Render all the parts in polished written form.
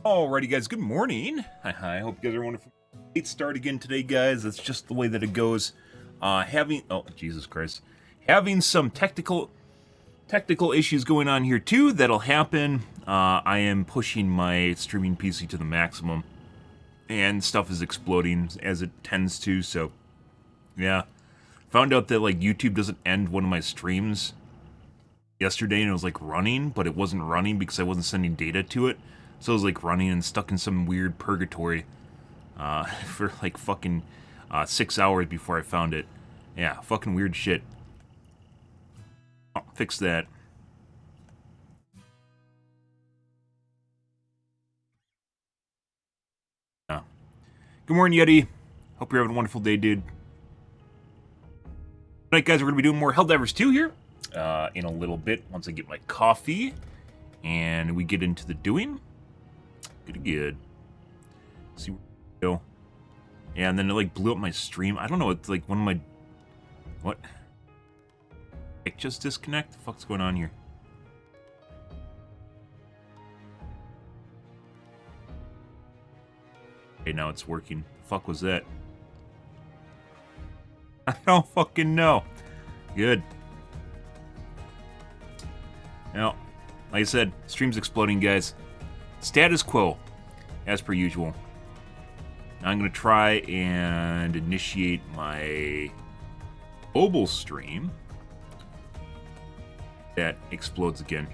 Alrighty, guys. Good morning. Hi. Hope you guys are wonderful. Late start again today, guys. That's just the way that it goes. Oh Jesus Christ, having some technical issues going on here too. That'll happen. I am pushing my streaming PC to the maximum, and stuff is exploding as it tends to. So, yeah, found out that like YouTube doesn't end one of my streams yesterday, and it was like running, but it wasn't running because I wasn't sending data to it. So I was like running and stuck in some weird purgatory for like fucking 6 hours before I found it. Yeah, fucking weird shit. Oh, fix that. Good morning, Yeti. Hope you're having a wonderful day, dude. Tonight, guys, we're going to be doing more Helldivers 2 here in a little bit once I get my coffee and we get into the doing. Good. See where we go. Yeah, and then it like blew up my stream. I don't know, it's like one of my... What? It just disconnect? The fuck's going on here? Okay, now it's working. The fuck was that? I don't fucking know. Good. Now, like I said, stream's exploding, guys. Status quo, as per usual. Now I'm going to try and initiate my mobile stream. That explodes again.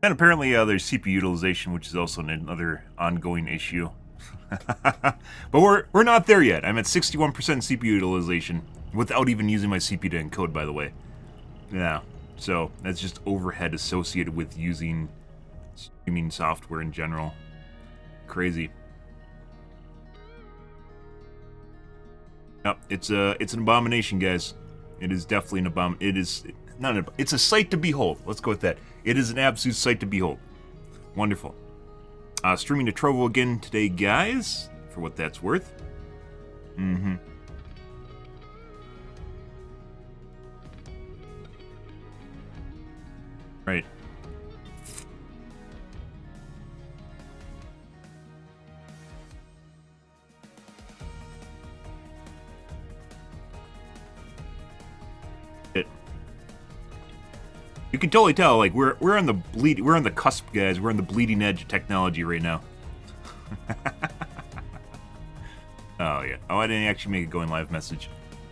And apparently there's CPU utilization, which is also another ongoing issue. But we're not there yet. I'm at 61% CPU utilization without even using my CPU to encode, by the way. Yeah, so that's just overhead associated with using streaming software in general. Crazy. Yep, it's an abomination, guys. It is definitely an abomination. It is not an, it's a sight to behold. Let's go with that. It is an absolute sight to behold. Wonderful. Streaming to Trovo again today, guys, for what that's worth. Right. You can totally tell, like we're on the cusp, guys. We're on the bleeding edge of technology right now. Oh yeah. Oh, I didn't actually make a going live message.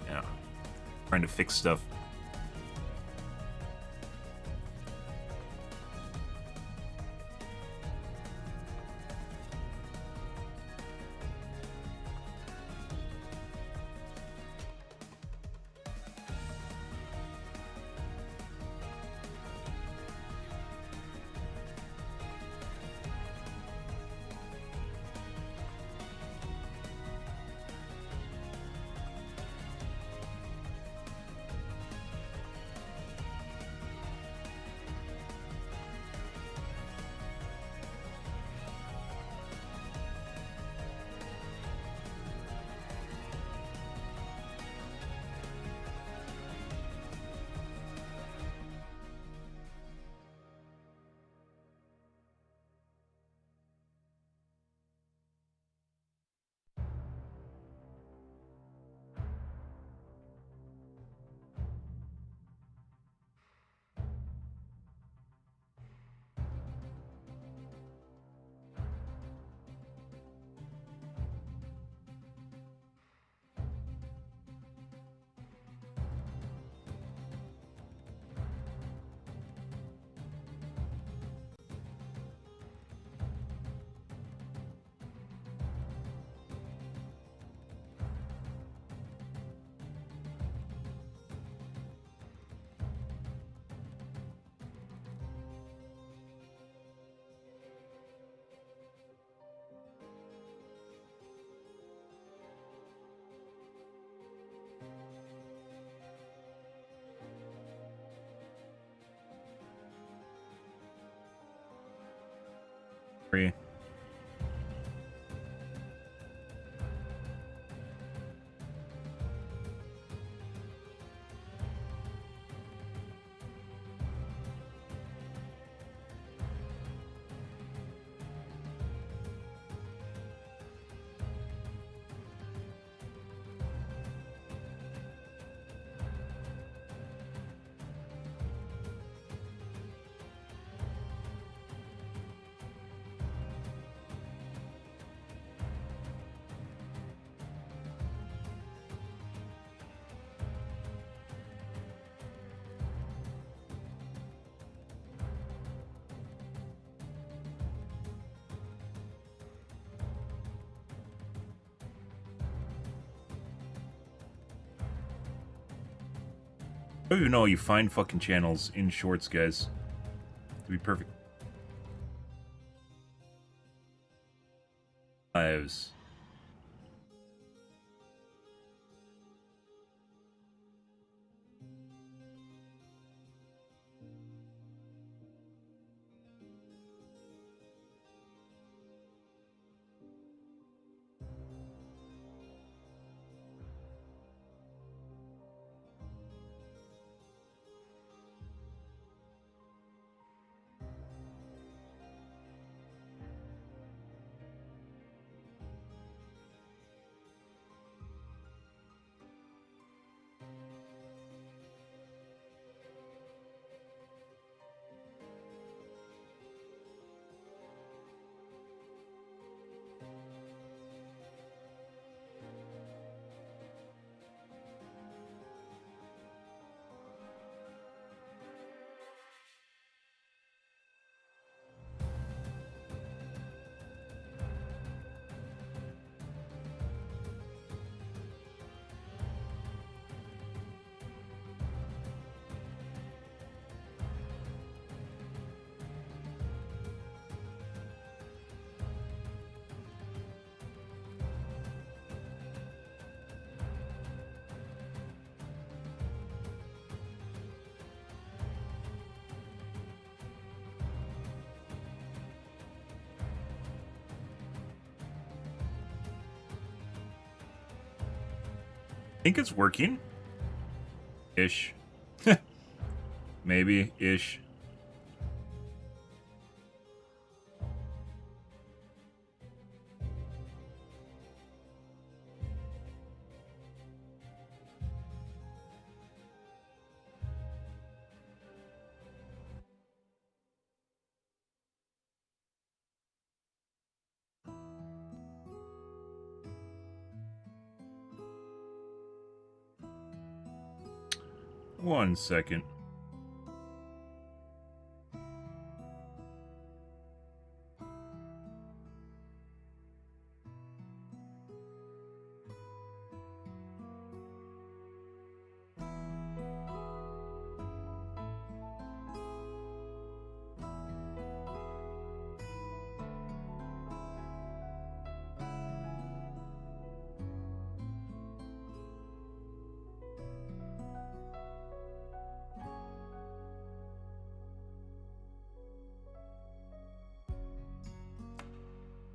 Yeah. Trying to fix stuff. Sorry. I don't even know how you find fucking channels in shorts, guys. To be perfect. Lives. I think it's working. Ish. Maybe. Ish. One second.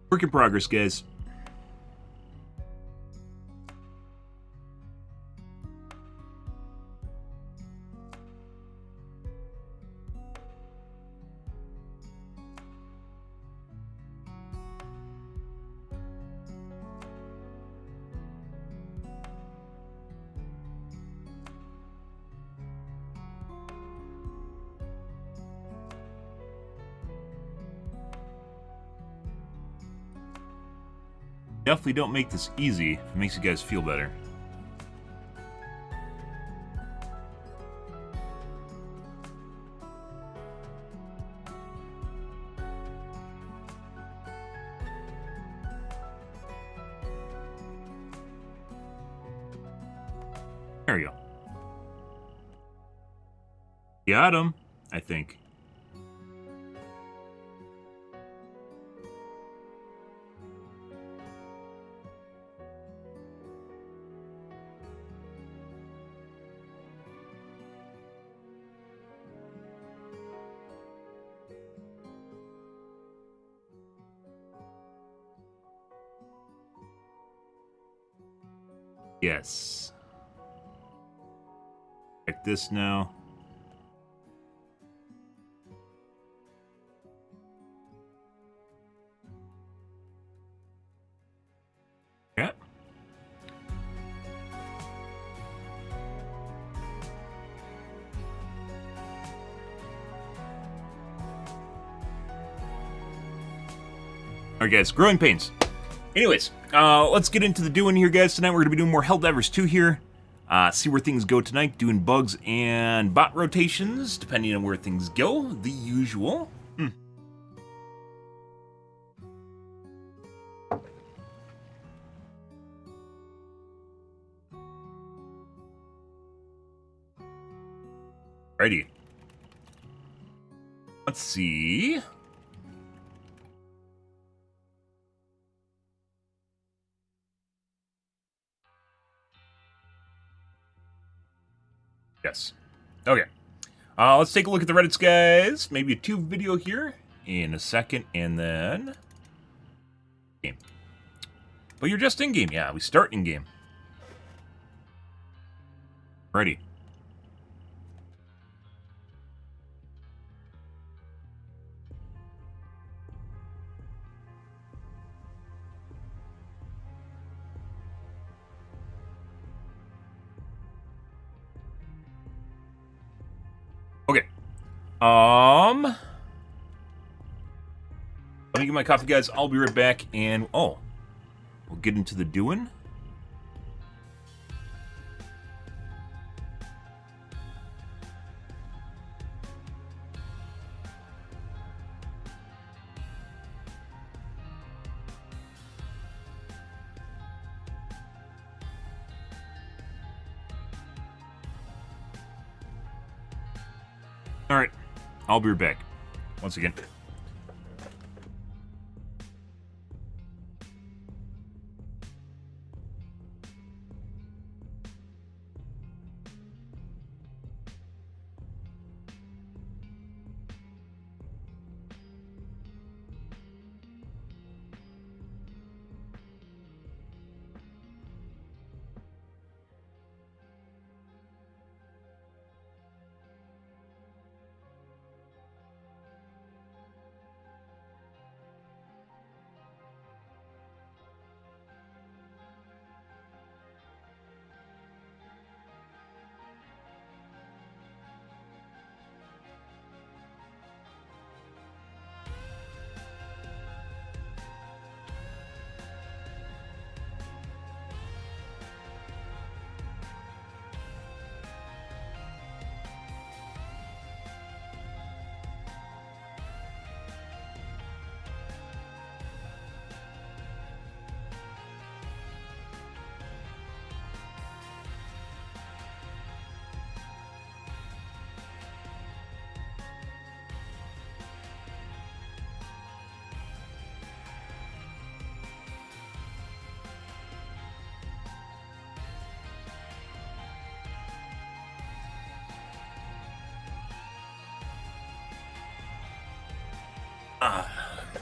Work in progress, guys. Definitely don't make this easy if it makes you guys feel better. There we go. Got him, I think. Yes. Check this now. Yeah. Alright guys, growing pains. Anyways, let's get into the doing here, guys. Tonight we're going to be doing more Helldivers 2 here. See where things go tonight, doing bugs and bot rotations, depending on where things go. The usual. Righty. Let's see. Yes. Okay. Let's take a look at the Reddits, guys. Maybe a tube video here in a second, and then game. But you're just in game. Yeah, we start in game. Ready. Okay. Let me get my coffee, guys. I'll be right back, and we'll get into the doing. All right, I'll be right back. Once again.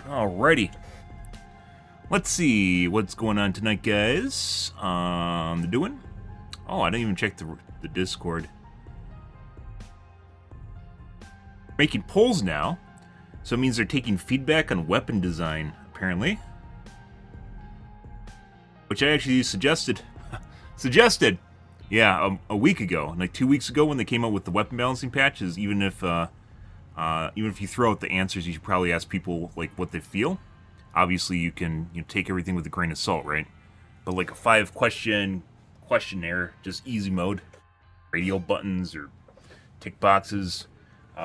Alrighty. Let's see what's going on tonight, guys. The doing? Oh, I didn't even check the Discord. Making polls now, so it means they're taking feedback on weapon design, apparently. Which I actually suggested. Suggested! Yeah, a week ago, like 2 weeks ago when they came out with the weapon balancing patches, even if you throw out the answers, you should probably ask people like what they feel. Obviously, you can take everything with a grain of salt, right? But like a 5-question questionnaire, just easy mode, radio buttons or tick boxes,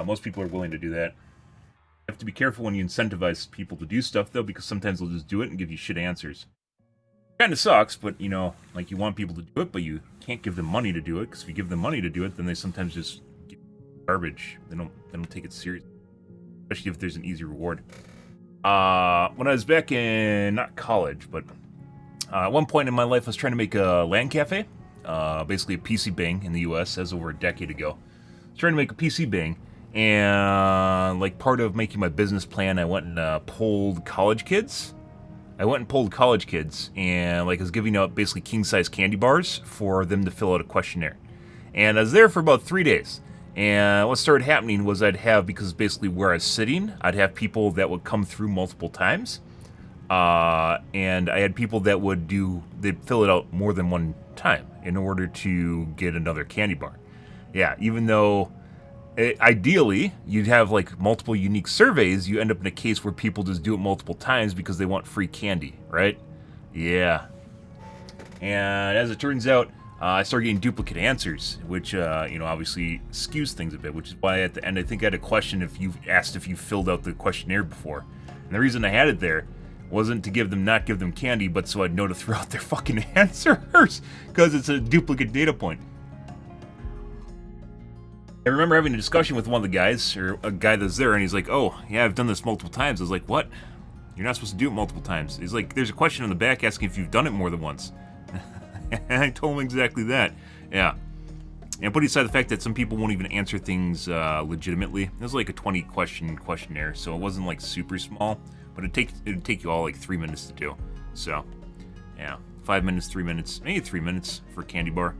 most people are willing to do that. You have to be careful when you incentivize people to do stuff, though, because sometimes they'll just do it and give you shit answers. Kind of sucks, but like you want people to do it, but you can't give them money to do it, because if you give them money to do it, then they sometimes just get garbage. They don't take it serious, especially if there's an easy reward. When I was back in, not college, but at one point in my life, I was trying to make a LAN cafe, basically a PC bang in the US, as over a decade ago. I was trying to make a PC bang, and like part of making my business plan, I went and polled college kids I went and pulled college kids and like was giving out basically king-size candy bars for them to fill out a questionnaire. And I was there for about 3 days. And what started happening was I'd have, because basically where I was sitting, I'd have people that would come through multiple times. And I had people that they'd fill it out more than one time in order to get another candy bar. Yeah, even though ideally you'd have like multiple unique surveys, you end up in a case where people just do it multiple times because they want free candy, right? Yeah. And as it turns out, I started getting duplicate answers, which, obviously skews things a bit, which is why at the end I think I had a question if you filled out the questionnaire before. And the reason I had it there wasn't to not give them candy, but so I'd know to throw out their fucking answers, because it's a duplicate data point. I remember having a discussion with one of the guys, or a guy that's there, and he's like, oh, yeah, I've done this multiple times. I was like, what? You're not supposed to do it multiple times. He's like, there's a question on the back asking if you've done it more than once. And I told him exactly that. Yeah. And put aside the fact that some people won't even answer things legitimately. It was like a 20-question questionnaire, so it wasn't like super small, but it'd take you all like 3 minutes to do. So, yeah, 5 minutes, 3 minutes, maybe 3 minutes for a candy bar.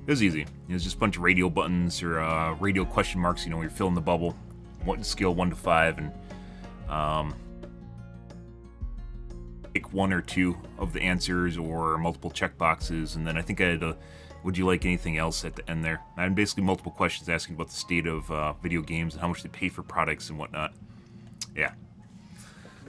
It was easy. It was just a bunch of radio buttons or radio question marks, where you're filling the bubble. Scale 1 to 5, and pick one or two of the answers or multiple checkboxes, and then I think I had would you like anything else at the end there? I had basically multiple questions asking about the state of video games and how much they pay for products and whatnot. Yeah.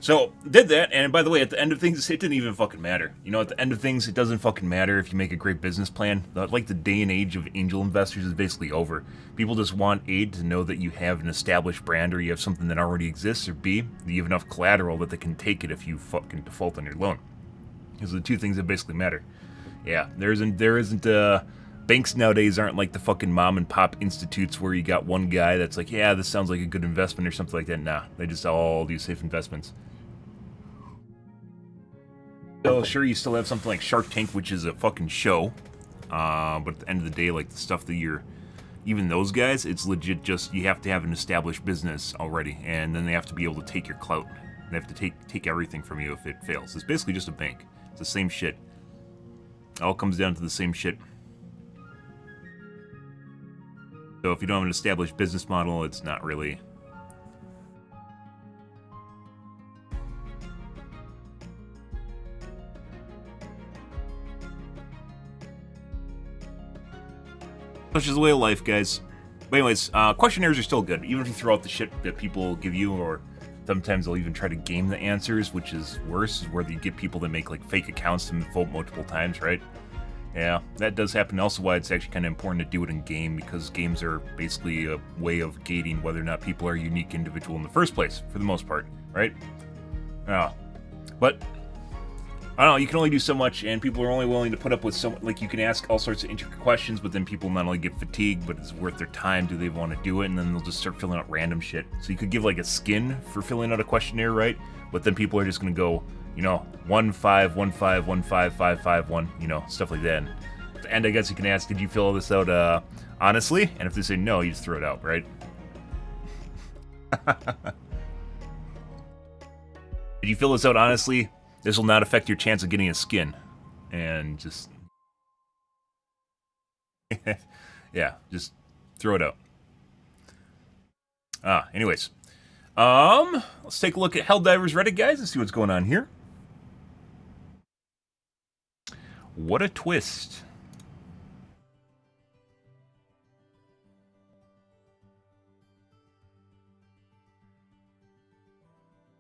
So, did that, and by the way, at the end of things, it didn't even fucking matter. At the end of things, it doesn't fucking matter if you make a great business plan. Like, the day and age of angel investors is basically over. People just want A, to know that you have an established brand, or you have something that already exists, or B, that you have enough collateral that they can take it if you fucking default on your loan. Those are the two things that basically matter. Yeah, there isn't banks nowadays aren't like the fucking mom and pop institutes where you got one guy that's like, yeah, this sounds like a good investment or something like that. Nah, they just all do safe investments. So sure, you still have something like Shark Tank, which is a fucking show, but at the end of the day, like the stuff that even those guys, it's legit just, you have to have an established business already, and then they have to be able to take your clout. They have to take everything from you if it fails. It's basically just a bank. It's the same shit. It all comes down to the same shit. So if you don't have an established business model, it's not really... Such is the way of life, guys. But anyways, questionnaires are still good, even if you throw out the shit that people give you, or sometimes they'll even try to game the answers, which is worse, where you get people that make like fake accounts and vote multiple times, right? Yeah, that does happen. Also why it's actually kind of important to do it in game, because games are basically a way of gating whether or not people are a unique individual in the first place, for the most part, right? But I don't know, you can only do so much, and people are only willing to put up with so, like, you can ask all sorts of intricate questions, but then people not only get fatigued, but it's worth their time, do they want to do it, and then they'll just start filling out random shit. So you could give, like, a skin for filling out a questionnaire, right? But then people are just going to go, 151515551, stuff like that. And at the end, I guess you can ask, did you fill this out, honestly? And if they say no, you just throw it out, right? Did you fill this out honestly? This will not affect your chance of getting a skin. And just... yeah, just throw it out. Anyways. Let's take a look at Helldivers Reddit, guys, and see what's going on here. What a twist.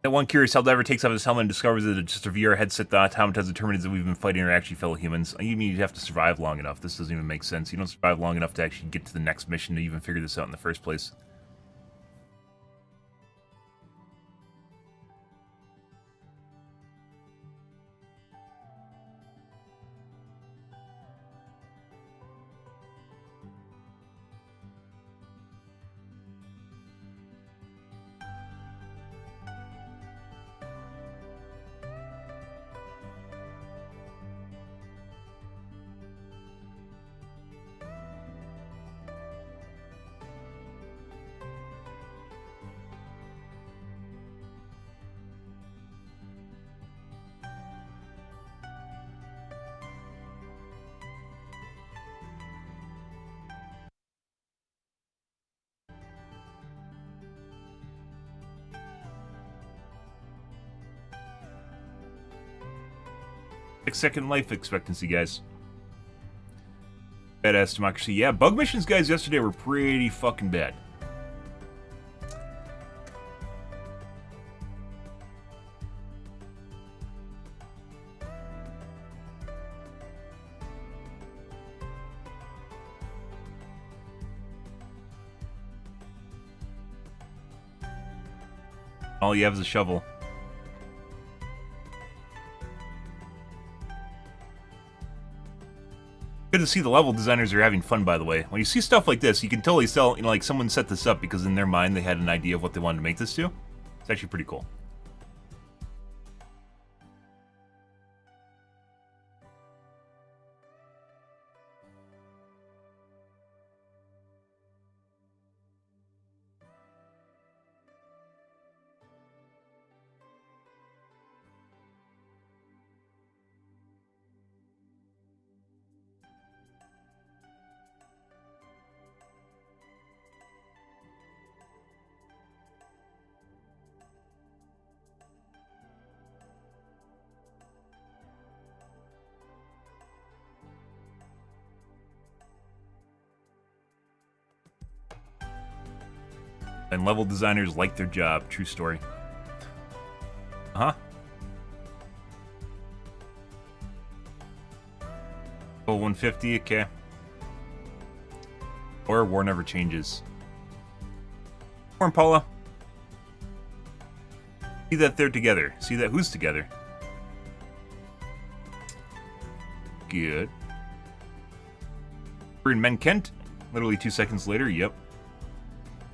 That one curious Helldiver takes off his helmet and discovers that it's just a VR headset the automatons determined that we've been fighting are actually fellow humans. You mean you have to survive long enough. This doesn't even make sense. You don't survive long enough to actually get to the next mission to even figure this out in the first place. 6-second life expectancy, guys. Badass democracy. Yeah, bug missions, guys, yesterday were pretty fucking bad. All you have is a shovel. Good to see the level designers are having fun, by the way. When you see stuff like this, you can totally tell, you know, like someone set this up because in their mind they had an idea of what they wanted to make this to. It's actually pretty cool. And level designers like their job. True story. Uh-huh. Oh, 150, okay. Or war never changes. Morning, Paula. See that they're together. See that who's together. Good. We're in Menkent. Literally 2 seconds later, yep.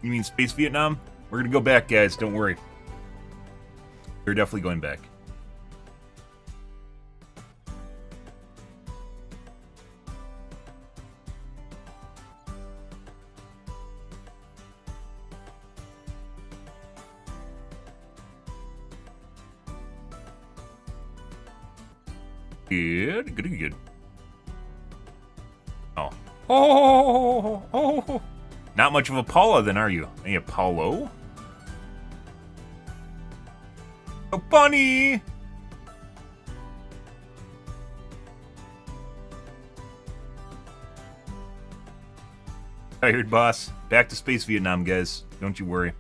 You mean Space Vietnam? We're gonna go back, guys, don't worry. We're definitely going back. Good, good, good. Oh. Oh. Not much of a Paula, then, are you? Any Apollo? Oh, bunny! Tired, boss. Back to Space Vietnam, guys. Don't you worry.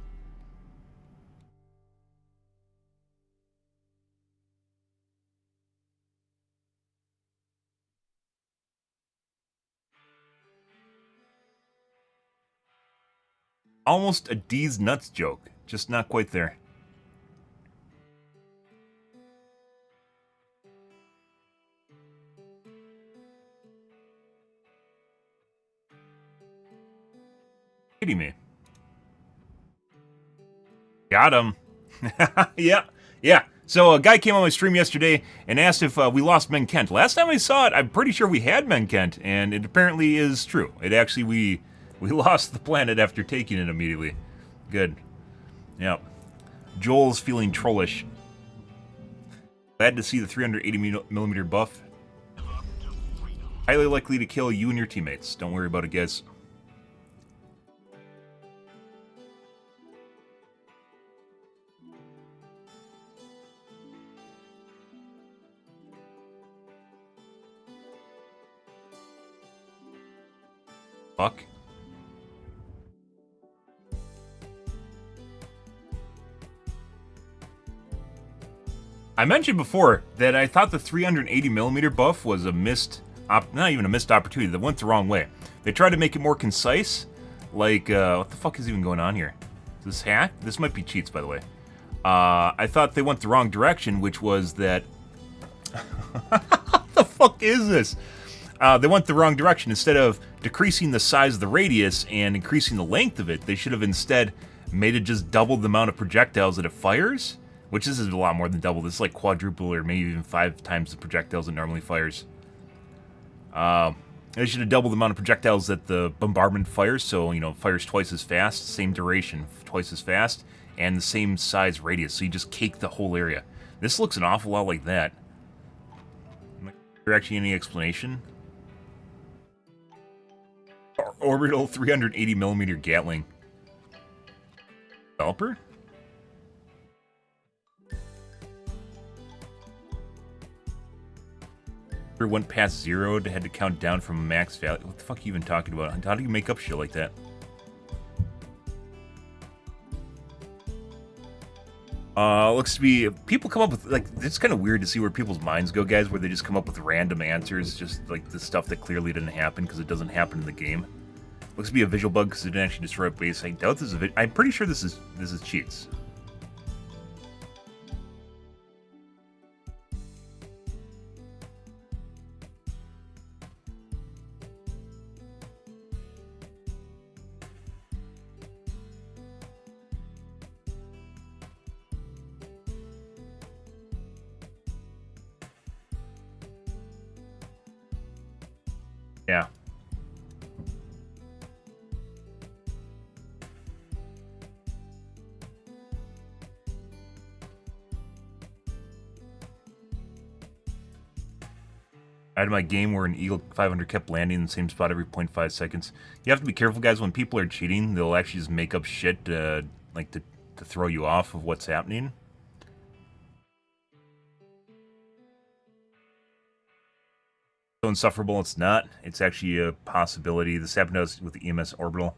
Almost a D's nuts joke. Just not quite there. Kidding me. Got him. Yeah. So a guy came on my stream yesterday and asked if we lost Menkent. Last time I saw it, I'm pretty sure we had Menkent, and it apparently is true. It actually, we lost the planet after taking it immediately. Good. Yep. Joel's feeling trollish. Glad to see the 380mm buff. Highly likely to kill you and your teammates. Don't worry about it, guys. Fuck. I mentioned before that I thought the 380mm buff was a missed, not even a missed opportunity, that went the wrong way. They tried to make it more concise, like, what the fuck is even going on here? Is this hack? This might be cheats, by the way. I thought they went the wrong direction, which was that... What the fuck is this? They went the wrong direction. Instead of decreasing the size of the radius and increasing the length of it, they should have instead made it just double the amount of projectiles that it fires, which this is a lot more than double. This is like quadruple or maybe even 5 times the projectiles it normally fires. They should have doubled the amount of projectiles that the bombardment fires, so, you know, fires twice as fast, same duration, twice as fast, and the same size radius, so you just cake the whole area. This looks an awful lot like that. Is there actually any explanation? Orbital 380mm Gatling. Developer? It went past 0, it had to count down from a max value. What the fuck are you even talking about? How do you make up shit like that? Looks to be, people come up with, like, it's kind of weird to see where people's minds go, guys, where they just come up with random answers, just like the stuff that clearly didn't happen because it doesn't happen in the game. Looks to be a visual bug because it didn't actually destroy a base. I doubt this is I'm pretty sure this is cheats. Yeah. I had my game where an Eagle 500 kept landing in the same spot every 0.5 seconds. You have to be careful, guys. When people are cheating, they'll actually just make up shit like to throw you off of what's happening. So insufferable, it's not. It's actually a possibility. This happened to us with the EMS orbital.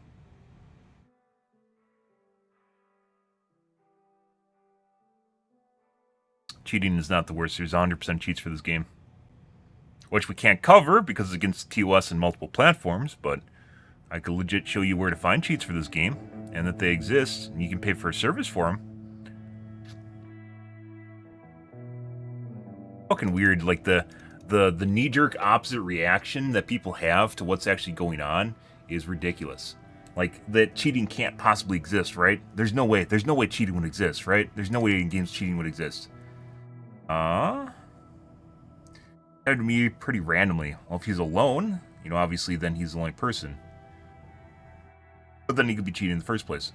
Cheating is not the worst. There's 100% cheats for this game, which we can't cover because it's against TOS and multiple platforms, but I could legit show you where to find cheats for this game, and that they exist, and you can pay for a service for them. Fucking weird, like the knee-jerk opposite reaction that people have to what's actually going on is ridiculous. Like, that cheating can't possibly exist, right? There's no way cheating would exist, right? There's no way in games cheating would exist. Happened to me pretty randomly. Well, if he's alone, you know, obviously then he's the only person. But then he could be cheating in the first place.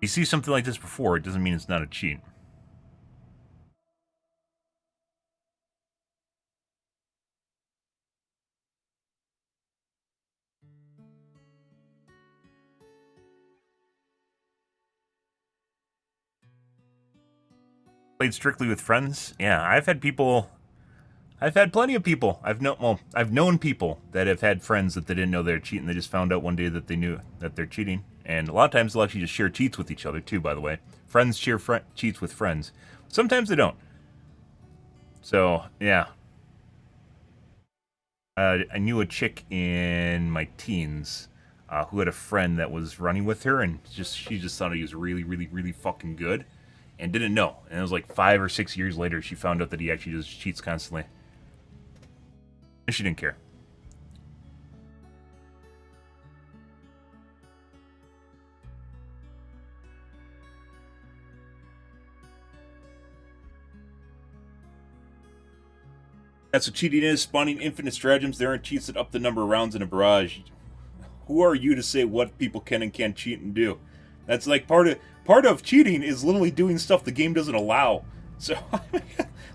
You see something like this before, it doesn't mean it's not a cheat. Played strictly with friends? Yeah, I've had plenty of people. I've known people that have had friends that they didn't know they're cheating. They just found out one day that they knew that they're cheating. And a lot of times they'll actually just share cheats with each other too, by the way. Friends share cheats with friends. Sometimes they don't. So, yeah. I knew a chick in my teens who had a friend that was running with her, and she just thought he was really, really, really fucking good and didn't know. And it was like 5 or 6 years later she found out that he actually just cheats constantly. And she didn't care. That's what cheating is, spawning infinite stratagems. There aren't cheats that up the number of rounds in a barrage. Who are you to say what people can and can't cheat and do? That's like part of cheating is literally doing stuff the game doesn't allow. So,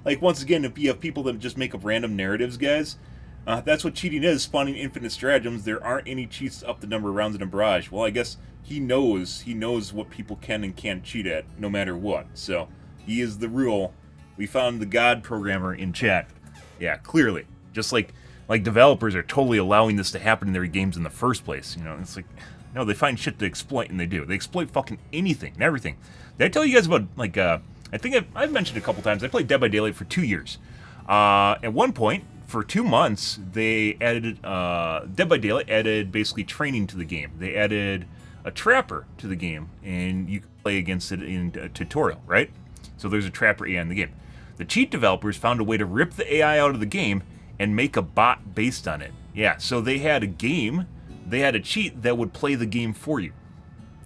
like, once again, if you have people that just make up random narratives, guys, that's what cheating is, spawning infinite stratagems. There aren't any cheats to up the number of rounds in a barrage. Well, I guess he knows what people can and can't cheat at, no matter what. So, he is the rule. We found the God programmer in chat. Yeah, clearly. Just like developers are totally allowing this to happen in their games in the first place. You know, it's like, no, they find shit to exploit, and they do. They exploit fucking anything and everything. Did I tell you guys about, like, I think I've mentioned a couple times, I played Dead by Daylight for 2 years. At one point, for 2 months, they added, Dead by Daylight added basically training to the game. They added a trapper to the game, and you can play against it in a tutorial, right? So there's a trapper AI in the game. The cheat developers found a way to rip the AI out of the game and make a bot based on it. Yeah, so they had a cheat that would play the game for you.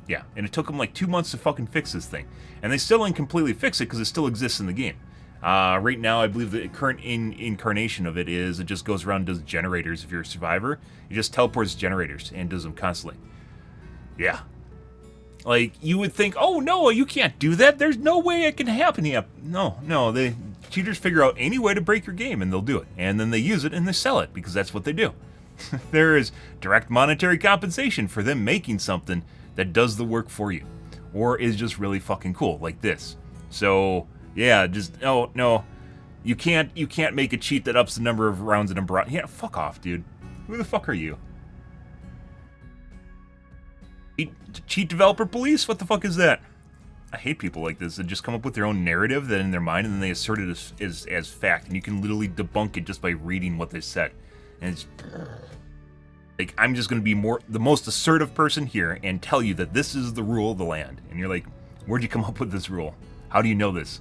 Yeah, and it took them like 2 months to fucking fix this thing. And they still didn't completely fix it because it still exists in the game. Right now, I believe the current incarnation of it is it just goes around and does generators if you're a survivor. It just teleports generators and does them constantly. Yeah. Like, you would think, oh no, you can't do that. There's no way it can happen. Yeah, no, the cheaters figure out any way to break your game and they'll do it. And then they use it and they sell it because that's what they do. There is direct monetary compensation for them making something that does the work for you. Or is just really fucking cool, like this. So, yeah, just, oh, no. You can't make a cheat that ups the number of rounds in a barrage. Yeah, fuck off, dude. Who the fuck are you? Cheat developer police? What the fuck is that? I hate people like this that just come up with their own narrative that in their mind and then they assert it as fact. And you can literally debunk it just by reading what they said. And it's... like, I'm just going to be the most assertive person here and tell you that this is the rule of the land. And you're like, where'd you come up with this rule? How do you know this?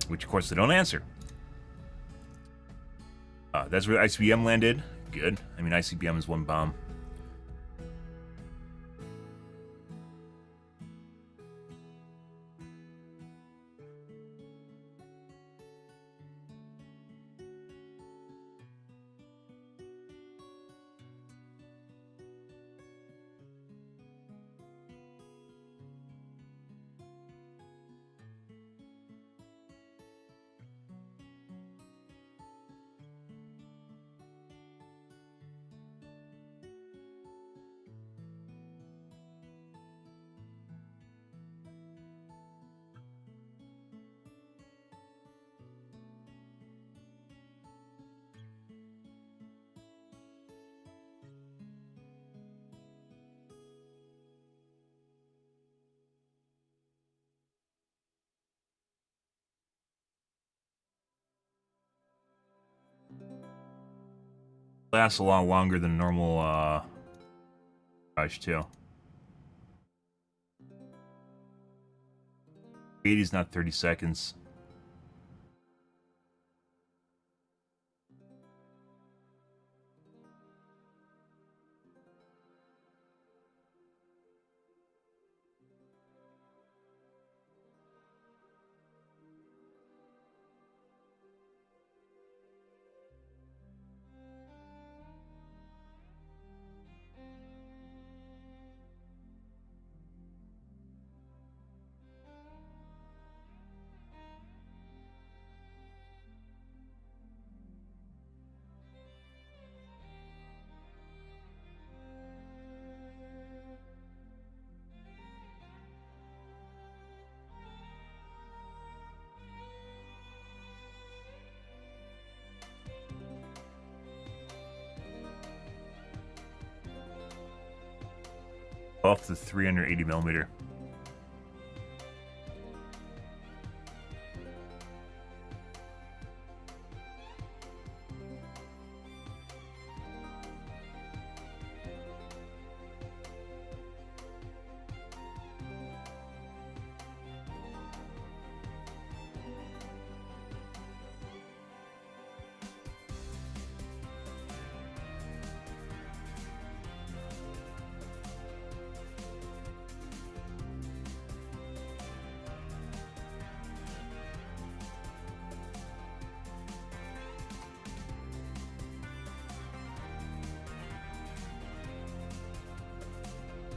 Which, of course, they don't answer. That's where ICBM landed. Good. I mean, ICBM is one bomb. Lasts a lot longer than normal rush too. 80 is not 30 seconds. Off the 380 millimeter.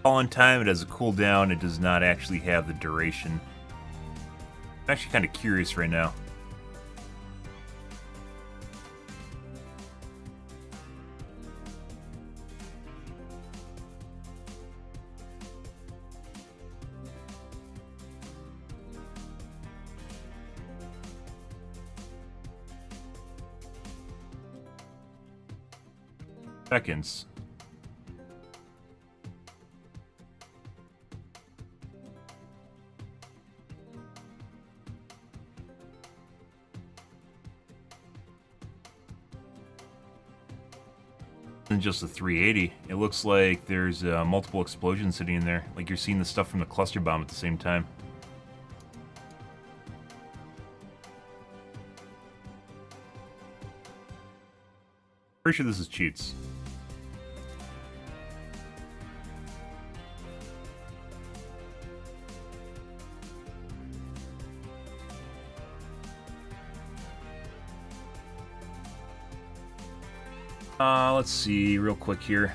On time, it has a cooldown. It does not actually have the duration. I'm actually kind of curious right now. Seconds. Than just the 380. It looks like there's multiple explosions sitting in there. Like you're seeing the stuff from the cluster bomb at the same time. Pretty sure this is cheats. Let's see real quick here.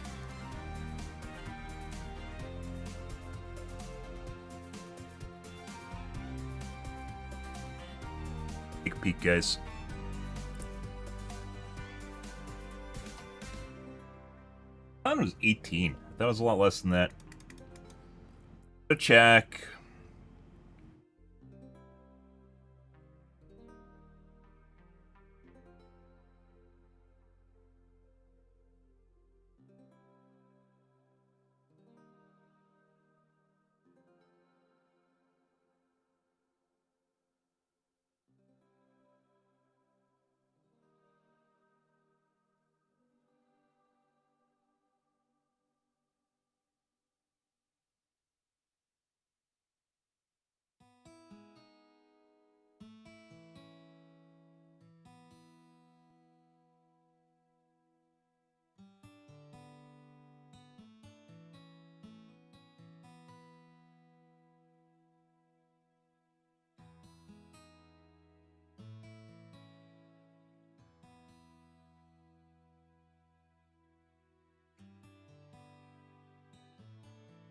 Take a peek, guys. I thought it was 18. That was a lot less than that. A check.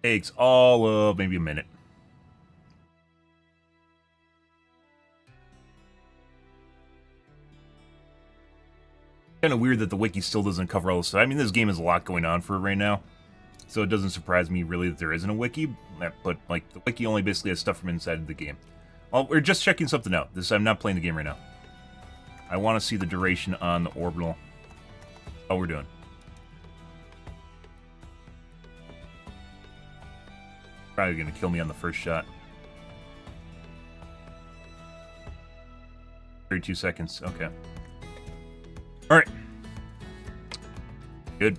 Takes all of maybe a minute. Kind of weird that the wiki still doesn't cover all this stuff. I mean, this game has a lot going on for it right now, so it doesn't surprise me really that there isn't a wiki. But like, the wiki only basically has stuff from inside the game. Well, we're just checking something out. I'm not playing the game right now. I want to see the duration on the orbital. All we're doing. Probably gonna kill me on the first shot. 32 seconds. Okay. All right. Good.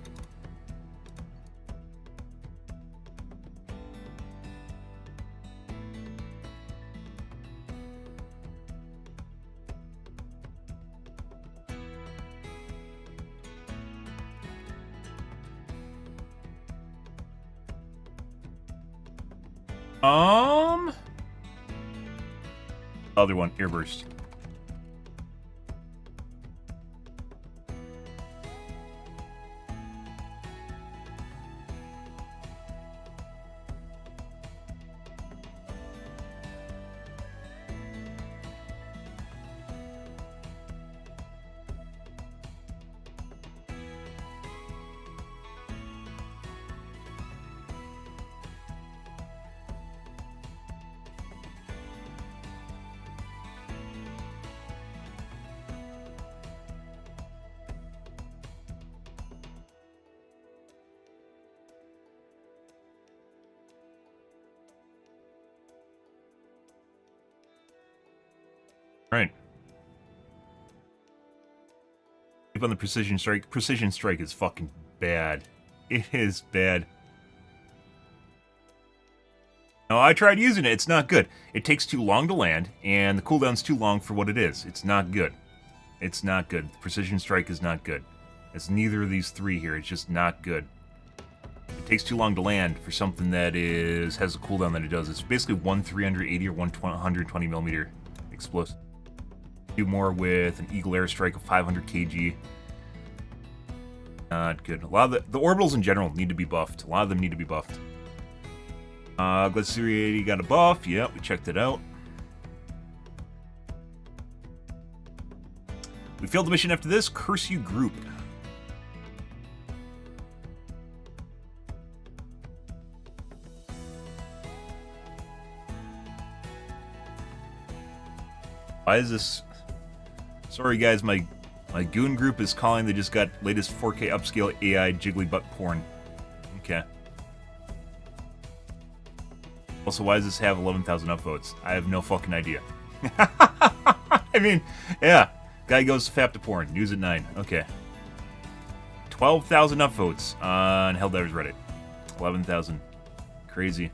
Other one, airburst. Right. Keep on the precision strike. Precision strike is fucking bad. It is bad. No, I tried using it. It's not good. It takes too long to land, and the cooldown's too long for what it is. It's not good. It's not good. Precision strike is not good. It's neither of these three here. It's just not good. It takes too long to land for something that has a cooldown that it does. It's basically 380 or 120 millimeter explosive. Do more with an Eagle Airstrike of 500 kg. Not good. A lot of the orbitals in general need to be buffed. A lot of them need to be buffed. Glacier got a buff. Yeah, we checked it out. We failed the mission after this. Curse you, group. Why is this? Sorry guys, my goon group is calling. They just got latest 4K upscale AI jiggly butt porn. Okay. Also, why does this have 11,000 upvotes? I have no fucking idea. I mean, yeah. Guy goes fap to porn. News at 9. Okay. 12,000 upvotes on Helldivers Reddit. 11,000. Crazy.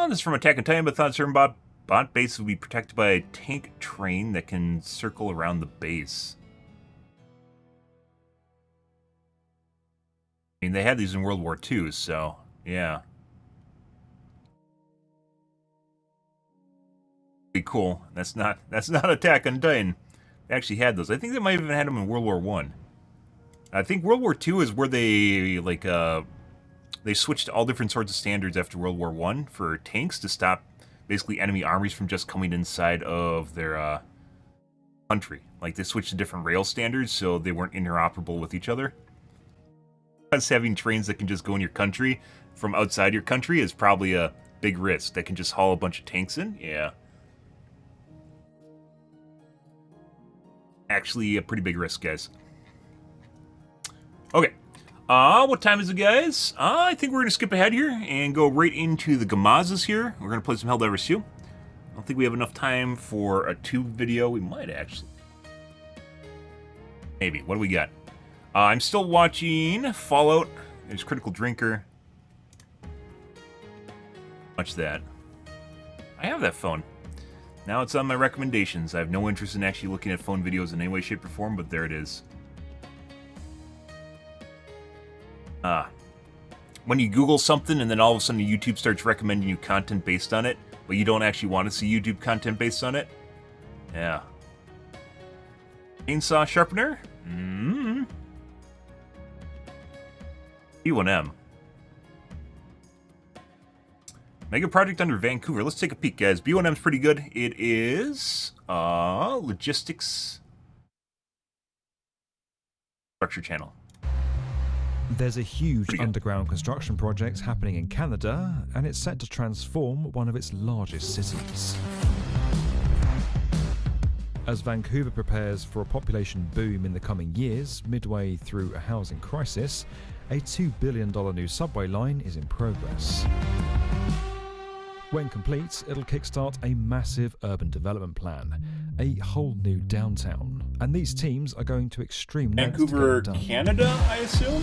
This is from Attack on Titan, but thought certain bot base would be protected by a tank train that can circle around the base. I mean, they had these in World War II, so yeah. Pretty cool. That's not Attack on Titan. They actually had those. I think they might have even had them in World War I. I think World War II is where they like they switched to all different sorts of standards after World War I for tanks to stop basically enemy armies from just coming inside of their country. Like, they switched to different rail standards so they weren't interoperable with each other. Because having trains that can just go in your country from outside your country is probably a big risk. That can just haul a bunch of tanks in. Yeah. Actually, a pretty big risk, guys. Okay. What time is it, guys? I think we're going to skip ahead here and go right into the Gamazes here. We're going to play some Helldivers 2. I don't think we have enough time for a tube video. We might actually. Maybe. What do we got? I'm still watching Fallout. There's Critical Drinker. Much that. I have that phone. Now it's on my recommendations. I have no interest in actually looking at phone videos in any way, shape, or form, but there it is. When you Google something and then all of a sudden YouTube starts recommending you content based on it, but you don't actually want to see YouTube content based on it? Yeah. Chainsaw sharpener? B1M. Mega project under Vancouver. Let's take a peek, guys. B1M's pretty good. It is logistics structure channel. There's a huge underground construction project happening in Canada, and it's set to transform one of its largest cities. As Vancouver prepares for a population boom in the coming years, midway through a housing crisis, a $2 billion new subway line is in progress. When complete, it'll kickstart a massive urban development plan, a whole new downtown, and these teams are going to extreme lengths to get Vancouver, it done. Canada, I assume?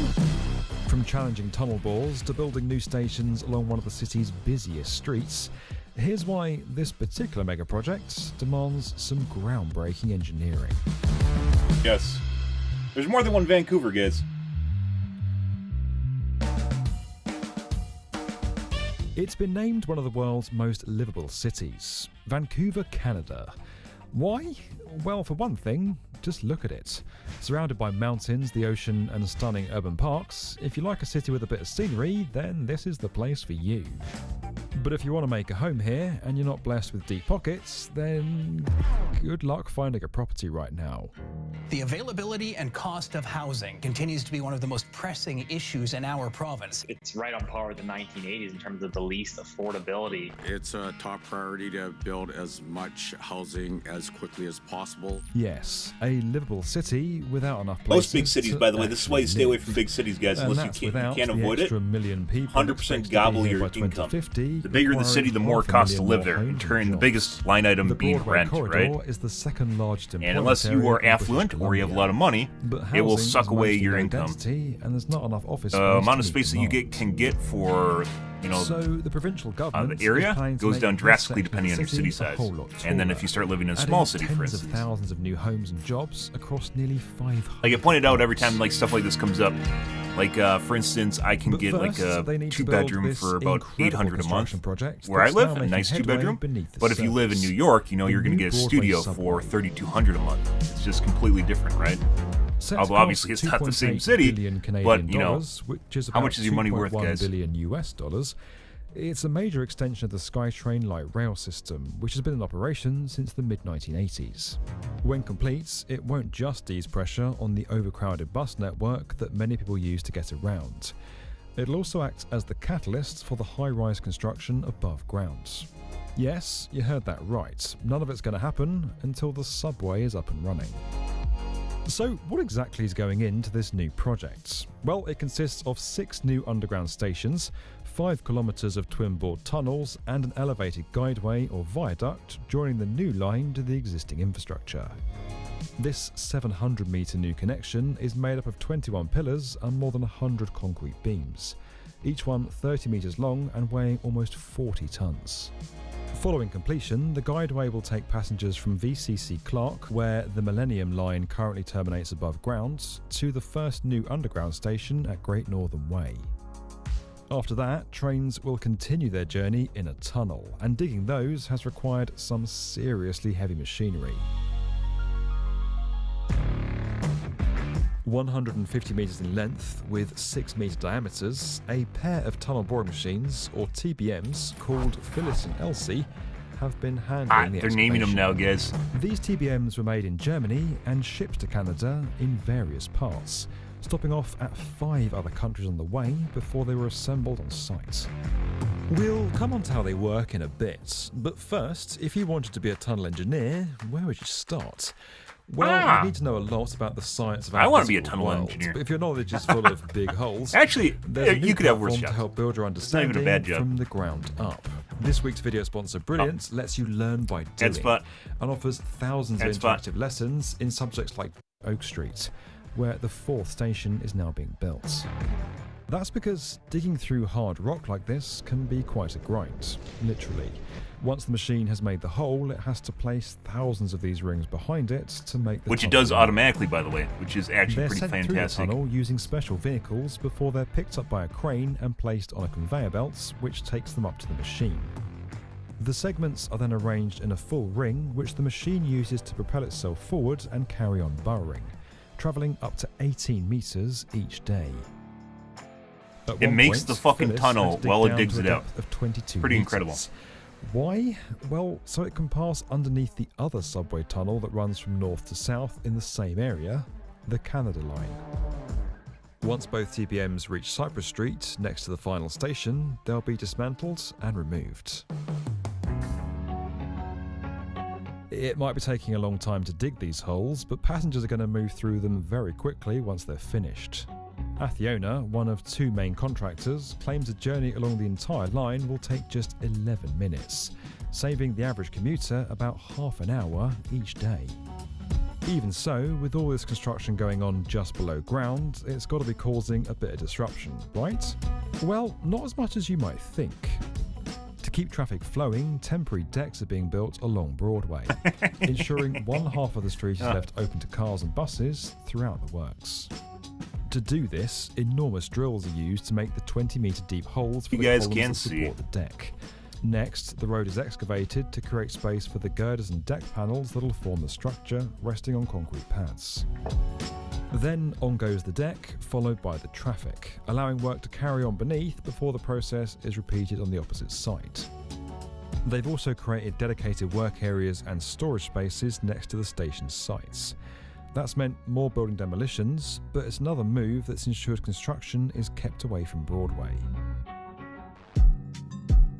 From challenging tunnel bores to building new stations along one of the city's busiest streets, here's why this particular mega project demands some groundbreaking engineering. Yes. There's more than one Vancouver, guys. It's been named one of the world's most livable cities, Vancouver, Canada. Why? Well, for one thing, just look at it. Surrounded by mountains, the ocean, and stunning urban parks, if you like a city with a bit of scenery, then this is the place for you. But if you want to make a home here and you're not blessed with deep pockets, then good luck finding a property right now. The availability and cost of housing continues to be one of the most pressing issues in our province. It's right on par with the 1980s in terms of the least affordability. It's a top priority to build as much housing as quickly as possible. Yes, a livable city without enough places. Most big cities, by the way, this is why you stay away from big cities, guys, unless you can't avoid it. 100% gobble your income. The bigger the city, the more it costs to live there. In turn, the biggest line item being rent, right? Is the second largest and unless you are affluent or you have a lot of money, it will suck away your income. And there's not enough office amount of space that you can get for, you know, so the provincial government the area goes down drastically depending on your city size. And then if you start living in a small city, for instance, of thousands of new homes and jobs across nearly 500. Like I pointed out every time like stuff like this comes up. Like, for instance, I can get like a 2-bedroom for about $800 a month. Where I live, a nice 2-bedroom. But if you live in New York, you know you're going to get a studio for $3,200 a month. It's just completely different, right? Although obviously it's not the same city, but you know, how much is your money worth, guys? US dollars. It's a major extension of the SkyTrain light rail system, which has been in operation since the mid-1980s. When complete, it won't just ease pressure on the overcrowded bus network that many people use to get around. It'll also act as the catalyst for the high-rise construction above ground. Yes, you heard that right. None of it's going to happen until the subway is up and running. So, what exactly is going into this new project? Well, it consists of 6 new underground stations, 5 kilometres of twin-board tunnels, and an elevated guideway or viaduct joining the new line to the existing infrastructure. This 700-metre new connection is made up of 21 pillars and more than 100 concrete beams, each one 30 metres long and weighing almost 40 tonnes. Following completion, the guideway will take passengers from VCC Clark, where the Millennium Line currently terminates above ground, to the first new underground station at Great Northern Way. After that, trains will continue their journey in a tunnel, and digging those has required some seriously heavy machinery. 150 metres in length with 6 metre diameters, a pair of tunnel boring machines, or TBMs, called Phyllis and Elsie, have been handling the they're naming them now, guys. These TBMs were made in Germany and shipped to Canada in various parts, stopping off at 5 other countries on the way before they were assembled on site. We'll come on to how they work in a bit, but first, if you wanted to be a tunnel engineer, where would you start? Well, you need to know a lot about the science of our I want to be a physical tunnel world, engineer. But if your knowledge is full of big holes, Actually, there's a new you could have worse platform jobs. to help build your not even understanding a bad job. from the ground up. This week's video sponsor, Brilliant, lets you learn by doing, Headspot. and offers thousands of Headspot. interactive lessons in subjects like Oak Street, where the 4th station is now being built. That's because digging through hard rock like this can be quite a grind, literally. Once the machine has made the hole, it has to place thousands of these rings behind it to make the Which it tunnel does work. automatically, by the way, which is actually They're pretty sent through the fantastic. tunnel using special vehicles before they're picked up by a crane and placed on a conveyor belt, which takes them up to the machine. The segments are then arranged in a full ring, which the machine uses to propel itself forward and carry on burrowing, travelling up to 18 metres each day. At It one makes point, the fucking Phyllis tunnel had to dig while it down digs to a it out. depth of 22 Pretty meters. incredible. Why? Well, so it can pass underneath the other subway tunnel that runs from north to south in the same area, the Canada Line. Once both TBMs reach Cypress Street, next to the final station, they'll be dismantled and removed. It might be taking a long time to dig these holes, but passengers are going to move through them very quickly once they're finished. Athiona, one of 2 main contractors, claims a journey along the entire line will take just 11 minutes, saving the average commuter about half an hour each day. Even so, with all this construction going on just below ground, it's got to be causing a bit of disruption, right? Well, not as much as you might think. To keep traffic flowing, temporary decks are being built along Broadway, ensuring one half of the street is left open to cars and buses throughout the works. To do this, enormous drills are used to make the 20-metre deep holes for You the guys columns can that see. support the deck. Next, the road is excavated to create space for the girders and deck panels that will form the structure, resting on concrete pads. Then on goes the deck, followed by the traffic, allowing work to carry on beneath before the process is repeated on the opposite side. They've also created dedicated work areas and storage spaces next to the station's sites. That's meant more building demolitions, but it's another move that's ensured construction is kept away from Broadway.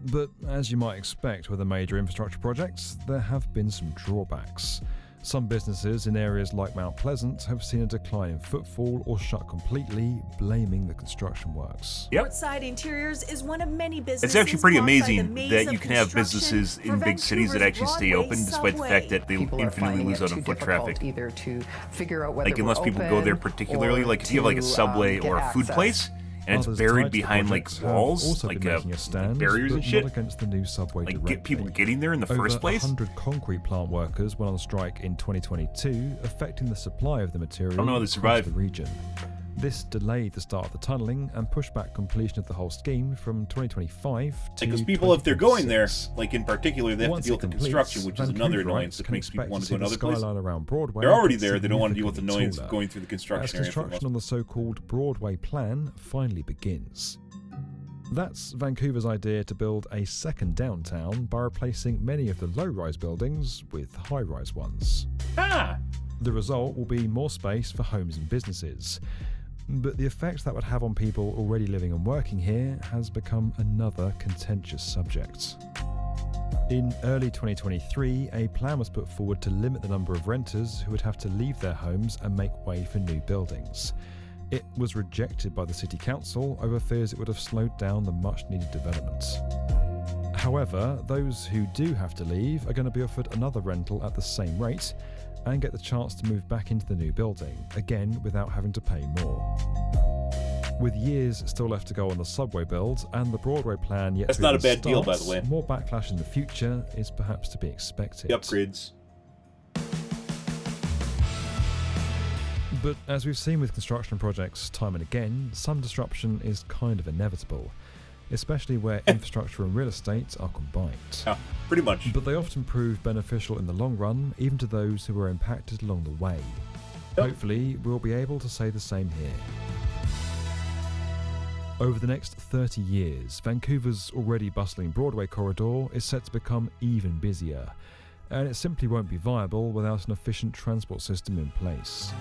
But as you might expect with a major infrastructure project, there have been some drawbacks. Some businesses in areas like Mount Pleasant have seen a decline in footfall or shut completely, blaming the construction works. Yep. Portside Interiors is one of many businesses. It's actually pretty caught by the amazing maze that of you can have construction businesses in for big cities that Vancouver's actually stay Broadway open, despite the fact that they People are infinitely finding lose it out on too foot difficult traffic. either to figure out whether Like, unless we're people go there open particularly, or like if you have like a to, subway get or a food access. place, and it's Others buried tied to the behind like projects have walls, also like, been making a stand, barriers and but shit, not against the new subway like directly. get people getting there in the Over first place. 100 concrete plant workers went on strike in 2022, affecting the supply of the material don't know how they across survived. the region. This delayed the start of the tunnelling and pushed back completion of the whole scheme from 2025 to Because people, if they're going there, 2026. like in particular, they have Once to deal it with the completes, construction, which is another Vancouverites annoyance that can makes people expect want to to go see another the place. skyline around Broadway They're already get there; they don't want to deal with the annoyance of significantly going through the as construction area. For construction most. on the so-called Broadway plan finally begins. That's Vancouver's idea to build a second downtown by replacing many of the low-rise buildings with high-rise ones. Ah, The result will be more space for homes and businesses. But the effect that would have on people already living and working here has become another contentious subject. In early 2023, a plan was put forward to limit the number of renters who would have to leave their homes and make way for new buildings. It was rejected by the City Council over fears it would have slowed down the much-needed development. However, those who do have to leave are going to be offered another rental at the same rate and get the chance to move back into the new building, again without having to pay more. With years still left to go on the subway build and the Broadway plan yet That's to not a even bad deal, by start, the way. more backlash in the future is perhaps to be expected. the upgrades. But as we've seen with construction projects time and again, some disruption is kind of inevitable, especially where infrastructure and real estate are combined. Yeah, pretty much. But they often prove beneficial in the long run, even to those who were impacted along the way. Hopefully, we'll be able to say the same here. Over the next 30 years, Vancouver's already bustling Broadway corridor is set to become even busier, and it simply won't be viable without an efficient transport system in place.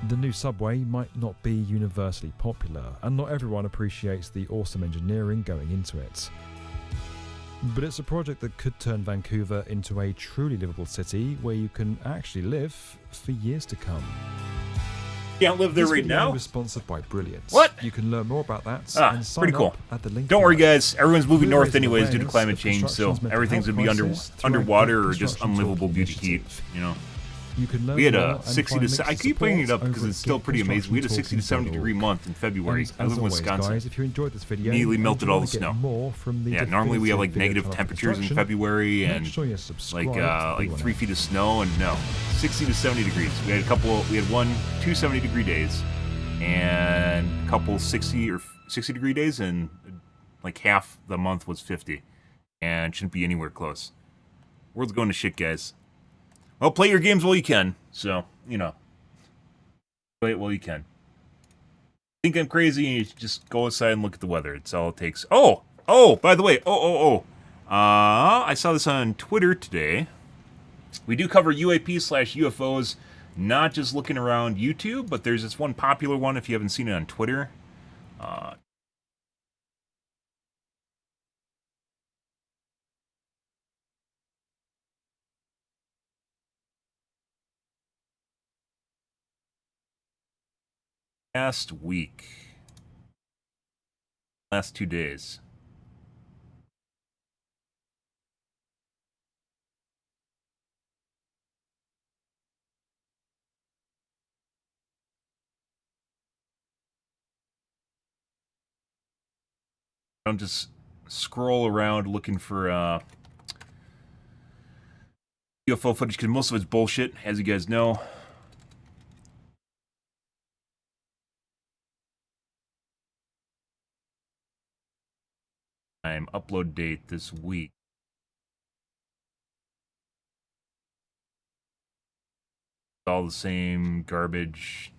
The new subway might not be universally popular, and not everyone appreciates the awesome engineering going into it. But it's a project that could turn Vancouver into a truly livable city where you can actually live for years to come. Can't live there This right video now. is sponsored by Brilliance. What? You can learn more about that Ah, and sign pretty cool. up at the link. Don't worry, below. guys. Everyone's moving We're north raising anyways due to awareness climate of change, so construction's mental everything's health gonna be crisis through a underwater good or just construction unlivable talking due to heat. initiative. You know, You can learn we had more a and 60 find to. links I keep bringing it up support because over it's at still pretty amazing. We had a 60 to 70 degree getconstructiontalking.org. month in February. And I live as in always, Wisconsin. guys, if you enjoyed this video, Immediately and melted you all wanna the get snow. More from the Yeah, normally we have like definitive negative video temperatures in construction, February and make sure you're subscribed like to the like B1 3 feet of snow, and no, 60 to 70 degrees. We had two 70-degree days and a couple 60-degree days, and like half the month was 50, and shouldn't be anywhere close. World's going to shit, guys. Well, play your games while you can. So, you know, play it while you can. Think I'm crazy, and you should just go outside and look at the weather. It's all it takes. Oh, by the way, I saw this on Twitter today. We do cover UAP/UFOs, not just looking around YouTube, but there's this one popular one if you haven't seen it on Twitter. Last 2 days. Don't just scroll around looking for UFO footage, because most of it's bullshit, as you guys know. Upload date this week. All the same garbage.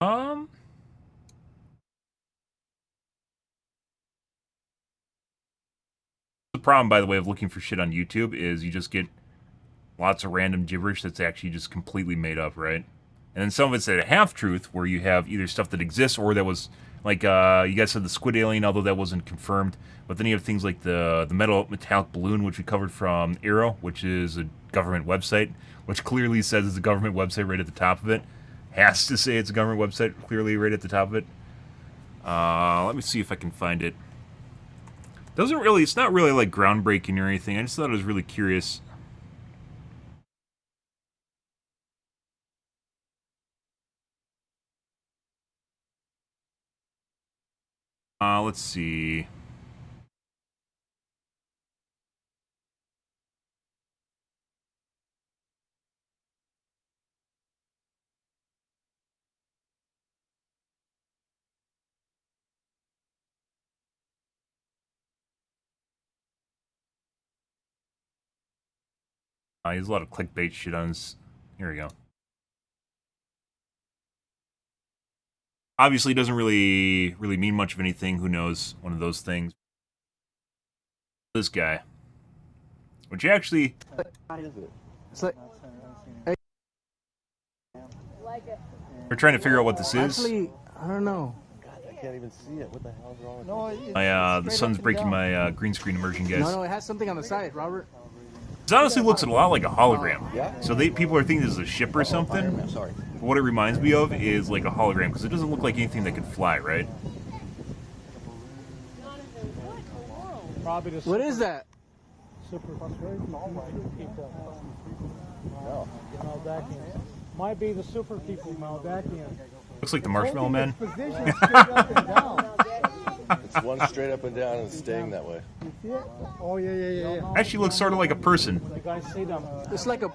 The problem, by the way, of looking for shit on YouTube is you just get lots of random gibberish that's actually just completely made up, right? And then some of it's a half-truth, where you have either stuff that exists or that was, like, you guys said the squid alien, although that wasn't confirmed. But then you have things like the metallic balloon, which we covered from Arrow, which is a government website, which clearly says it's a government website right at the top of it. Has to say it's a government website, clearly right at the top of it. Let me see if I can find it. It's not really, like, groundbreaking or anything. I just thought it was really curious. Let's see. He has a lot of clickbait shit on his... Here we go. Obviously, doesn't really mean much of anything. Who knows? One of those things. This guy. Which actually... It's like... We're trying to figure out what this is. Actually, I don't know. I can't even see it. What the hell is wrong with it? The sun's breaking my green screen immersion, guys. No, it has something on the side, Robert. It honestly looks a lot like a hologram. Yeah. So people are thinking this is a ship or something. Sorry. But what it reminds me of is like a hologram, because it doesn't look like anything that could fly, right? What is that? No. Might be the super people Maldakian. Looks like the Marshmallow Man. It's one straight up and down and staying that way. Oh yeah. Actually looks sort of like a person. You guys see them? It's like a.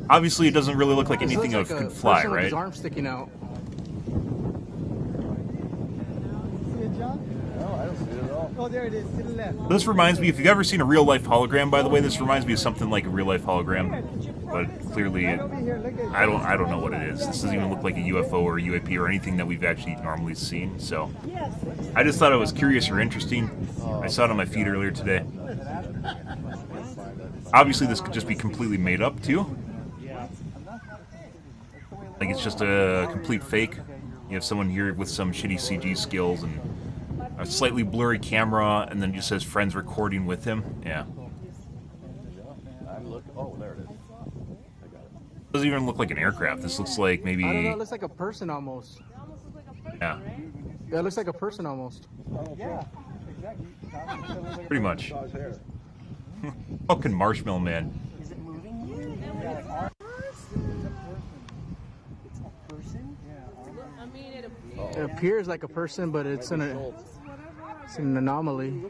Obviously, it doesn't really look like It anything looks that like could a fly, person with right? his arm sticking out. See it, John? No, I don't see it at all. Oh, there it is, to the left. This reminds me, if you've ever seen a real-life hologram, by the way, this reminds me of something like a real-life hologram. But clearly, I don't know what it is. This doesn't even look like a UFO or a UAP or anything that we've actually normally seen. So, I just thought it was curious or interesting. I saw it on my feed earlier today. Obviously, this could just be completely made up, too. Like, it's just a complete fake. You have someone here with some shitty CG skills and a slightly blurry camera, and then just says friends recording with him. Yeah. Oh, there it is. Doesn't even look like an aircraft. This looks like maybe... I don't know, it looks like a person almost. Yeah. Yeah, it looks like a person almost. Yeah. Pretty much. Fucking Marshmallow Man. It appears like a person, but it's an anomaly.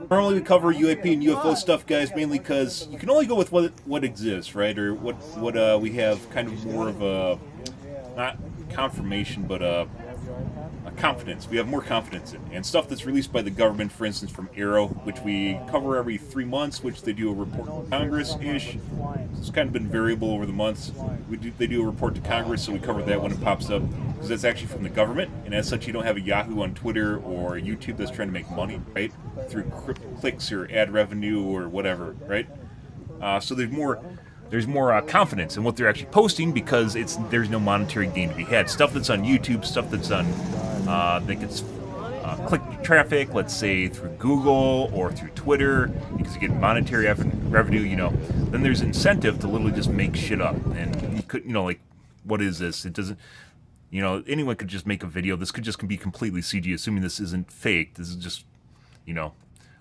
Normally we cover UAP and UFO stuff, guys, mainly because you can only go with what exists, right? Or what we have kind of more of a, not confirmation, but a confidence. We have more confidence in. And stuff that's released by the government, for instance, from Arrow, which we cover every 3 months, which they do a report to Congress-ish. It's kind of been variable over the months. They do a report to Congress, so we cover that when it pops up, because that's actually from the government, and as such, you don't have a Yahoo on Twitter or YouTube that's trying to make money, right? Through clicks or ad revenue or whatever, right? So there's more confidence in what they're actually posting because there's no monetary gain to be had. Stuff that's on YouTube, stuff that's on that gets click traffic, let's say through Google or through Twitter, because you get monetary revenue, you know, then there's incentive to literally just make shit up. And you could, you know, like, what is this? It doesn't, you know, anyone could just make a video. This could just be completely CG, assuming this isn't fake. This is just, you know,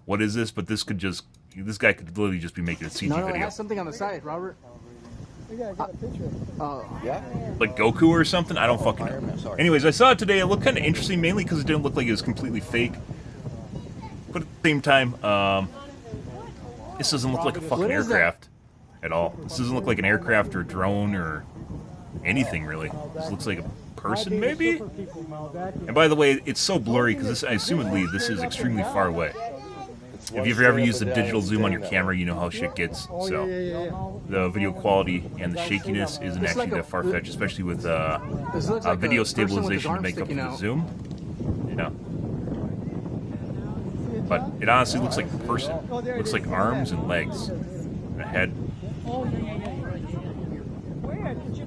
what is this? But this guy could literally just be making a CG No, video. it has something on the side, Robert. Yeah, I got a picture. Yeah? Like Goku or something? I don't fucking know. Anyways, I saw it today. It looked kind of interesting, mainly because it didn't look like it was completely fake. But at the same time, this doesn't look like a fucking aircraft at all. This doesn't look like an aircraft or a drone or anything, really. This looks like a person, maybe? And by the way, it's so blurry because assumedly this is extremely far away. If you've ever used a digital zoom on your camera, you know how shit gets. So the video quality and the shakiness isn't actually that far-fetched, especially with video stabilization to make up for the zoom. Yeah. But it honestly looks like a person. It looks like arms and legs and a head.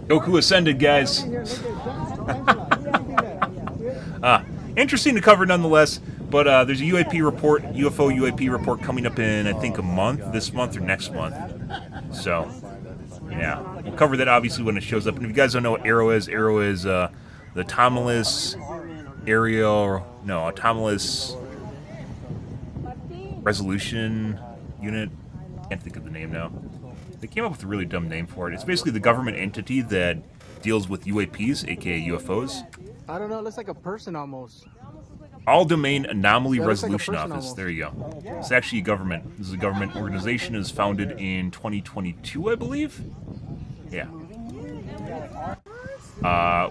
Goku ascended, guys. Interesting to cover nonetheless. But there's a UAP report, UFO UAP report coming up in, I think, a month, this month or next month. So, yeah. We'll cover that, obviously, when it shows up. And if you guys don't know what Arrow is the anomalous resolution unit. Can't think of the name now. They came up with a really dumb name for it. It's basically the government entity that deals with UAPs, aka UFOs. I don't know, it looks like a person almost. All Domain Anomaly Resolution like Office. There you go. It's actually a government. This is a government organization. It was founded in 2022, I believe. Yeah.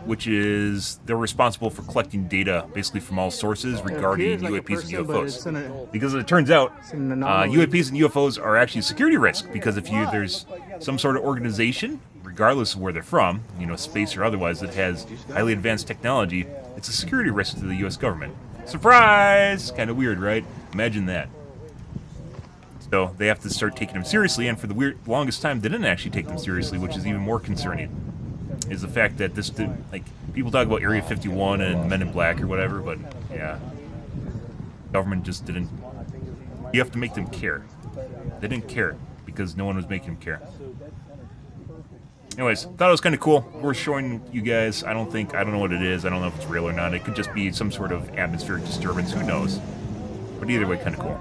Which is, they're responsible for collecting data basically from all sources regarding UAPs and UFOs. Because it turns out, UAPs and UFOs are actually a security risk, because if there's some sort of organization, regardless of where they're from, you know, space or otherwise, that has highly advanced technology, it's a security risk to the U.S. government. Surprise! Kind of weird, right? Imagine that. So they have to start taking them seriously, and for the longest time, they didn't actually take them seriously, which is even more concerning. Is the fact that this, like, people talk about Area 51 and Men in Black or whatever, but yeah, government just didn't. You have to make them care. They didn't care because no one was making them care. Anyways, thought it was kind of cool. Worth showing you guys. I don't know what it is. I don't know if it's real or not. It could just be some sort of atmospheric disturbance. Who knows? But either way, kind of cool.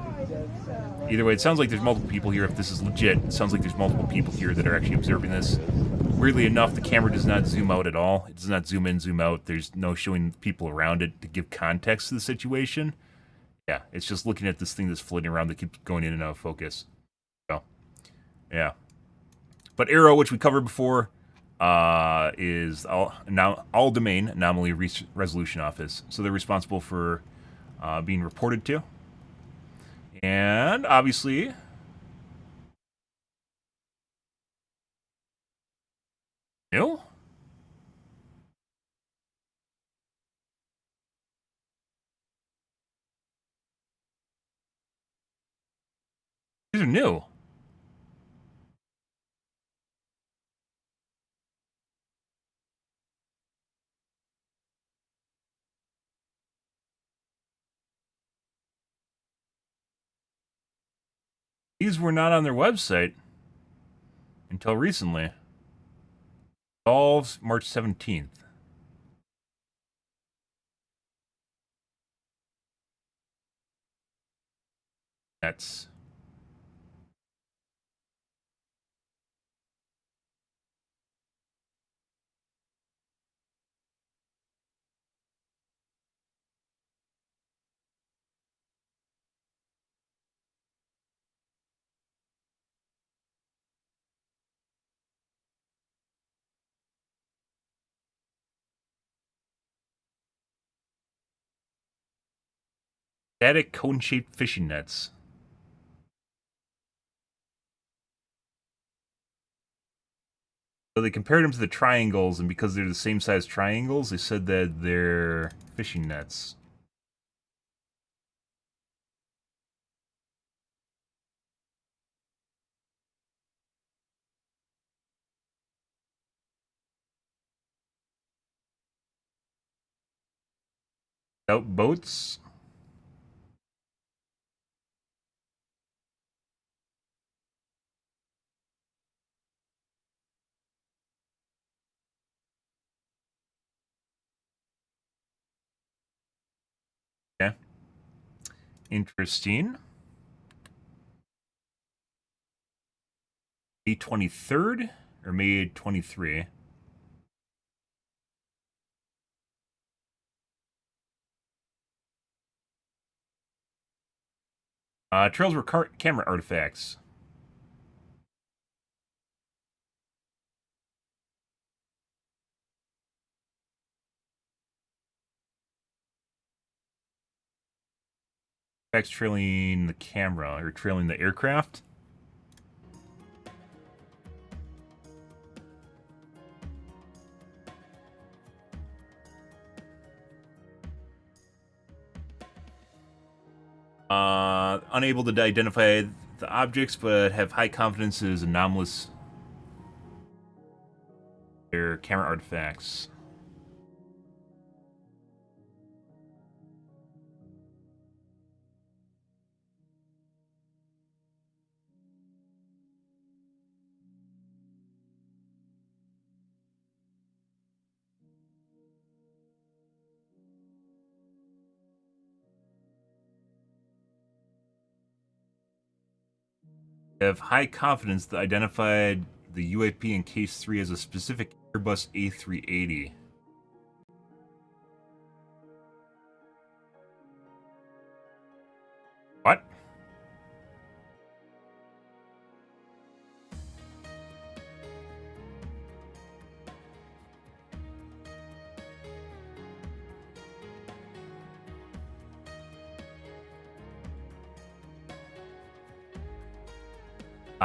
Either way, it sounds like there's multiple people here. If this is legit, it sounds like there's multiple people here that are actually observing this. Weirdly enough, the camera does not zoom out at all. It does not zoom in, zoom out. There's no showing people around it to give context to the situation. Yeah, it's just looking at this thing that's floating around that keeps going in and out of focus. So, yeah. But Arrow, which we covered before, is all Domain Anomaly Resolution Office. So they're responsible for being reported to And obviously, new. These are new. These were not on their website until recently. All March 17th. That's static cone-shaped fishing nets. So they compared them to the triangles, and because they're the same size triangles, they said that they're fishing nets. Out boats. Okay. Interesting. May 23rd or May 23? Trails were camera artifacts. Artifacts trailing the camera or trailing the aircraft. Unable to identify the objects, but have high confidence is anomalous. They're camera artifacts. Have high confidence that identified the UAP in Case 3 as a specific Airbus A380. What?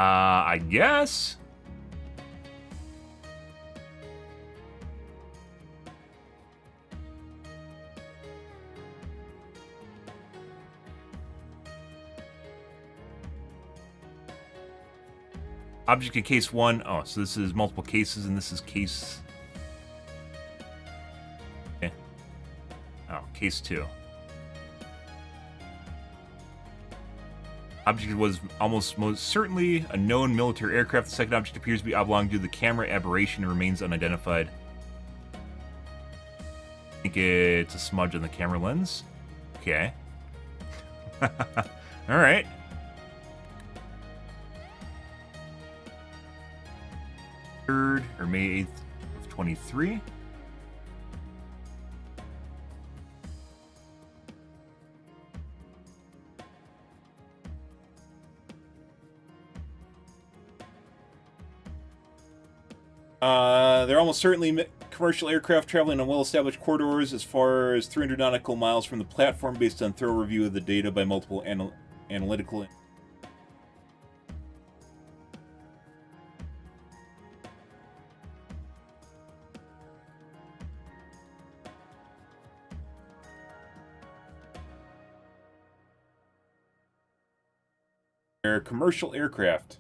I guess. Object in case 1. Oh, so this is multiple cases, and this is case... Okay. Oh, case 2. Object was most certainly a known military aircraft. The second object appears to be oblong due to the camera aberration and remains unidentified. I think it's a smudge on the camera lens. Okay. Alright. Or May 8th of 23. They're almost certainly commercial aircraft traveling on well-established corridors as far as 300 nautical miles from the platform based on thorough review of the data by multiple analytical. Commercial aircraft.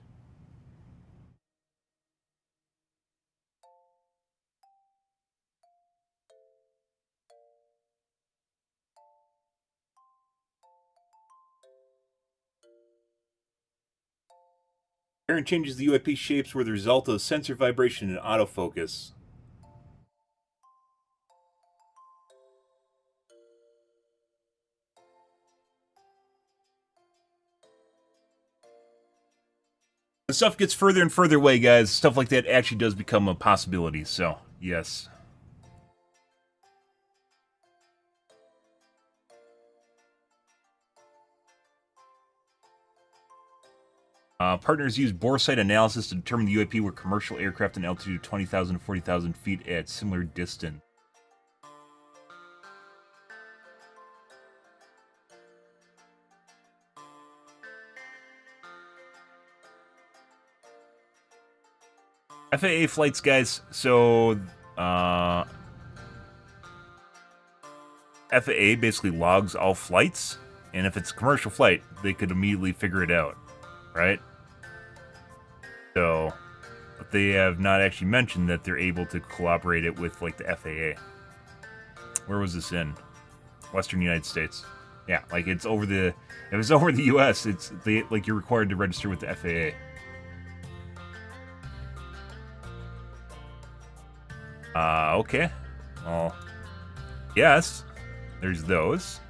Aaron changes the UAP shapes were the result of sensor vibration and autofocus. As stuff gets further and further away, guys, stuff like that actually does become a possibility, so, yes. Partners use boresight analysis to determine the UAP were commercial aircraft in altitude of 20,000 to 40,000 feet at similar distance. FAA flights, guys, so FAA basically logs all flights, and if it's a commercial flight, they could immediately figure it out, right? So, but they have not actually mentioned that they're able to collaborate it with, like, the FAA. Where was this in? Western United States. Yeah, like, it's over the... If it's over the U.S., it's, like, you're required to register with the FAA. Okay. Well, yes. There's those.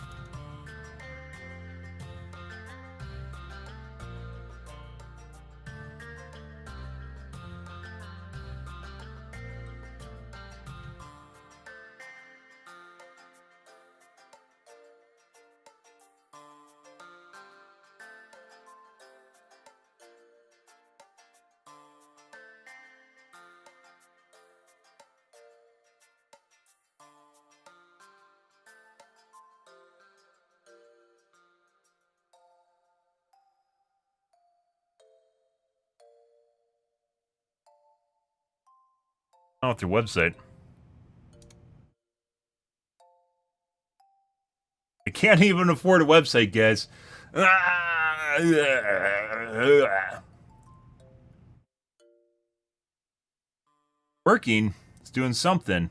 Not their website. I can't even afford a website, guys. Working. It's doing something.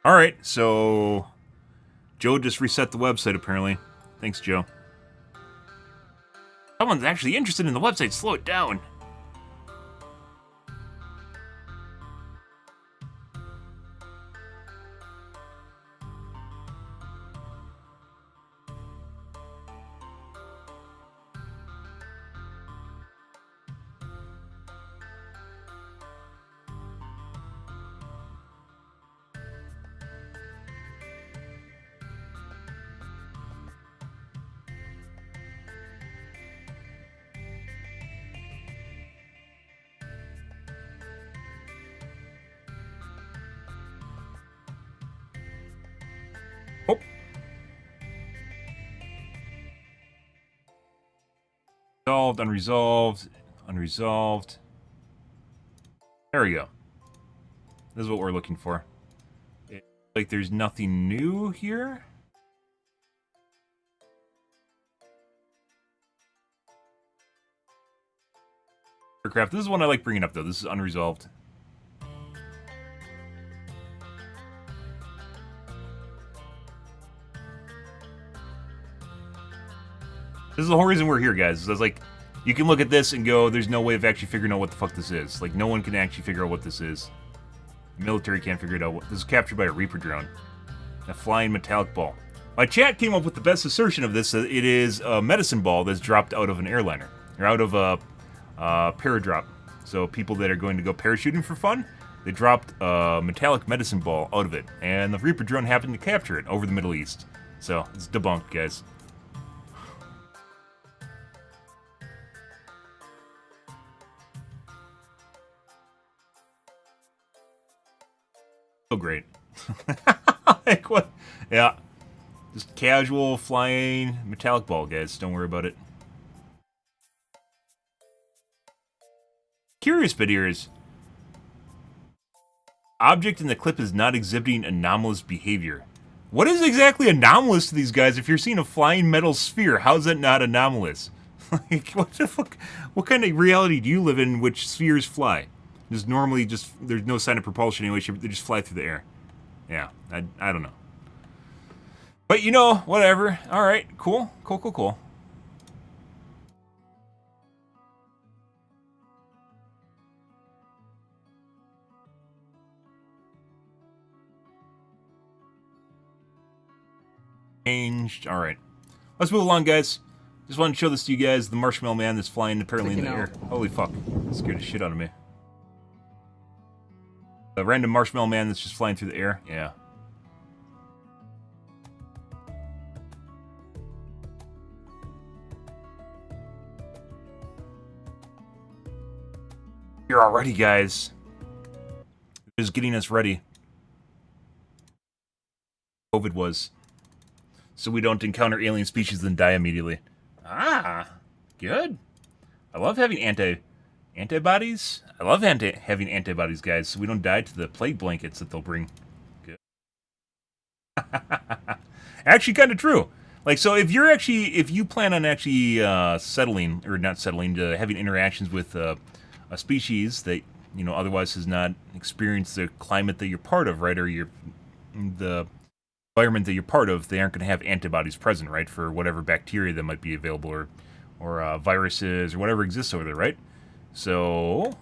Alright, so Joe just reset the website, apparently. Thanks, Joe. Someone's actually interested in the website. Slow it down. Oh. Resolved, unresolved, unresolved. There we go. This is what we're looking for. It's like there's nothing new here. Aircraft. This is one I like bringing up, though. This is unresolved. This is the whole reason we're here, guys. So it's like, you can look at this and go, there's no way of actually figuring out what the fuck this is. Like, no one can actually figure out what this is. The military can't figure it out. This is captured by a Reaper drone. A flying metallic ball. My chat came up with the best assertion of this. It is a medicine ball that's dropped out of an airliner. Or out of a paradrop. So people that are going to go parachuting for fun, they dropped a metallic medicine ball out of it. And the Reaper drone happened to capture it over the Middle East. So, it's debunked, guys. So great. Like, what? Yeah. Just casual flying metallic ball, guys. Don't worry about it. Curious bit here is, object in the clip is not exhibiting anomalous behavior. What is exactly anomalous to these guys? If you're seeing a flying metal sphere, how's that not anomalous? Like, what the fuck? What kind of reality do you live in which spheres fly? Just normally, there's no sign of propulsion anyway. They just fly through the air. Yeah, I don't know. But you know, whatever. All right, cool. Changed. All right, let's move along, guys. Just wanted to show this to you guys. The marshmallow man that's flying apparently in the air. Holy fuck! That scared the shit out of me. The random marshmallow man that's just flying through the air. Yeah. Here already, guys. Just getting us ready. COVID was. So we don't encounter alien species and die immediately. Ah, good. I love having antibodies. I love having antibodies, guys, so we don't die to the plague blankets that they'll bring. Good. Actually, kind of true. Like, so if you plan on actually having interactions with a species that, you know, otherwise has not experienced the climate that you're part of, right, or the environment that you're part of, they aren't going to have antibodies present, right, for whatever bacteria that might be available, or viruses, or whatever exists over there, right? So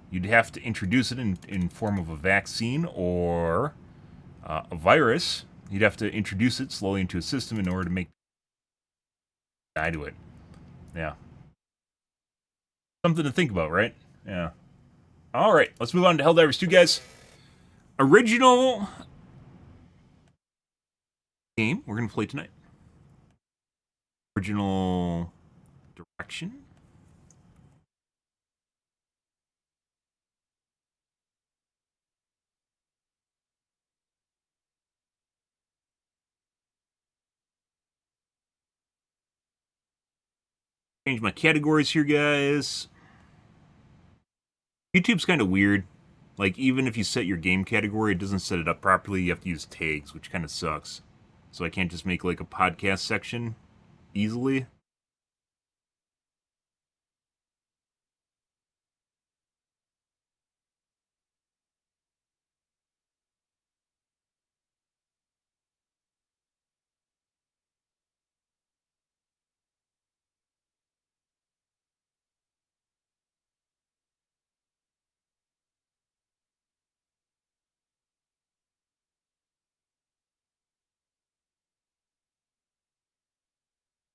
you'd have to introduce it in form of a vaccine or a virus. You'd have to introduce it slowly into a system in order to make die to it. Yeah. Something to think about, right? Yeah. All right, let's move on to Helldivers 2, guys. Original game we're going to play tonight. Original direction. Change my categories here, guys. YouTube's kind of weird. Like, even if you set your game category, it doesn't set it up properly. You have to use tags, which kind of sucks. So I can't just make, like, a podcast section easily.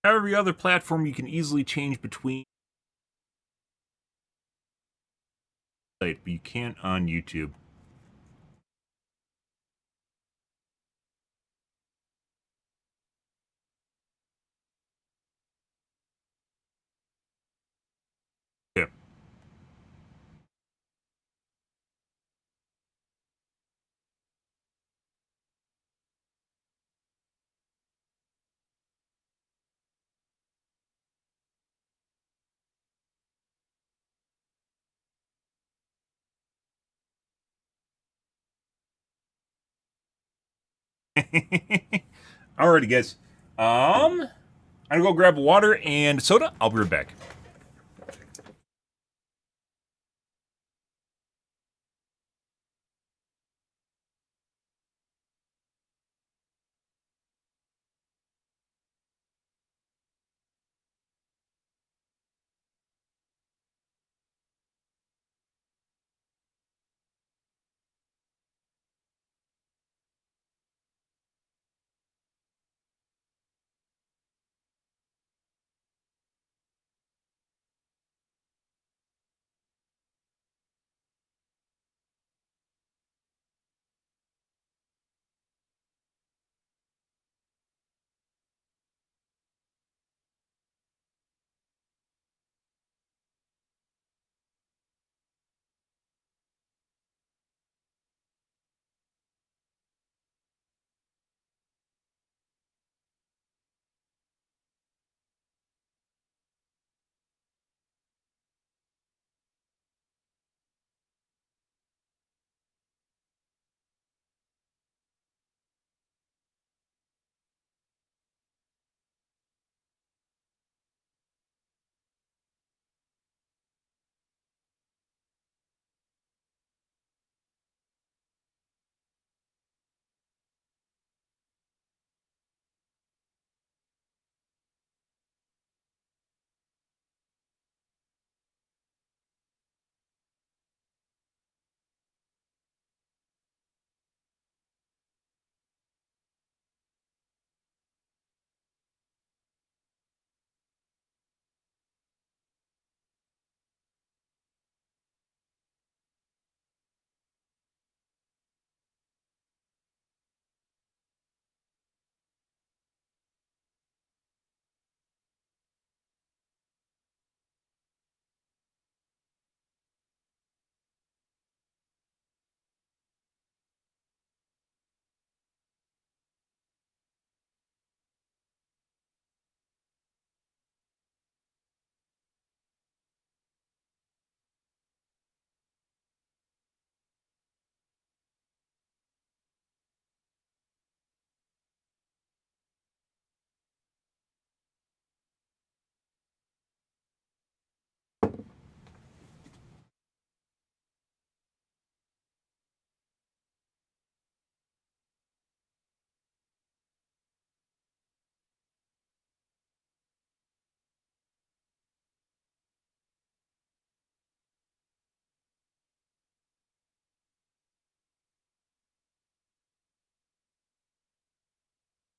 Every other platform you can easily change between, but you can't on YouTube. Yeah. Alrighty, guys. I'm gonna go grab water and soda. I'll be right back.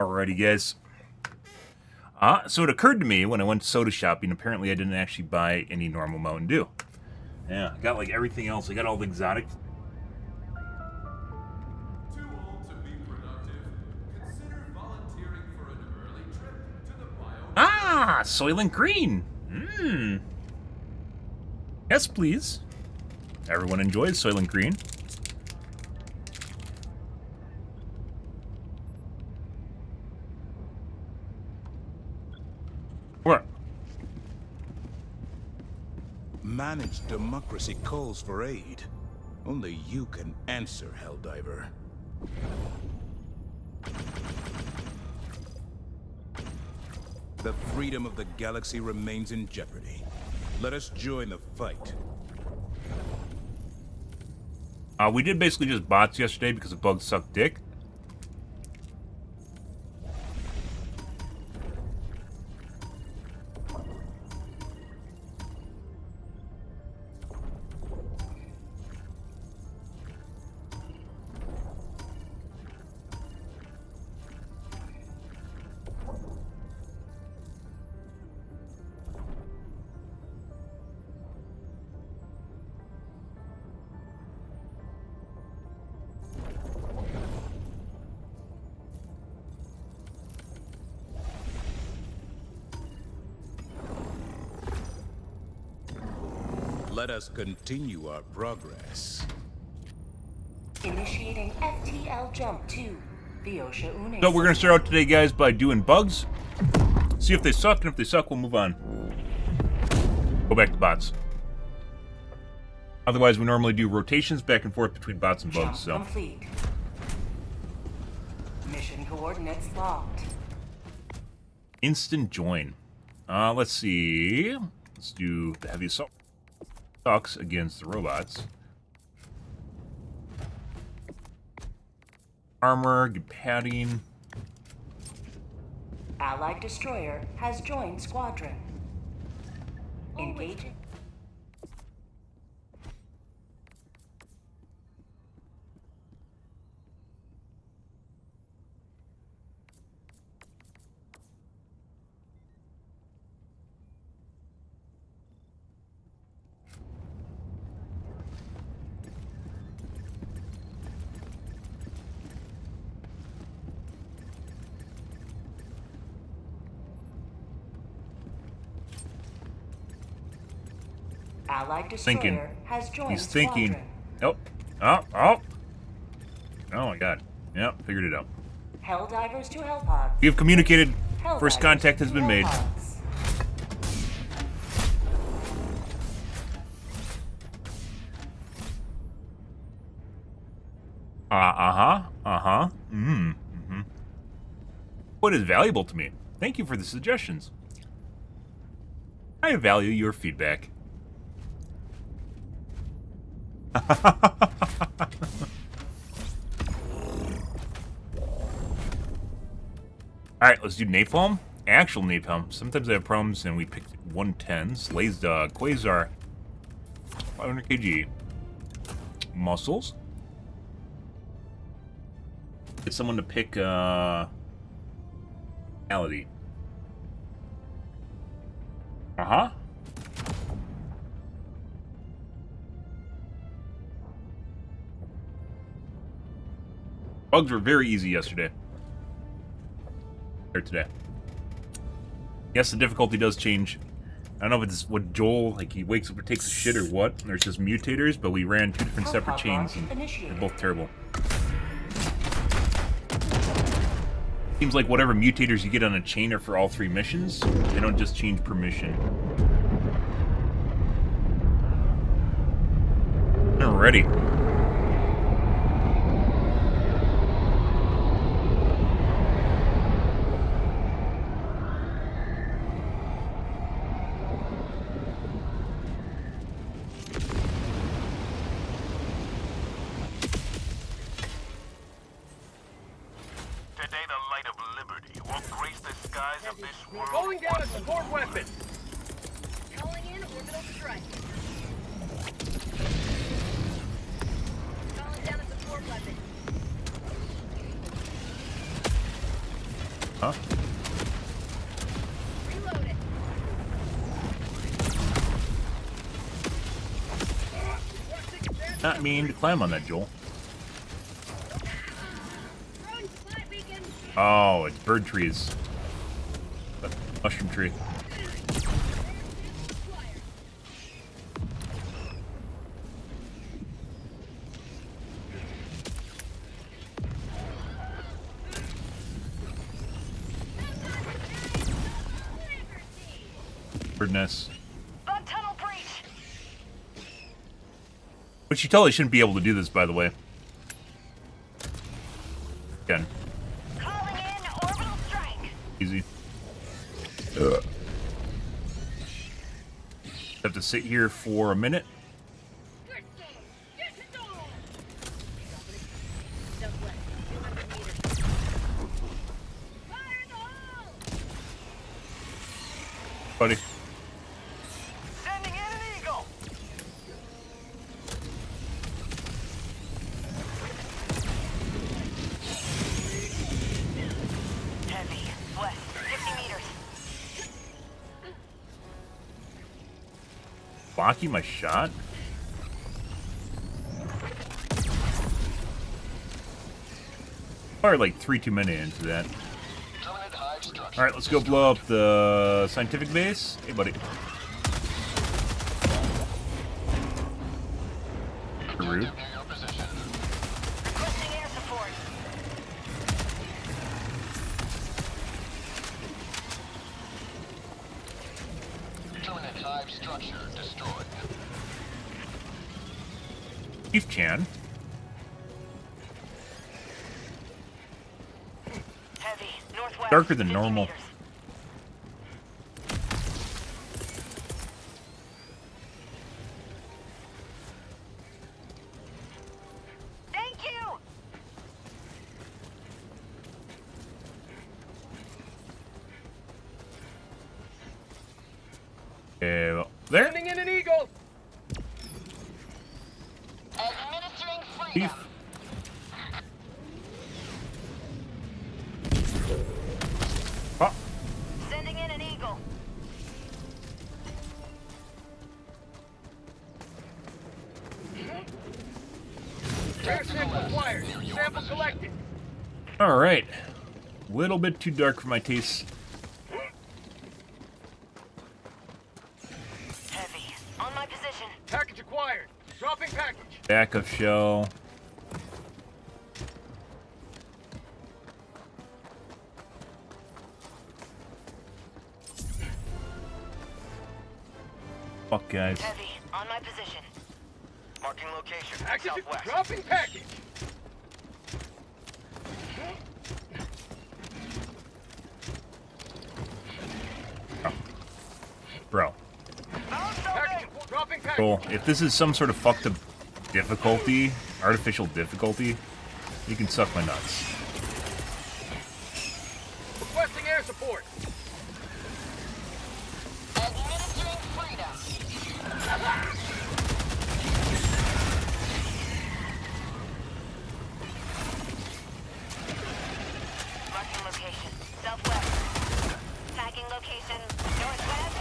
Alrighty, guys. So it occurred to me when I went soda shopping, apparently I didn't actually buy any normal Mountain Dew. Yeah, I got like everything else. I got all the exotic. Too old to be productive? Consider volunteering for an early trip to the bio. Ah, Soylent Green. Yes, please. Everyone enjoys Soylent Green. What? Managed democracy calls for aid. Only you can answer, Helldiver. The freedom of the galaxy remains in jeopardy. Let us join the fight. We did basically just bots yesterday because the bugs suck dick. Let us continue our progress. Initiating FTL jump to the Osha Une. So we're going to start out today, guys, by doing bugs. See if they suck, and if they suck, we'll move on. Go back to bots. Otherwise, we normally do rotations back and forth between bots and bugs, so. Complete. Mission coordinates locked. Instant join. Let's see. Let's do the heavy assault. Sucks against the robots. Armor, get padding. Allied destroyer has joined squadron. Engaging. Allied destroyer Thinking. has joined He's thinking. squadron. Oh my god. Yep, figured it out. Helldivers to Hellpods. We have communicated. First Helldivers contact has to been made. Hellpods. What is valuable to me? Thank you for the suggestions. I value your feedback. Alright, let's do napalm. Actual napalm. Sometimes I have problems and we pick 110s. Laze Dog, Quasar, 500 kg. Muscles. Get someone to pick Malady. Bugs were very easy yesterday. Or today. Yes, the difficulty does change. I don't know if it's what Joel, like he wakes up or takes a shit or what. There's just mutators, but we ran 2 different separate chains and they're both terrible. Seems like whatever mutators you get on a chain are for all 3 missions. They don't just change per mission. Alrighty. Going down a support weapon. Calling in orbital strike. Calling down a support weapon. Huh? Reload it. Not mean to climb on that, Joel. Throwing spy beacon. Oh, it's bird trees. Mushroom tree. Bird nest. Bug tunnel breach. Which you totally shouldn't be able to do this, by the way. Again. Calling in orbital strike. Easy. Have to sit here for a minute. Southwest, 200 meters. Fire in the hole! Buddy. Sending in an eagle. Heavy, west, 50 meters. Blocking my shot? Or like 3 too many into that. Alright, let's go blow up the scientific base. Hey, buddy. Rude. Requesting air support. Terminate hive structure destroyed. Chief Chan. Heavy, northwest. Darker than 50 normal. meters. Thank you. Well, there. Sending in an eagle. Administering Chief. freedom. Oh, Sending in an eagle. Air sample acquired. Sample collected. alright. Little bit too dark for my taste. Heavy, on my position. Package acquired. Dropping package. Backup shell. Fuck, guys. Heavy, on my position. Marking location. Package. Dropping package. Bro. Package. Dropping package. Cool. If this is some sort of fucked up difficulty, artificial difficulty, you can suck my nuts. Requesting air support. Administering freedom. Marking location. Southwest. Tagging location. Northwest.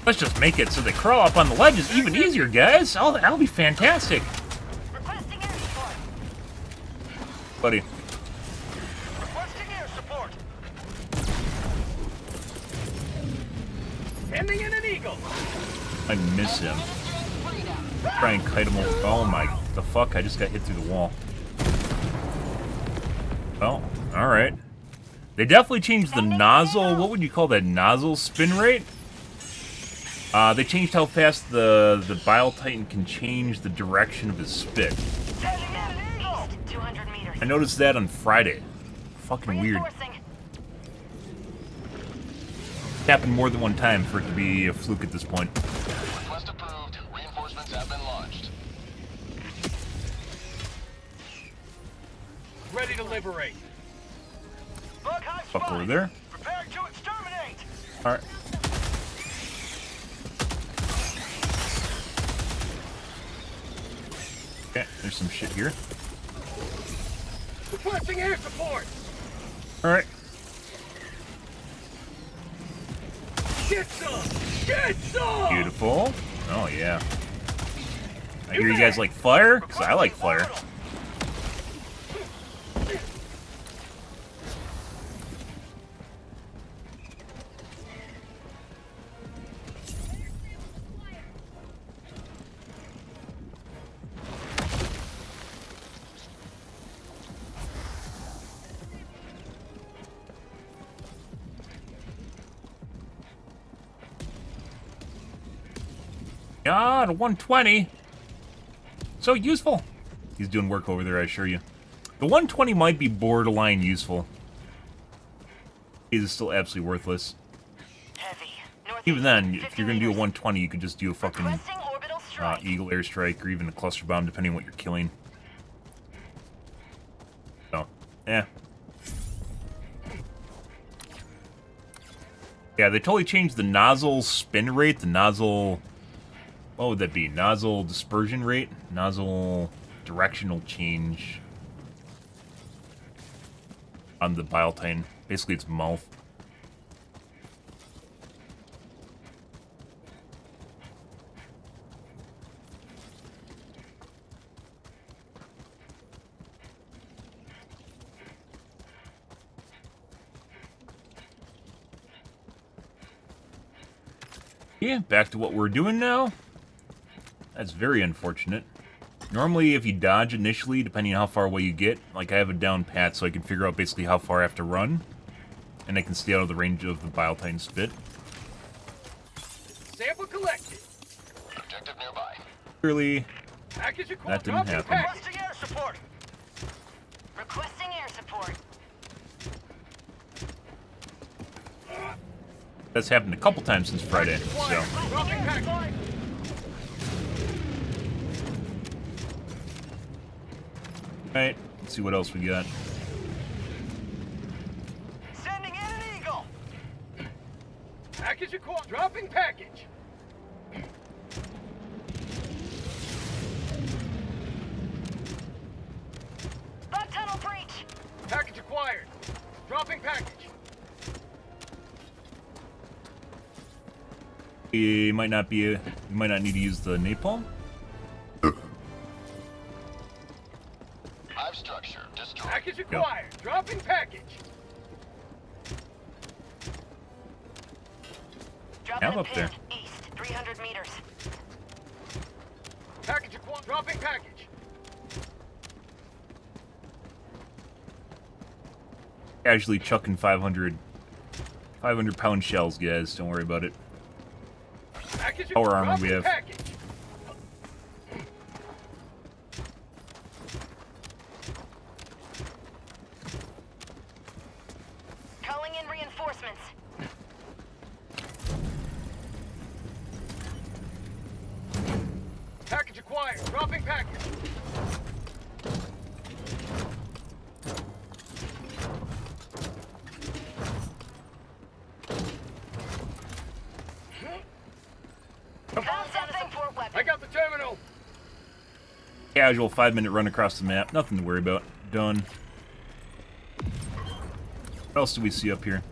Let's just make it so they crawl up on the ledges even easier, guys. Oh, that'll be fantastic. Requesting air support. Buddy. Requesting air support. Sending in an eagle. I miss him. Try and kite him over. Oh my, the fuck, I just got hit through the wall. Oh, alright. They definitely changed the nozzle, what would you call that, nozzle spin rate? They changed how fast the Bile Titan can change the direction of his spit. Sending in an eagle. 200 meters. I noticed that on Friday. Fucking weird. Reinforcing. It's happened more than one time for it to be a fluke at this point. Request approved. Reinforcements have been launched. Ready to liberate. Bug hive Fuck spotted. over there. Prepare to exterminate. Alright. Okay, there's some shit here. Requesting air support. All right. Get some. Get some. Beautiful. Oh, yeah. I hear you guys like fire, because I like fire. God, 120. So useful. He's doing work over there, I assure you. The 120 might be borderline useful. It is still absolutely worthless. Even then, if you're going to do a 120, you could just do a fucking Eagle airstrike or even a cluster bomb, depending on what you're killing. So, yeah. Yeah, they totally changed the nozzle spin rate, the nozzle... What would that be? Nozzle dispersion rate? Nozzle directional change on the Biotine. Basically, its mouth. Yeah, back to what we're doing now. That's very unfortunate. Normally, if you dodge initially, depending on how far away you get, like I have it down pat so I can figure out basically how far I have to run. And I can stay out of the range of the Biotine spit. Sample collected. Objective nearby. Clearly, that didn't happen. Requesting air support. Requesting air support. That's happened a couple times since Friday, so... Alright, let's see what else we got. Sending in an Eagle. Package acquired. Dropping package. Bug tunnel breach. Package acquired. Dropping package. You might not be you might not need to use the napalm. Hive structure destroyed. Package acquired. Dropping package. Dropping up there. East, 300 meters. Package acquired. Dropping package. Casually chucking 500-pound shells, guys. Don't worry about it. Power armor we have. Package. Calling in reinforcements. Package acquired. Dropping package. I got the terminal. Casual 5-minute run across the map. Nothing to worry about. Done. What else do we see up here?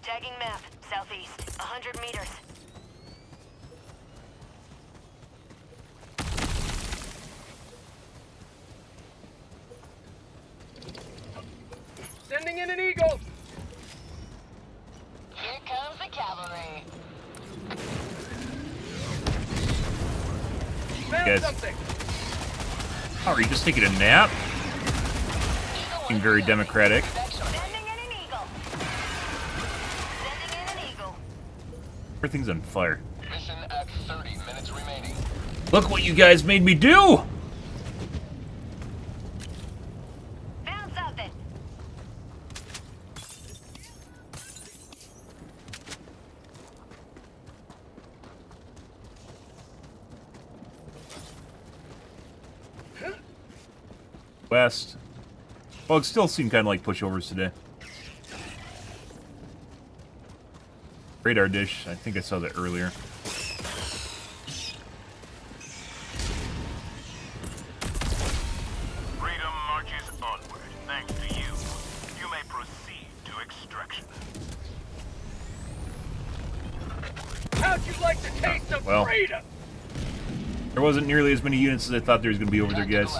Tagging map, southeast, 100 meters. Sending in an Eagle. Here comes the cavalry. Found Yes. something. Oh, are you just taking a nap? Being very democratic. Sending in an eagle. Sending in an eagle. Everything's on fire. Mission at 30 minutes remaining. Look what you guys made me do! Found something. West. Well, it still seemed kind of like pushovers today. Radar dish. I think I saw that earlier. Freedom marches onward, thanks to you. You may proceed to extraction. How'd you like the taste of Well. freedom? There wasn't nearly as many units as I thought there was going to be over there, guys.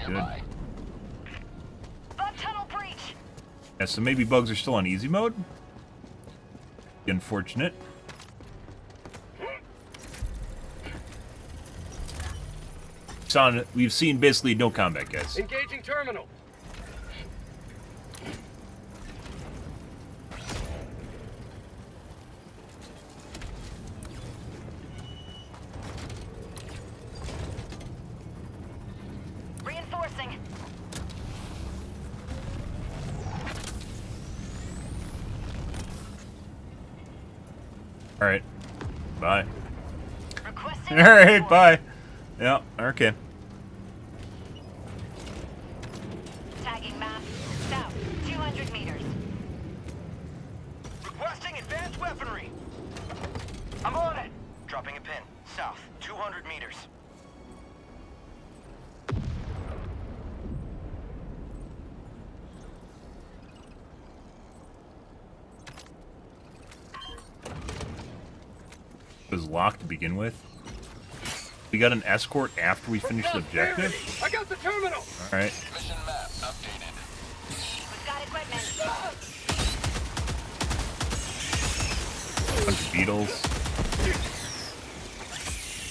Good. Bug tunnel breach. Yeah, so maybe bugs are still on easy mode. Unfortunate. We've seen basically no combat, guys. Engaging terminal. Reinforcing. All right. Bye. Requesting. All right. Bye. Yeah. Okay. Tagging map. South. 200 meters. Requesting advanced weaponry. I'm on it. Dropping a pin. South. 200 meters. It was locked to begin with. We got an escort after we finished the objective. I got the terminal. All right. Mission map updated. We've got equipment. Bunch of beetles.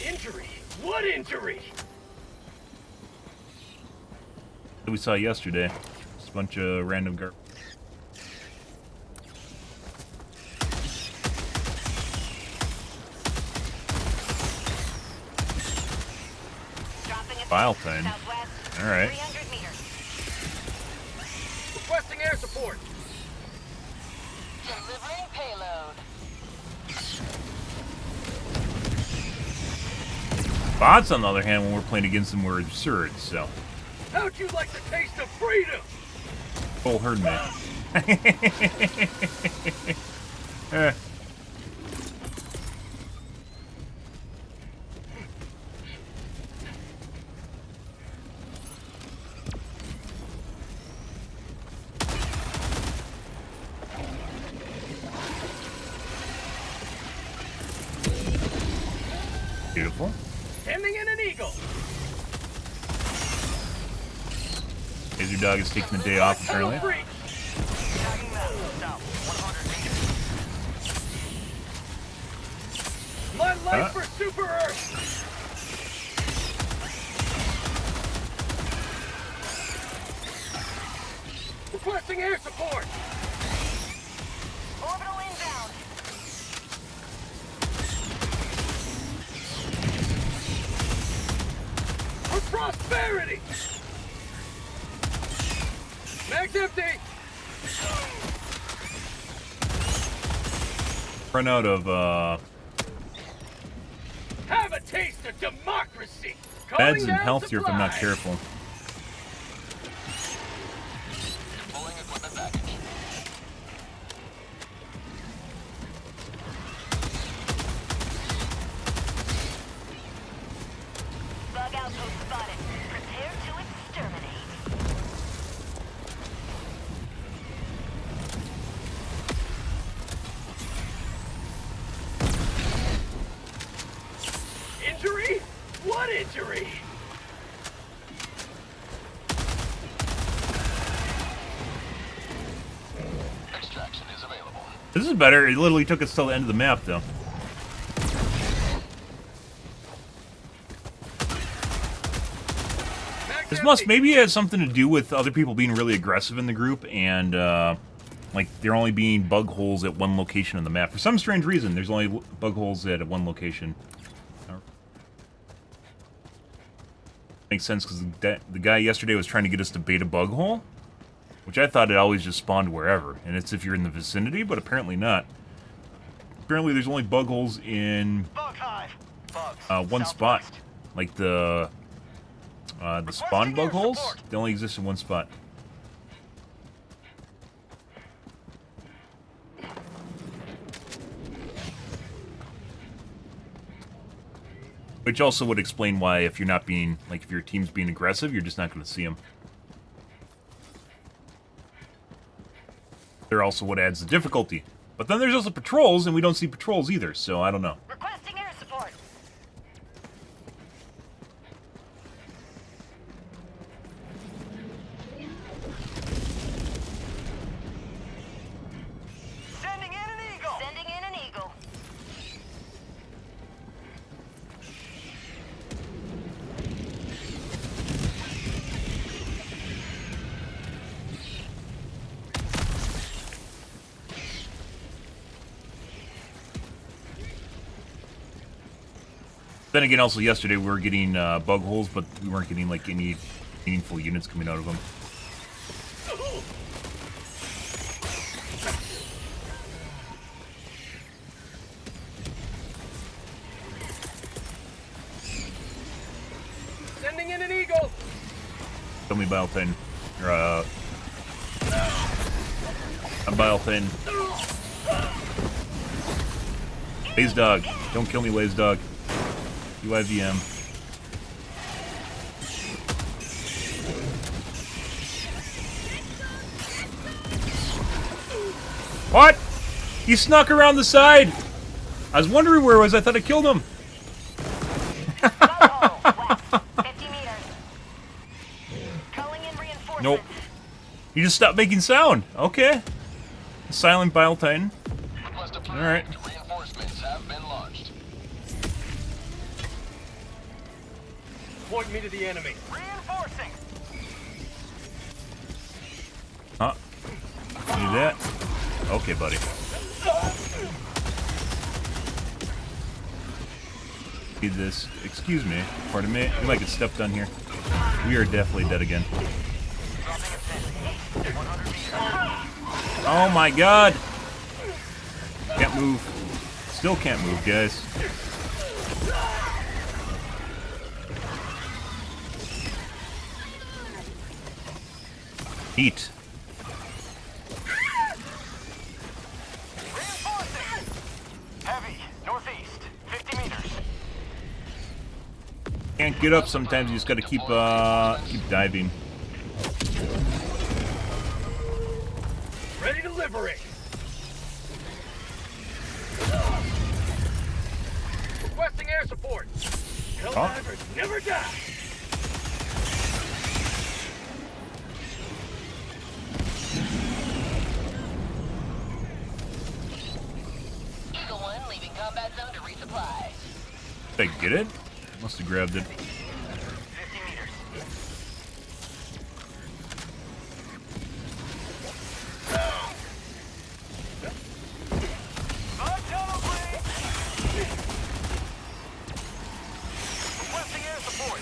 Injury. What injury? That we saw yesterday. Just a bunch of random garbage. File thing. All right. 300 meters. Requesting air support. Delivering payload. Bots, on the other hand, when we're playing against them, were absurd. So. How'd you like the taste of freedom? Full herd man. Eh. Beautiful. Sending in an eagle. Laser Dog is taking the day off, apparently. Tagging map. South. 100 meters. My life for Super Earth. Requesting air support. Orbital inbound. For prosperity. Mag's empty. Run out of Have a taste of democracy. meds Calling and down health here if I'm not supplies. careful. Pulling equipment package. Bug outpost spotted. Prepare to exterminate. Injury? What injury? Extraction is available. This is better. It literally took us till the end of the map, though. This must maybe has something to do with other people being really aggressive in the group and like they're only being bug holes at one location on the map. For some strange reason, there's only bug holes at one location. Makes sense because the guy yesterday was trying to get us to bait a bug hole, which I thought it always just spawned wherever, and it's if you're in the vicinity, but apparently not. Apparently there's only bug holes in one spot, like the spawn bug holes. They only exist in one spot. Which also would explain why if you're not being, like, if your team's being aggressive, you're just not going to see them. They're also what adds the difficulty. But then there's also patrols, and we don't see patrols either, so I don't know. Requesting air support. Sending in an eagle. Sending in an eagle. Then again, also yesterday we were getting bug holes, but we weren't getting like any meaningful units coming out of them. Sending in an eagle. Tell me Bileton. Or I'm Bileton. Laze Dog. Don't kill me, Laze Dog. UIVM. What? He snuck around the side. I was wondering where he was. I thought I killed him. 50 meters. Calling in reinforcements. Nope. He just stopped making sound. Okay. Silent Bile Titan. Alright. Reinforcements have been launched. Point me to the enemy. Reinforcing. Huh? Do that? Okay, buddy. Need this. Excuse me. Pardon me. We might get stepped on here. We are definitely dead again. Oh my god! Can't move. Still can't move, guys. Heat. Heavy, northeast, 50 meters. Can't get up sometimes, you just gotta keep diving. Ready to liberate. Requesting air support. Helldivers never die. Eagle 1 leaving combat zone to resupply. Did I get it? Must have grabbed it. 50 meters. Requesting air support.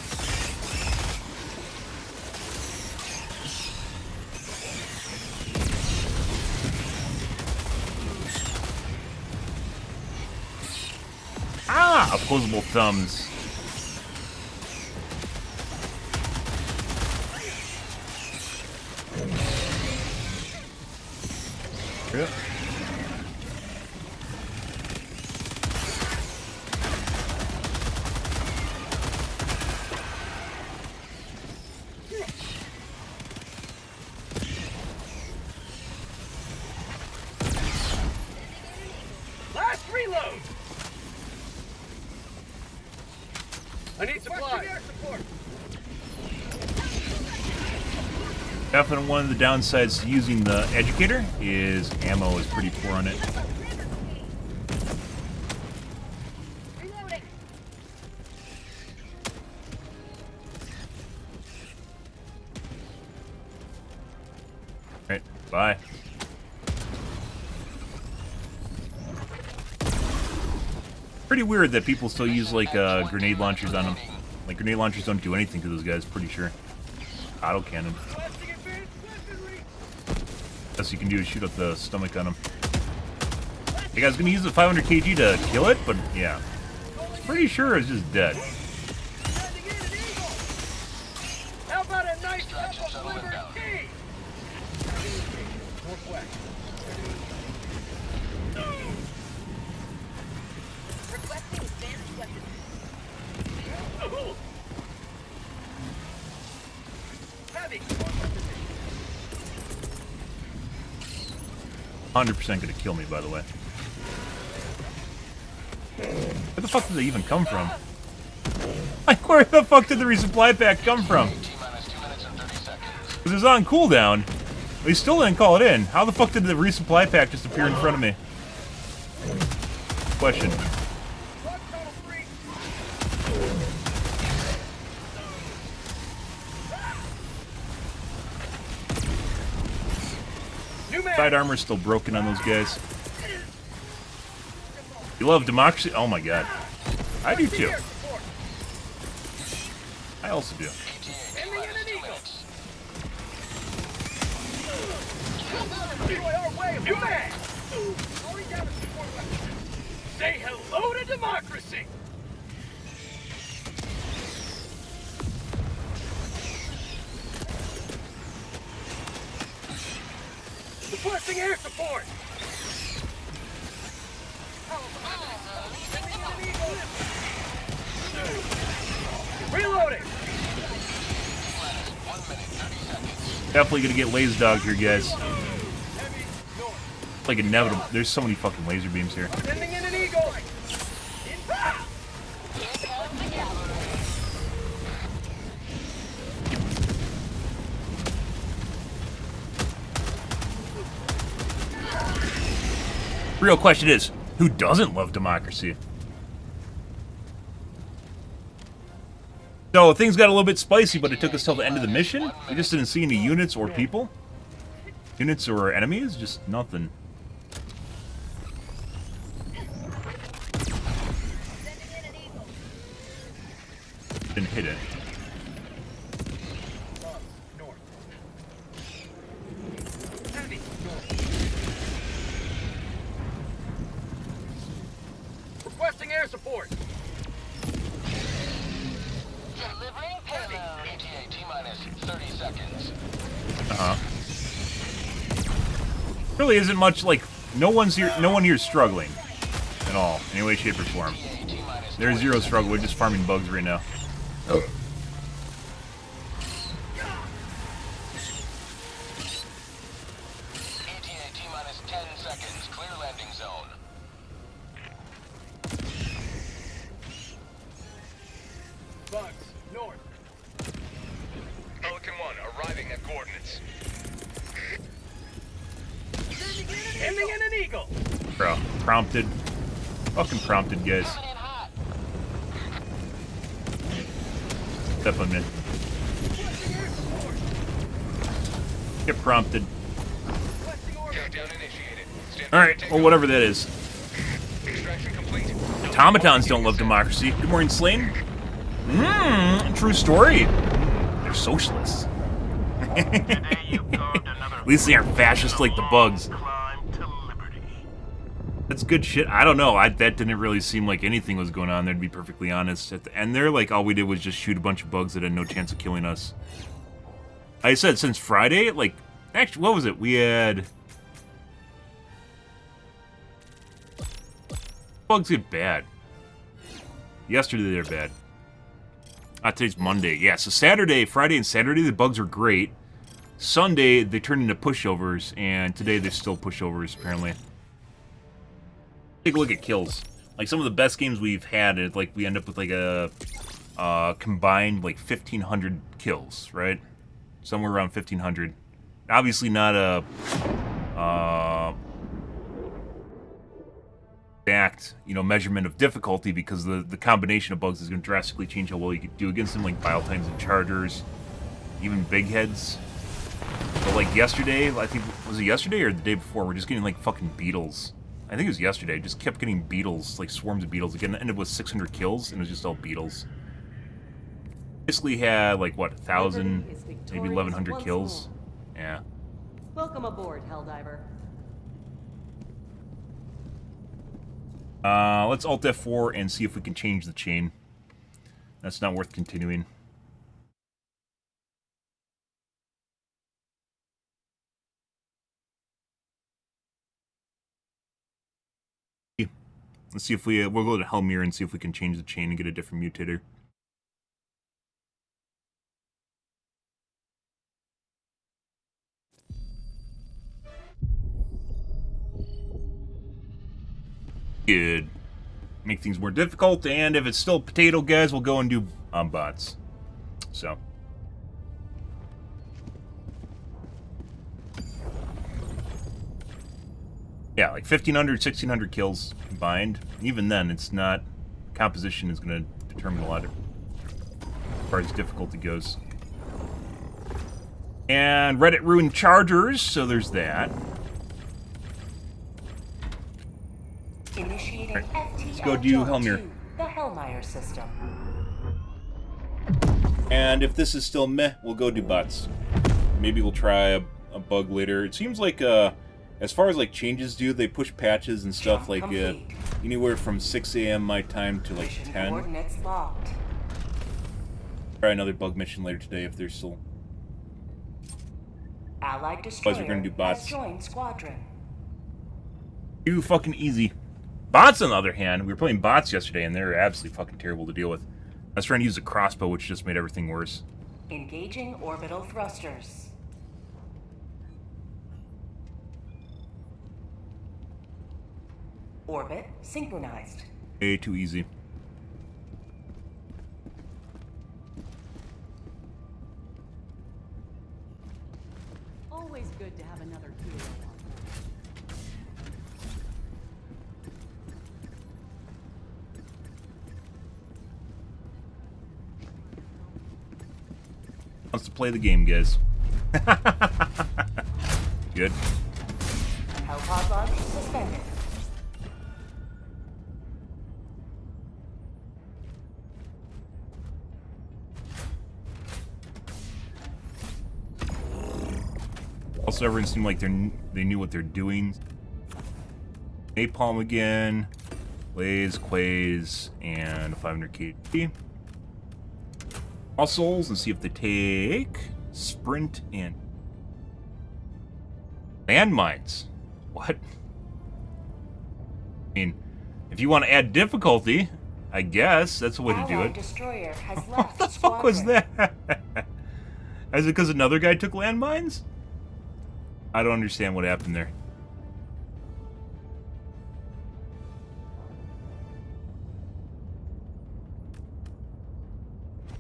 Ah! Opposable thumbs. Yeah. Last reload. I need supplies. Air support. Definitely one of the downsides to using the educator is ammo is pretty poor on it. Reloading. Right, bye. Pretty weird that people still use like grenade launchers on them. Like grenade launchers don't do anything to those guys, pretty sure. Autocannon. Best you can do is shoot up the stomach on them. Hey guys, gonna use the 500 kg to kill it, but yeah. Pretty sure it's just dead. How about a nice cup of flavored tea? Northwest. Requesting advanced weapons. Heavy. 100% gonna kill me, by the way. Where the fuck did they even come from? Like, where the fuck did the resupply pack come from? Because it was on cooldown. They still didn't call it in. How the fuck did the resupply pack just appear in front of me? Question. Side armor's still broken on those guys. You love democracy? Oh my god. I do too. I also do. Say hello to democracy! Requesting air support! Reloading! Definitely gonna get laser dog here, guys. Like inevitable. There's so many fucking laser beams here. Sending in an eagle! Real question is, who doesn't love democracy? So things got a little bit spicy, but it took us till the end of the mission. We just didn't see any units or people. Units or enemies, just nothing. Didn't hit it. Requesting air support! Delivering payload. ETA T-minus 30 seconds. Really isn't much like no one here's struggling at all, in any way, shape, or form. There's zero struggle. We're just farming bugs right now. Oh. ETA T-minus 10 seconds. Clear landing zone. Bugs, north. Pelican 1 arriving at coordinates. Sending in an eagle! Bro, prompted. Fucking prompted, guys. Step on me. Get prompted. Alright, well, whatever that is. Automatons don't love democracy. Good morning, Slane. True story. They're socialists. At least they aren't fascist like the bugs. That's good shit. I don't know. That didn't really seem like anything was going on there, to be perfectly honest. At the end there, like, all we did was just shoot a bunch of bugs that had no chance of killing us. I said, since Friday, like, actually, what was it? We had... Bugs get bad. Yesterday, they're bad. Today's Monday. Yeah, so Saturday, Friday and Saturday, the bugs were great. Sunday, they turned into pushovers, and today they're still pushovers, apparently. Take a look at kills. Like, some of the best games we've had, is like, we end up with, like, a combined, like, 1,500 kills, right? Somewhere around 1,500. Obviously not a, exact, you know, measurement of difficulty, because the combination of bugs is going to drastically change how well you can do against them, like Bile Times and Chargers, even Big Heads. But, like, yesterday, I think, was it yesterday or the day before, we're just getting, like, fucking beetles. I think it was yesterday. Just kept getting beetles, like swarms of beetles. Again, ended with 600 kills, and it was just all beetles. Basically had, like, what, 1,000, maybe 1,100 kills? Yeah. Welcome aboard, Helldiver. Let's Alt F4 and see if we can change the chain. That's not worth continuing. Let's see if we'll go to Helmir and see if we can change the chain and get a different mutator. Good. Make things more difficult, and if it's still potato, guys, we'll go and do bots. So. Yeah, like 1,500, 1,600 kills combined. Even then, it's not... Composition is going to determine a lot of... as far as difficulty goes. And Reddit ruined chargers, so there's that. Initiating Right. FTL Let's go do Jump Helmir. 2, the Hellmeyer system. And if this is still meh, we'll go do bots. Maybe we'll try a bug later. It seems like, as far as like changes do, they push patches and stuff like anywhere from 6 a.m. my time to like 10. Coordinates locked. Try another bug mission later today if there's still... Allied destroyer we're gonna do bots. has joined squadron. Too fucking easy. Bots, on the other hand, we were playing bots yesterday, and they're absolutely fucking terrible to deal with. I was trying to use a crossbow, which just made everything worse. Engaging orbital thrusters. Orbit synchronized. Way too easy. Always good to have another hero on. Wants to play the game, guys. Good. Hellpod launch suspended. Also, everyone seemed like they knew what they're doing. Napalm again, Blaze, Quaze, and a 500 KP. Muscles, and see if they take sprint and landmines. What? I mean, if you want to add difficulty, I guess that's the way to do it. Destroyer has What left the fuck was that? Is it because another guy took landmines? I don't understand what happened there.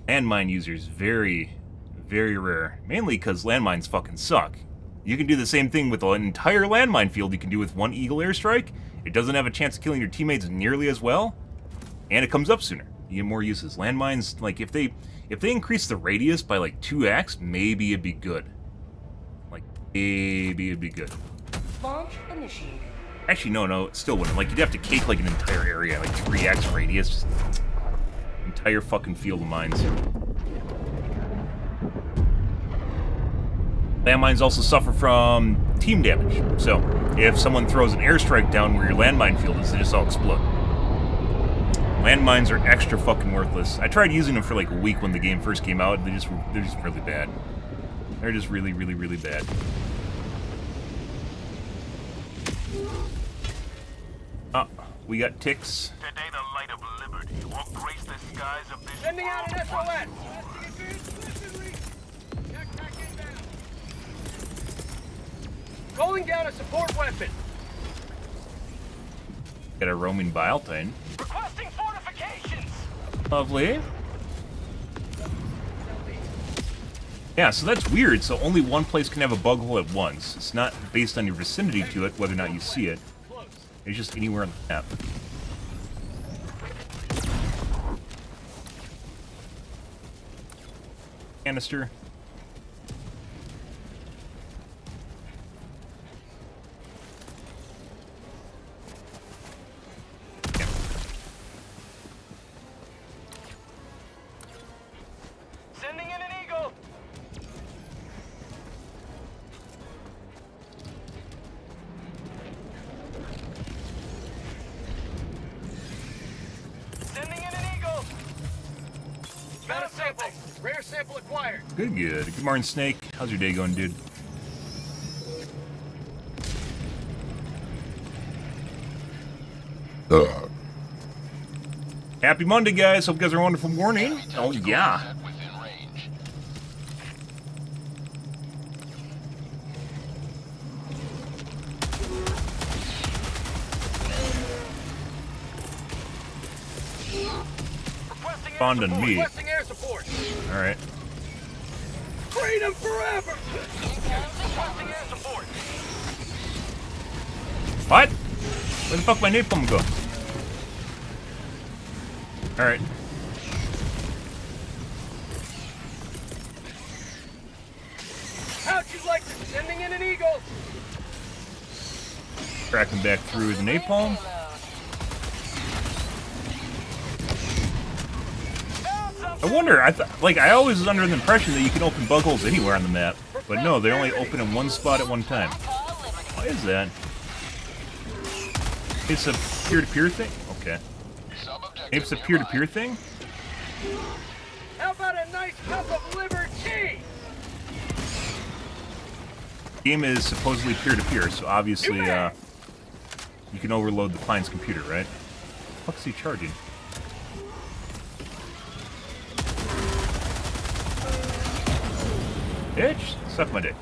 Landmine users, very, very rare. Mainly because landmines fucking suck. You can do the same thing with an entire landmine field you can do with one Eagle airstrike. It doesn't have a chance of killing your teammates nearly as well, and it comes up sooner. You get more uses. Landmines, like, if they increase the radius by like 2x, maybe it'd be good. Like, maybe it'd be good. Launch initiated. Actually, no, it still wouldn't. Like, you'd have to cake like an entire area, like 3x radius. Just entire fucking field of mines. Landmines also suffer from team damage. So, if someone throws an airstrike down where your landmine field is, they just all explode. Landmines are extra fucking worthless. I tried using them for like a week when the game first came out. They're just really bad. They're just really, really, really bad. We got ticks. Today the light of liberty will grace the skies of this. Sending out an SOS. Calling down a support weapon. Got a roaming Bialtine. Requesting fortifications. Lovely. Yeah, so that's weird. So only one place can have a bug hole at once. It's not based on your vicinity to it, whether or not you see it. It's just anywhere on the map. Canister. Sending in an Eagle. Sending in an Eagle. Got a sample. Rare sample acquired. Good. Good morning, Snake. How's your day going, dude? Happy Monday, guys. Hope you guys are a wonderful morning. Oh, yeah. Spawned on me. Requesting air support. All right. Freedom forever. Requesting air support. What? Where the fuck my napalm go? All right. How'd you like sending in an eagle? Cracking back through the napalm. I wonder, I always was under the impression that you can open bug holes anywhere on the map. But no, they only open in one spot at one time. Why is that? It's a peer-to-peer thing? Okay. It's a peer-to-peer thing? How about a nice cup of liver tea? Game is supposedly peer-to-peer, so obviously, you can overload the client's computer, right? What the fuck is he charging? Bitch, suck my dick.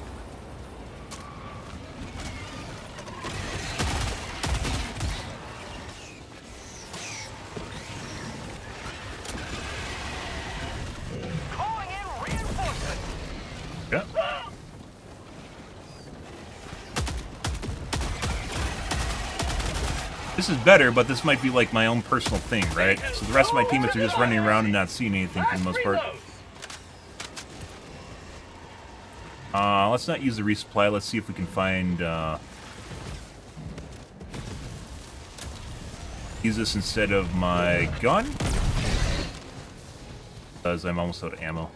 Calling in reinforcements. Yeah. This is better, but this might be like my own personal thing, right? So the rest of my teammates are just running around and not seeing anything for the most part. Let's not use the resupply. Let's see if we can find, use this instead of my gun. Because I'm almost out of ammo.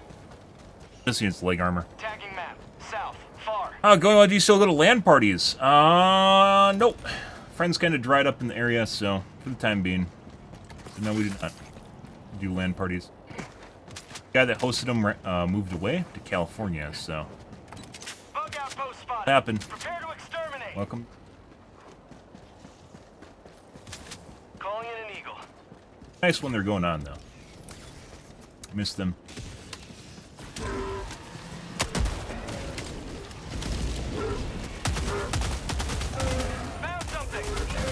This unit's leg armor. Tagging map. South. Far. Do you still go to LAN parties? Nope. Friends kind of dried up in the area, so for the time being. So no, we did not do LAN parties. The guy that hosted them moved away to California, so. Bug outpost spotted. What happened? Prepare to exterminate. Welcome. Calling in an eagle. Nice when they're going on, though. Missed them.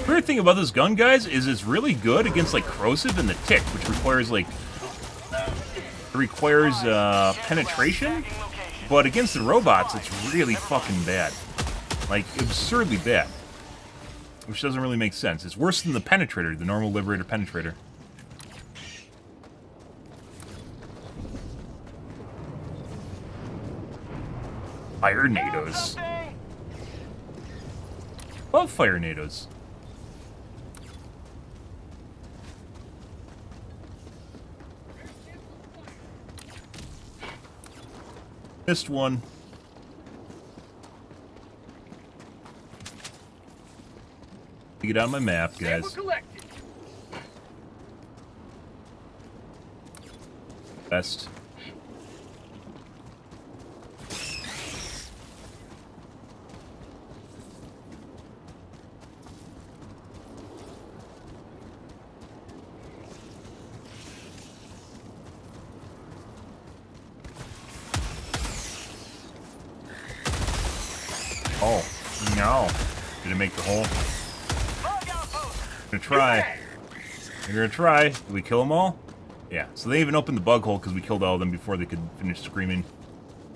Weird thing about this gun, guys, is it's really good against like corrosive and the tick, which requires like penetration. But against the robots, it's really fucking bad, like absurdly bad, which doesn't really make sense. It's worse than the penetrator, the normal Liberator penetrator. Fire nados. Love fire nados. Missed one. Get on my map, guys. Best. Oh, no. Did it make the hole? Gonna try. We're gonna try. Did we kill them all? Yeah, so they even opened the bug hole because we killed all of them before they could finish screaming.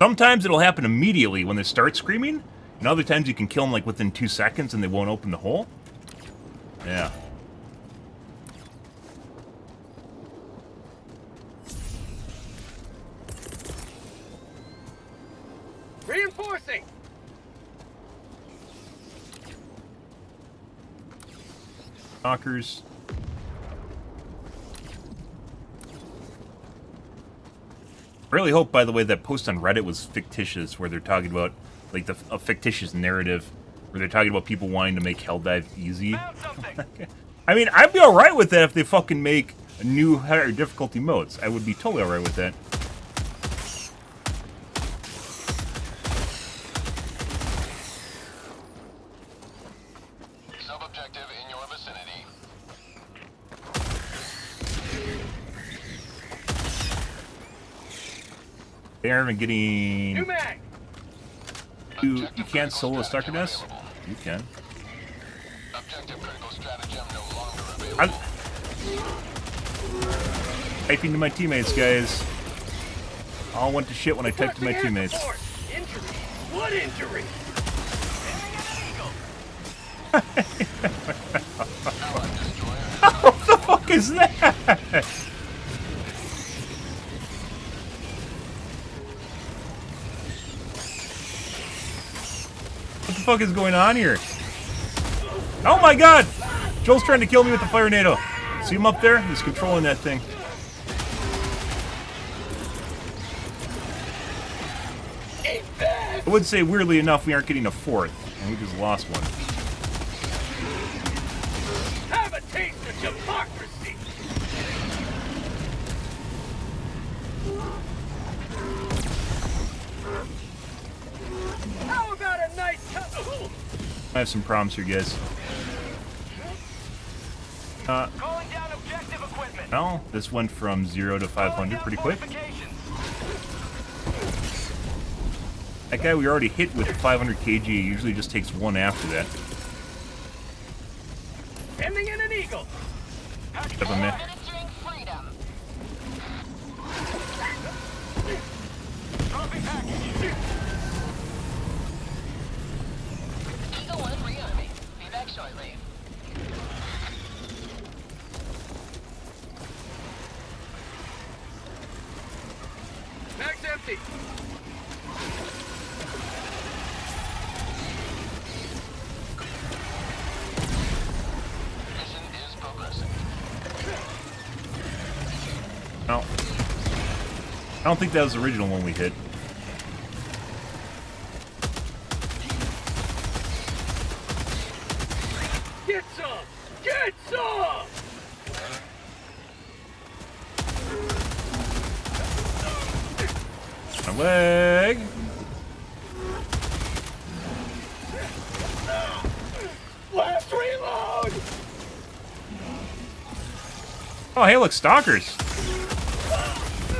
Sometimes it'll happen immediately when they start screaming, and other times you can kill them like within 2 seconds and they won't open the hole. Yeah. Reinforcing. Knockers. I really hope, by the way, that post on Reddit was fictitious, where they're talking about, like, a fictitious narrative, where they're talking about people wanting to make Helldive easy. I mean, I'd be alright with that if they fucking make new higher difficulty modes. I would be totally alright with that. Sub-objective in your vicinity. They aren't even getting... New mag. You can't solo Stalker Nest? You can. Objective critical stratagem no longer available. Typing to my teammates, guys. All went to shit when I typed to my teammates. Injury. What injury? What the fuck is that? What the fuck is going on here? Oh my god! Joel's trying to kill me with the fire NATO. See him up there? He's controlling that thing. I would say, weirdly enough, we aren't getting a fourth, and we just lost one. Have a taste of democracy. How about a nice I have some problems here, guys. calling down objective equipment? Well, this went from 0 to 500 pretty quick. That guy we already hit with 500 kg usually just takes one after that. Ending in an eagle. Step him in. Dropping package. Eagle 1 rearming. Be back shortly. Mag's empty. Mission is progressing. No. I don't think that was the original one we hit. Get some! Get some! My leg! Last reload! Oh, hey, look, stalkers!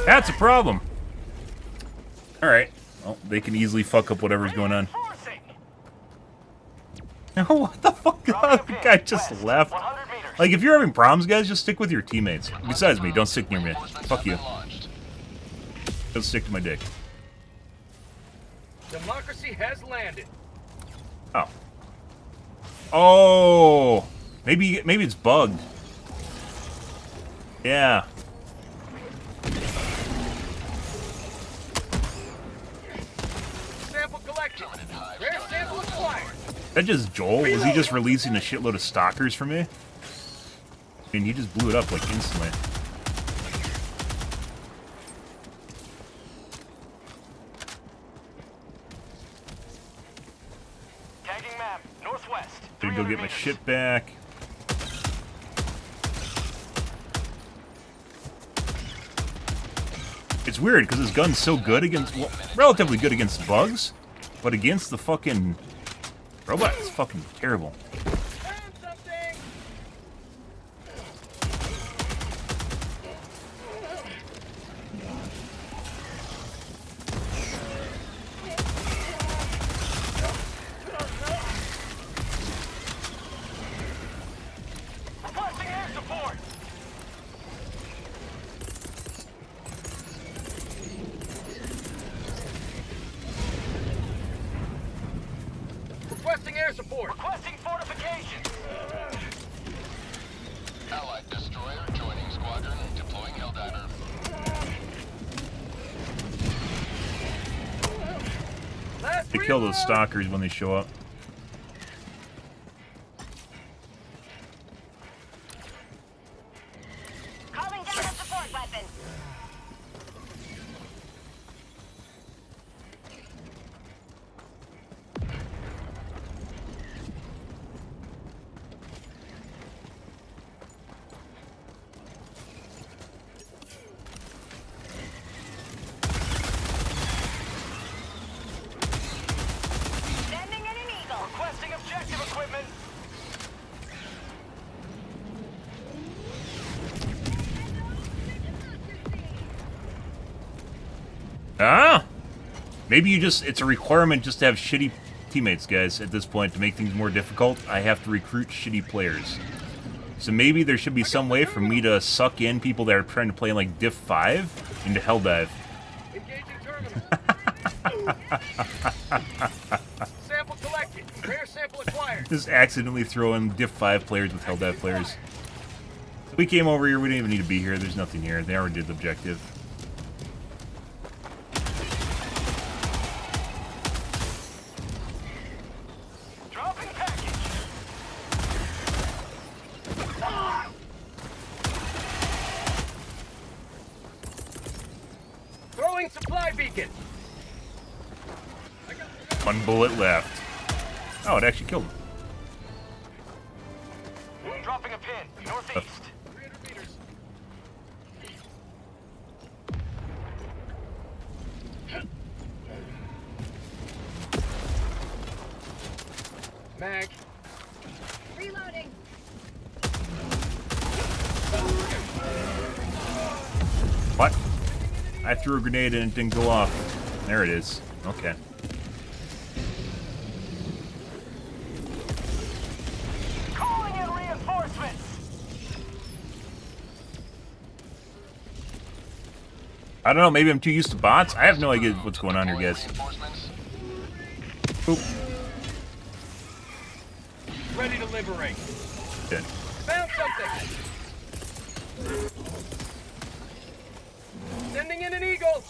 That's a problem. Alright. Well, they can easily fuck up whatever's going on. What the fuck? The guy just left. Like, if you're having problems, guys, just stick with your teammates. Besides me, don't stick near me. Fuck you. Don't stick to my dick. Democracy has landed. Oh. Oh! Maybe it's bugged. Yeah. Sample collected. Rare sample acquired. Is that just Joel? Was he just releasing a shitload of stalkers for me? I mean, he just blew it up like instantly. Tagging map, northwest. Gonna go get my shit back. It's weird because his gun's so good against, well, relatively good against bugs, but against the fucking robot, it's fucking terrible. Requesting air support. Requesting air support. Requesting fortification. Allied destroyer joining squadron and deploying Helldiver. They kill those stalkers when they show up. Calling down a support weapon. Sending in an eagle. Requesting objective equipment. Ah! Maybe you just, it's a requirement just to have shitty teammates, guys, at this point, to make things more difficult. I have to recruit shitty players. So maybe there should be some way for me to suck in people that are trying to play like Diff 5 into Helldive. Sample collected. Rare sample acquired. Just accidentally throw in Diff 5 players with Helldive players. We came over here, we didn't even need to be here. There's nothing here. They already did the objective. Dropping package. Throwing supply beacon. One bullet left. Oh, it actually killed him. Dropping a pin. Northeast. 300 meters. Mag. Reloading. What? I threw a grenade and it didn't go off. There it is. Okay. Calling in reinforcements. I don't know, maybe I'm too used to bots. I have no idea what's going on here, guys. Oop. Ready to liberate. Dead. Found something. Sending in an eagle.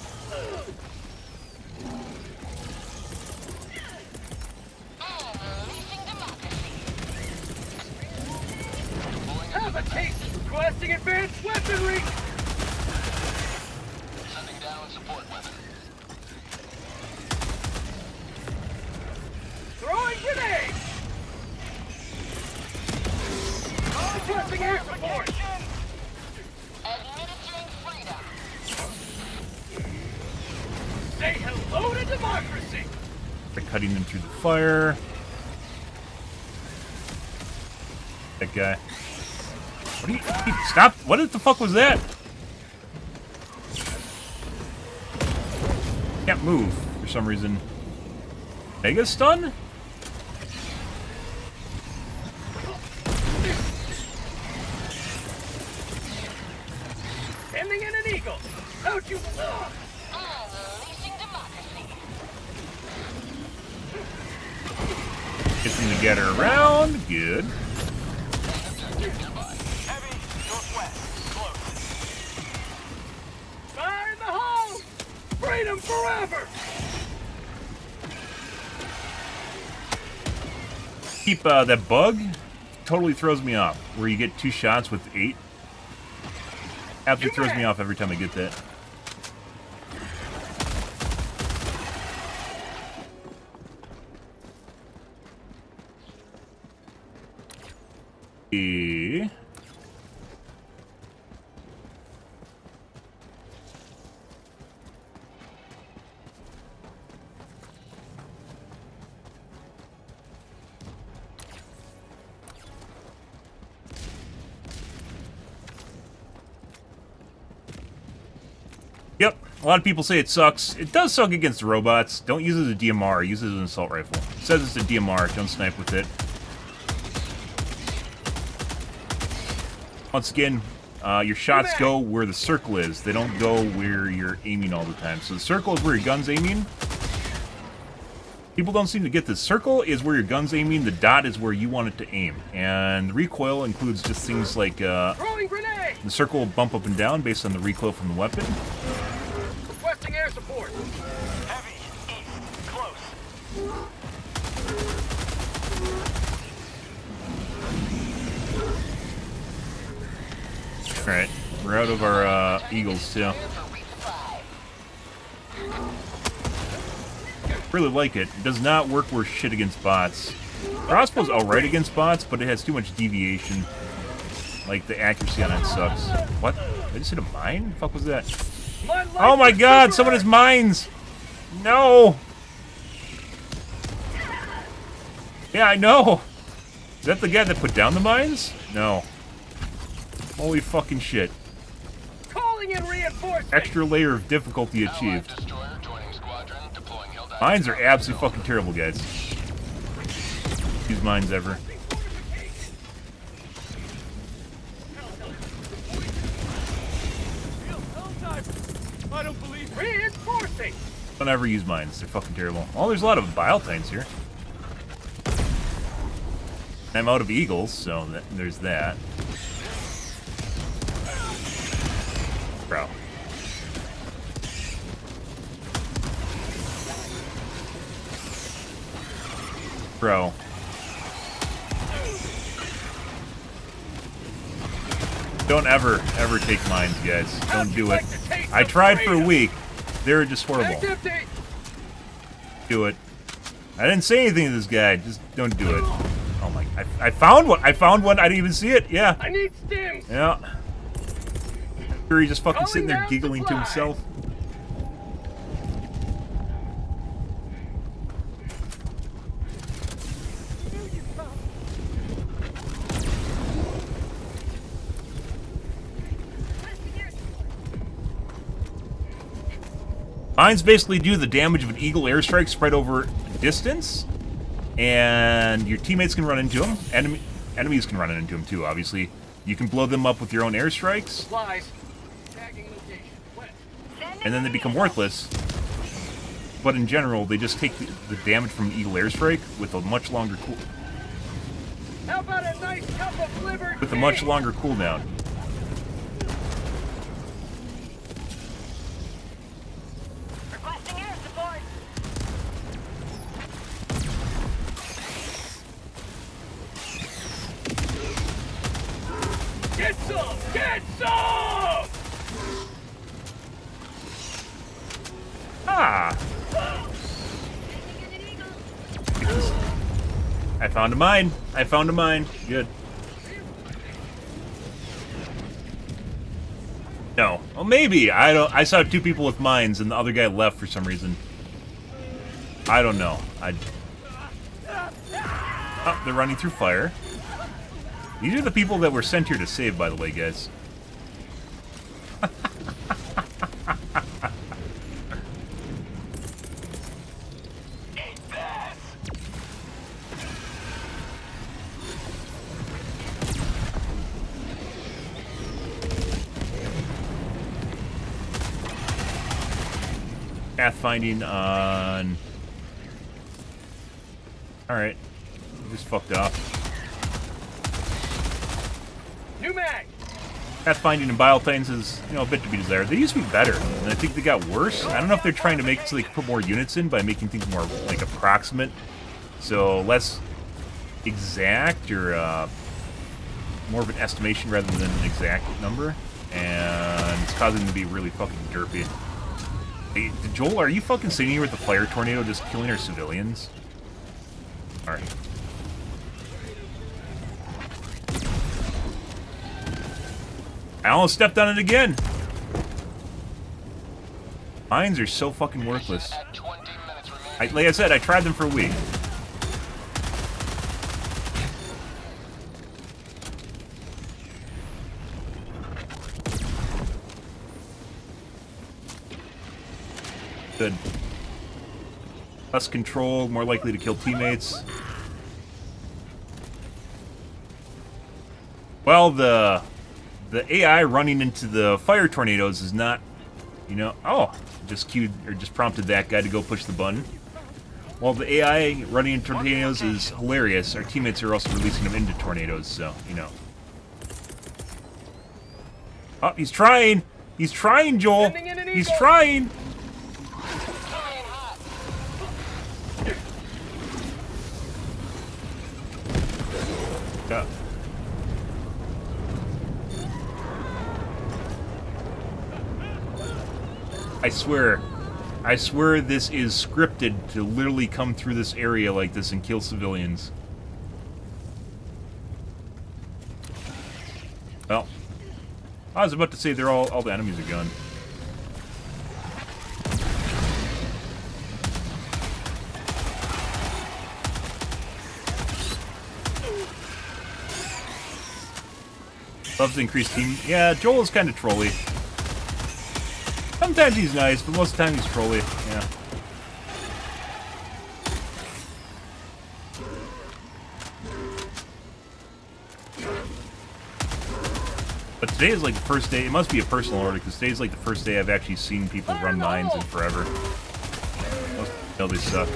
Have a taste. Requesting advanced weaponry. Sending down support weapon. Throwing grenade. Requesting air support. Administering freedom. Say hello to democracy. They're cutting them through the fire. That guy. What are you, stop! What the fuck was that? Can't move for some reason. Mega stun? Sending in an eagle. Don't you? Unleashing democracy. Gets him to get her around. Good. Heavy, northwest, close. Fire in the hole! Freedom forever! Keep that bug. Totally throws me off. Where you get 2 shots with 8. Absolutely throws me off every time I get that. Yep, a lot of people say it sucks. It does suck against robots. Don't use it as a DMR, use it as an assault rifle. It says it's a DMR, don't snipe with it. Once again, your shots go where the circle is. They don't go where you're aiming all the time. So the circle is where your gun's aiming. People don't seem to get this. Circle is where your gun's aiming. The dot is where you want it to aim. And the recoil includes just things like the circle will bump up and down based on the recoil from the weapon. Requesting air support. Heavy, east, close. Alright, we're out of our eagles too. Really like it. It does not work worth shit against bots. Crossbow's alright against bots, but it has too much deviation. Like, the accuracy on it sucks. What? Did I just hit a mine? The fuck was that? Oh my god, someone has mines! No! Yeah, I know! Is that the guy that put down the mines? No. Holy fucking shit. Calling in reinforcements. Extra layer of difficulty achieved. Mines are absolutely fucking terrible, guys. Use mines ever. I don't believe reinforcing. Don't ever use mines. They're fucking terrible. Oh, there's a lot of Biotines here. I'm out of eagles, so there's that. Bro. Bro. Don't ever take mines, guys. Don't do it. I tried for a week. They were just horrible. Do it. I didn't say anything to this guy. Just don't do it. Oh my! I found one. I found one. I didn't even see it. Yeah. I need stims. Yeah. Sure, he's just fucking sitting there giggling to himself. Mines basically do the damage of an eagle airstrike spread over distance, and your teammates can run into them. Enemies can run into them too, obviously. You can blow them up with your own airstrikes, Supplies. Tagging location. West. and then they become worthless. But in general, they just take the damage from an eagle airstrike with a much longer How about a nice cup of liver? with a much longer cooldown. Requesting air support. Get some! Get some! Ah! I found a mine. I found a mine. Good. No. Well, maybe. I don't. I saw two people with mines, and the other guy left for some reason. I don't know. Oh, they're running through fire. These are the people that were sent here to save, by the way, guys. Pathfinding on... Alright. Just fucked off. New mag. Pathfinding and Biotines is, you know, a bit to be desired. They used to be better, and I think they got worse. I don't know if they're trying to make it so they can put more units in by making things more, like, approximate. So, less exact, or, more of an estimation rather than an exact number. And it's causing them to be really fucking derpy. Hey, Joel, are you fucking sitting here with the fire tornado just killing our civilians? Alright. I almost stepped on it again! Mines are so fucking worthless. Like I said, I tried them for a week. Good. Less control, more likely to kill teammates. Well, the AI running into the fire tornadoes is not, you know. Oh, just prompted that guy to go push the button. While the AI running into tornadoes is hilarious, our teammates are also releasing them into tornadoes, so, you know. Oh, he's trying! He's trying, Joel! He's trying! Yeah. I swear this is scripted to literally come through this area like this and kill civilians. Well, I was about to say all the enemies are gone. Loves to increase team. Yeah, Joel is kind of trolly. Sometimes he's nice, but most of the time he's trolly. Yeah. But today is like the first day. It must be a personal order because today's like the first day I've actually seen people run mines in forever. Most people know they suck.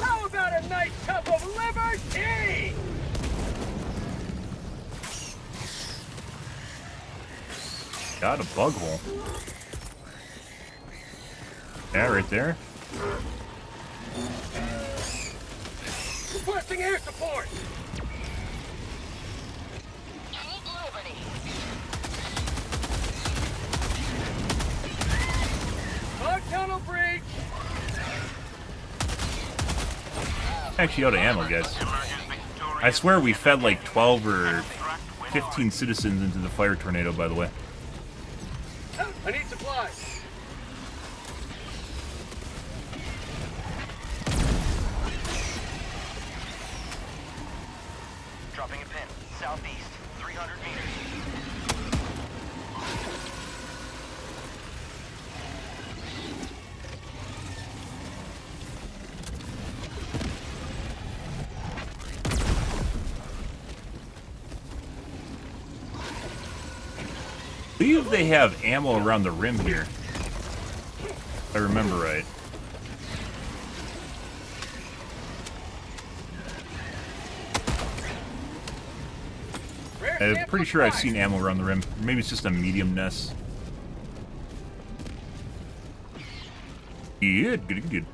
How about a nice cup of liberty? Got a bug hole. Yeah, right there. Requesting air support. Bug tunnel breach. Actually out of ammo, guys. I swear we fed like 12 or 15 citizens into the fire tornado, by the way. I need supplies. Dropping a pin. Southeast. 300 meters. I believe they have ammo around the rim here. If I remember right. I'm pretty sure I've seen ammo around the rim. Maybe it's just a medium-ness. Good, good, good.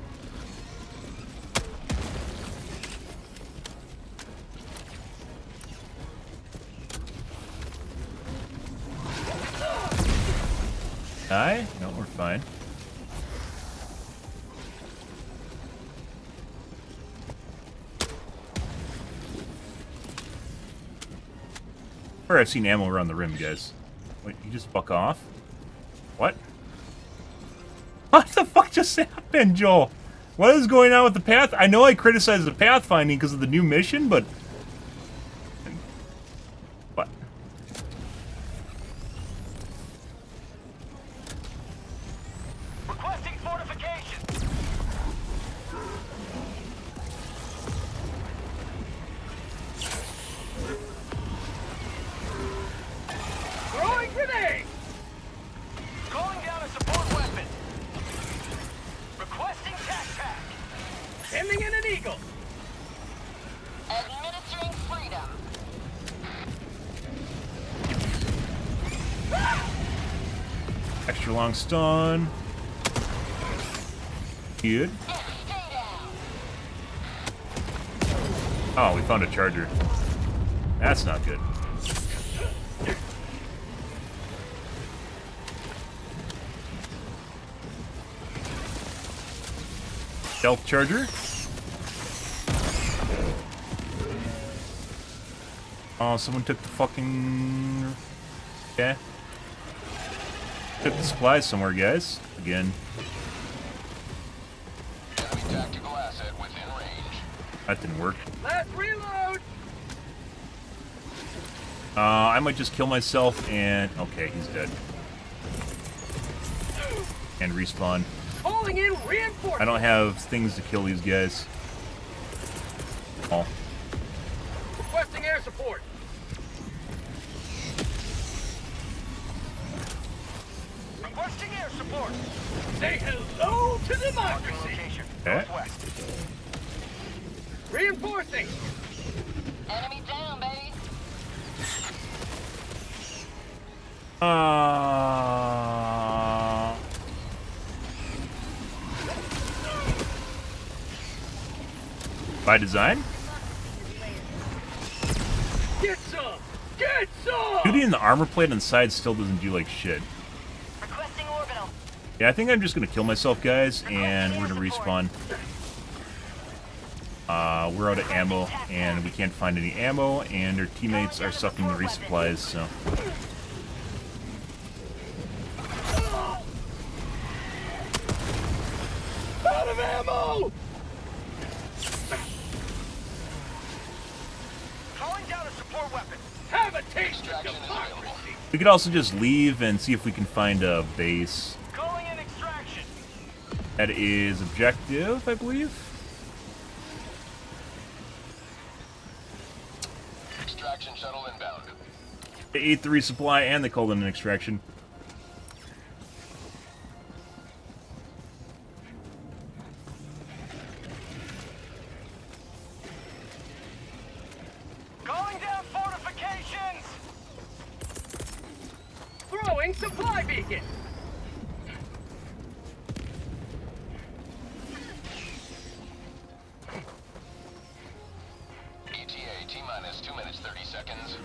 Die? No, we're fine. Or I've seen ammo around the rim, guys. Wait, you just fuck off? What? What the fuck just happened, Joel? What is going on with the path? I know I criticized the pathfinding because of the new mission, but... What? Requesting fortification. Throwing grenade. Calling down a support weapon. Requesting tac pack. Sending in an eagle. Administering freedom. Extra long stun. Good. Oh, we found a charger. That's not good. Stealth charger. Oh, someone took the fucking... Yeah. Took the supplies somewhere, guys. Again. Enemy tactical asset within range. That didn't work. Last reload. I might just kill myself and... Okay, he's dead. And respawn. Calling in reinforcements. I don't have things to kill these guys. Oh. Requesting air support. Requesting air support. Say hello to democracy. Okay. Reinforcing. Enemy down, baby. By design? Get some. Get some. Shooting in the armor plate on the side still doesn't do like shit. Requesting orbital. Yeah, I think I'm just gonna kill myself, guys, and we're gonna respawn. We're out of ammo, and we can't find any ammo, and our teammates are sucking the resupplies, so... Out of ammo. Calling down a support weapon. Have a taste of democracy. We could also just leave and see if we can find a base. Calling in extraction. That is objective, I believe. They ate the resupply and they called in an extraction. Calling down fortifications! Throwing supply beacon! ETA T-minus 2 minutes 30 seconds.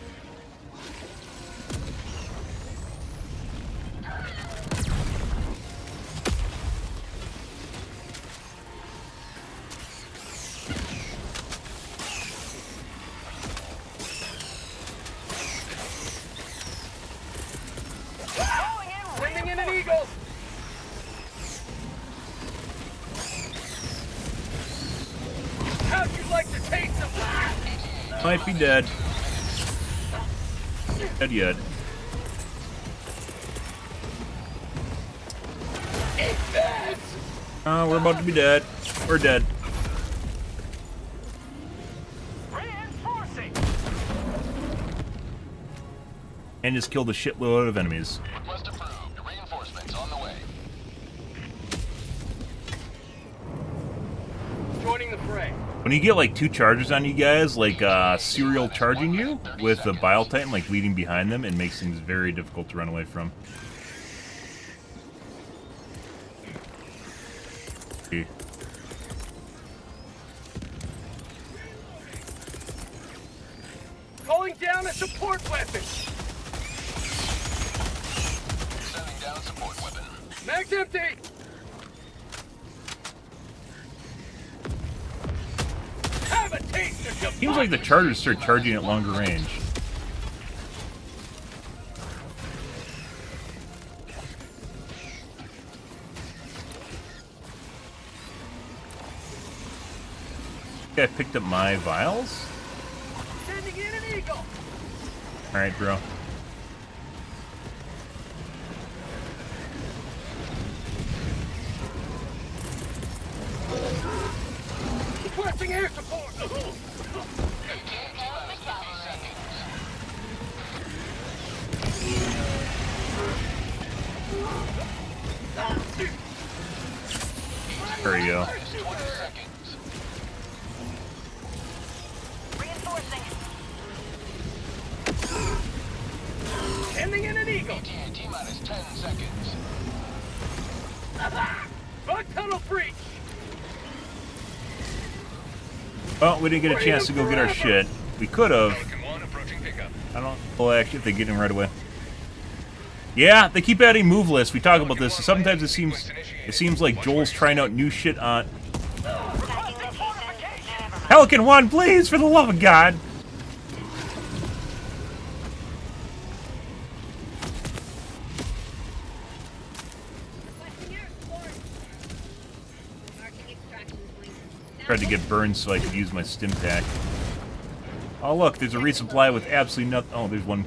Sending in an eagle! How'd you like to taste some blast? Might be dead. Dead yet. We're about to be dead. We're dead. Reinforcing! And just killed a shitload of enemies. Request approved. Reinforcements on the way. Joining the fray. When you get like 2 chargers on you guys, like serial charging you with a Bile Titan like leading behind them, it makes things very difficult to run away from. Okay. Calling down a support weapon! Sending down support weapon. Mag's empty! Have a taste of Seems like the chargers start charging at longer range. I picked up my vials. Sending in an eagle! Alright, bro. Requesting air support! There you go. Sending in an eagle! T-minus 10 seconds. Bug tunnel breach! Well, we didn't get a chance to go get our shit. We could have. I don't. Well, actually, if they get in right away. Yeah, they keep adding move lists. We talk about this. Sometimes it seems like Joel's trying out new shit on. Pelican 1, please, for the love of God. Tried to get burned so I could use my stim pack. Oh look, there's a resupply with absolutely nothing. Oh, there's one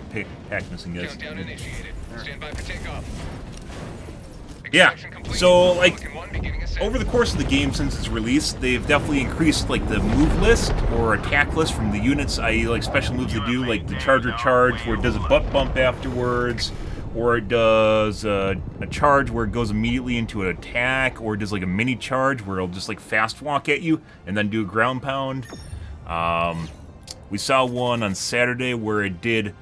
pack missing, guys. Countdown initiated. Stand by for takeoff. Yeah, so like over the course of the game since its release, they've definitely increased like the move list or attack list from the units, i.e. like special moves they do, like the charger charge where it does a butt bump afterwards, or it does a charge where it goes immediately into an attack, or it does like a mini charge where it'll just like fast walk at you and then do a ground pound. We saw one on Saturday where it did,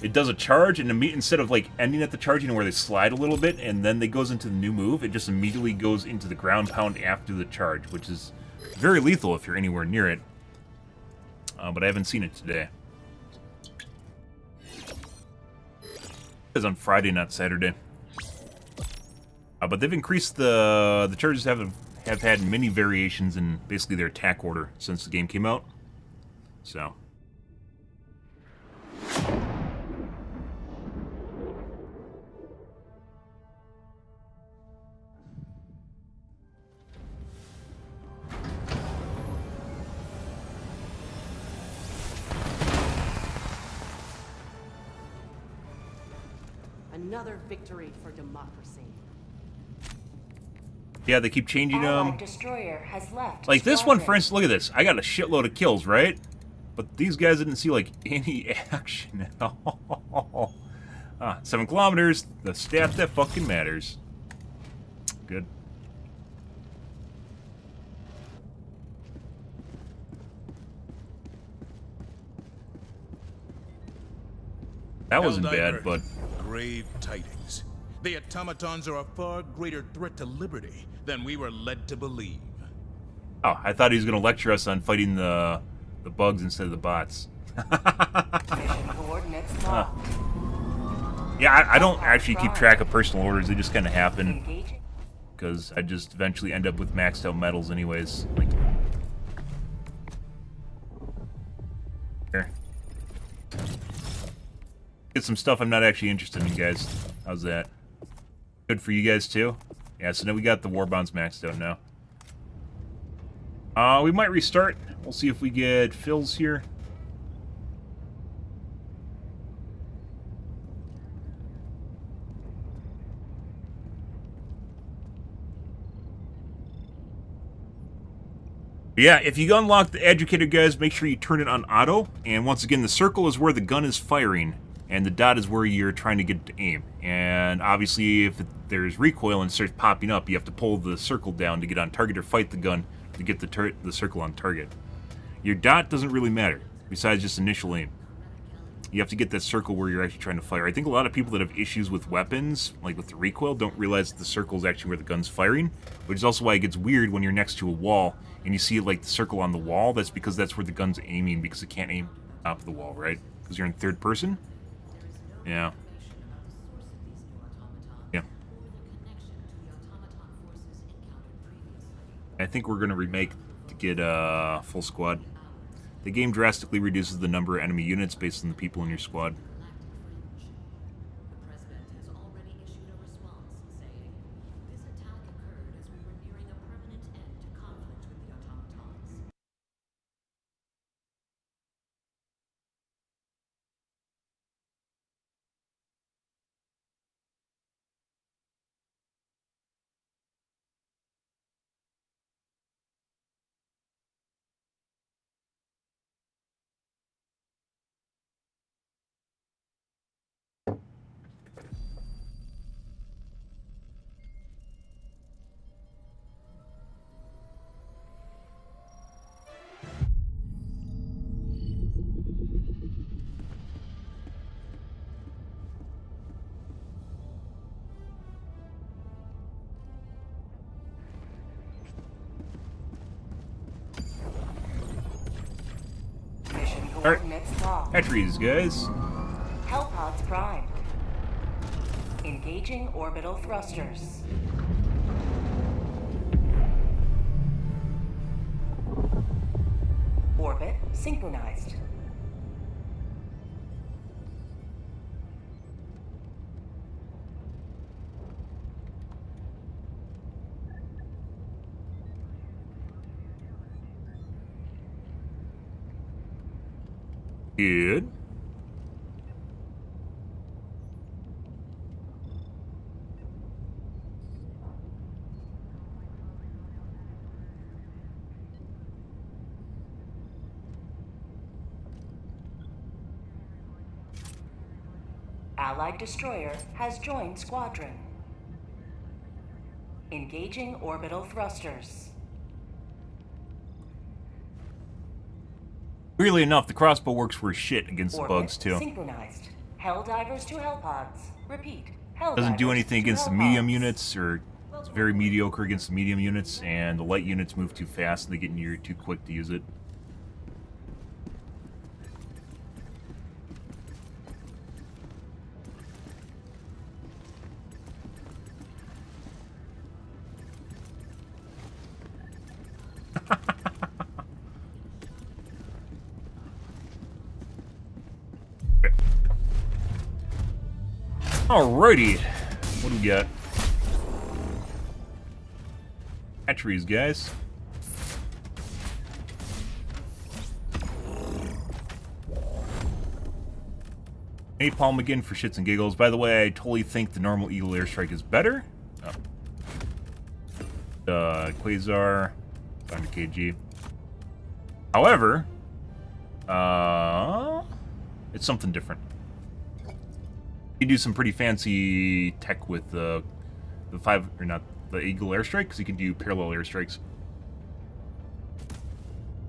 it does a charge and instead of like ending at the charge, you know, where they slide a little bit and then it goes into the new move, it just immediately goes into the ground pound after the charge, which is very lethal if you're anywhere near it. But I haven't seen it today. It's on Friday, not Saturday. But they've increased the charges have had many variations in basically their attack order since the game came out. So. Another victory for democracy. Yeah, they keep changing them. Destroyer has left Like this one, for instance, look at this. I got a shitload of kills, right? But these guys didn't see, like, any action at all. 7 kilometers, the stat that fucking matters. Good. That wasn't bad, but... Grave tidings. The automatons are a far greater threat to liberty than we were led to believe. Oh, I thought he was going to lecture us on fighting the bugs instead of the bots. Yeah, I don't actually keep track of personal orders. They just kind of happen. Because I just eventually end up with maxed out medals anyways. Like, here. Get some stuff I'm not actually interested in, guys. How's that? Good for you guys, too? Yeah, so now we got the war bonds maxed out now. We might restart. We'll see if we get fills here. Yeah, if you unlock the educator, guys, make sure you turn it on auto. And once again, the circle is where the gun is firing, and the dot is where you're trying to get to aim. And obviously, if there's recoil and it starts popping up, you have to pull the circle down to get on target or fight the gun to get the circle on target. Your dot doesn't really matter, besides just initial aim. You have to get that circle where you're actually trying to fire. I think a lot of people that have issues with weapons, like with the recoil, don't realize that the circle is actually where the gun's firing, which is also why it gets weird when you're next to a wall and you see like the circle on the wall. That's because that's where the gun's aiming, because it can't aim top of the wall, right? Because you're in third person. Yeah. Yeah. I think we're going to remake to get full squad. The game drastically reduces the number of enemy units based on the people in your squad. Entries, guys. Hellpods primed. Engaging orbital thrusters. Orbit synchronized. Good. Allied destroyer has joined squadron. Engaging orbital thrusters. Weirdly enough, the crossbow works for shit against the bugs, too. Synchronized. Helldivers to Hellpods. Repeat. Helldivers doesn't do anything against the medium Hellpods. units, or it's very mediocre against the medium units, and the light units move too fast and they get near too quick to use it. Alrighty, what do we got? Hatcheries, guys. Napalm again for shits and giggles. By the way, I totally think the normal Eagle Airstrike is better. Quasar, 500 kg. However, It's something different. You do some pretty fancy tech with the Eagle airstrike, because you can do parallel airstrikes.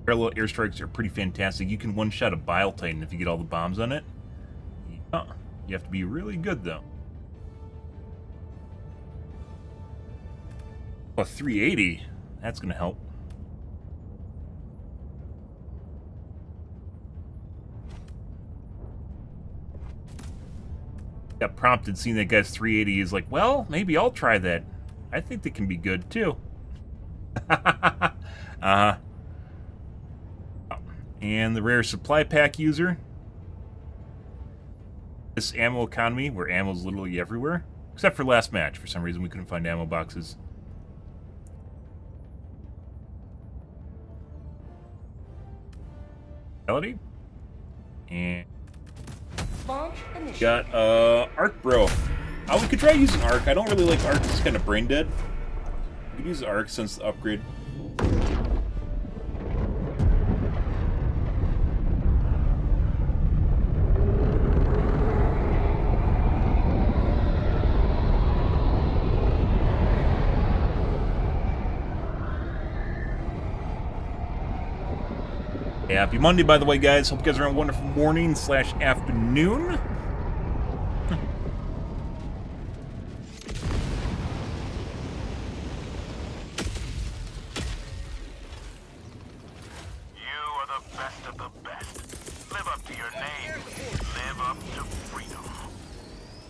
Parallel airstrikes are pretty fantastic. You can one-shot a Bile Titan if you get all the bombs on it. Yeah. You have to be really good, though. Oh, 380. That's going to help. Got prompted seeing that guy's 380 is like, well, maybe I'll try that. I think they can be good, too. And the rare supply pack user. This ammo economy, where ammo's literally everywhere. Except for last match. For some reason, we couldn't find ammo boxes. And got Arc Bro. We could try using Arc. I don't really like Arc. It's kind of brain dead. We could use Arc since the upgrade. Happy Monday, by the way, guys. Hope you guys are having a wonderful morning / afternoon.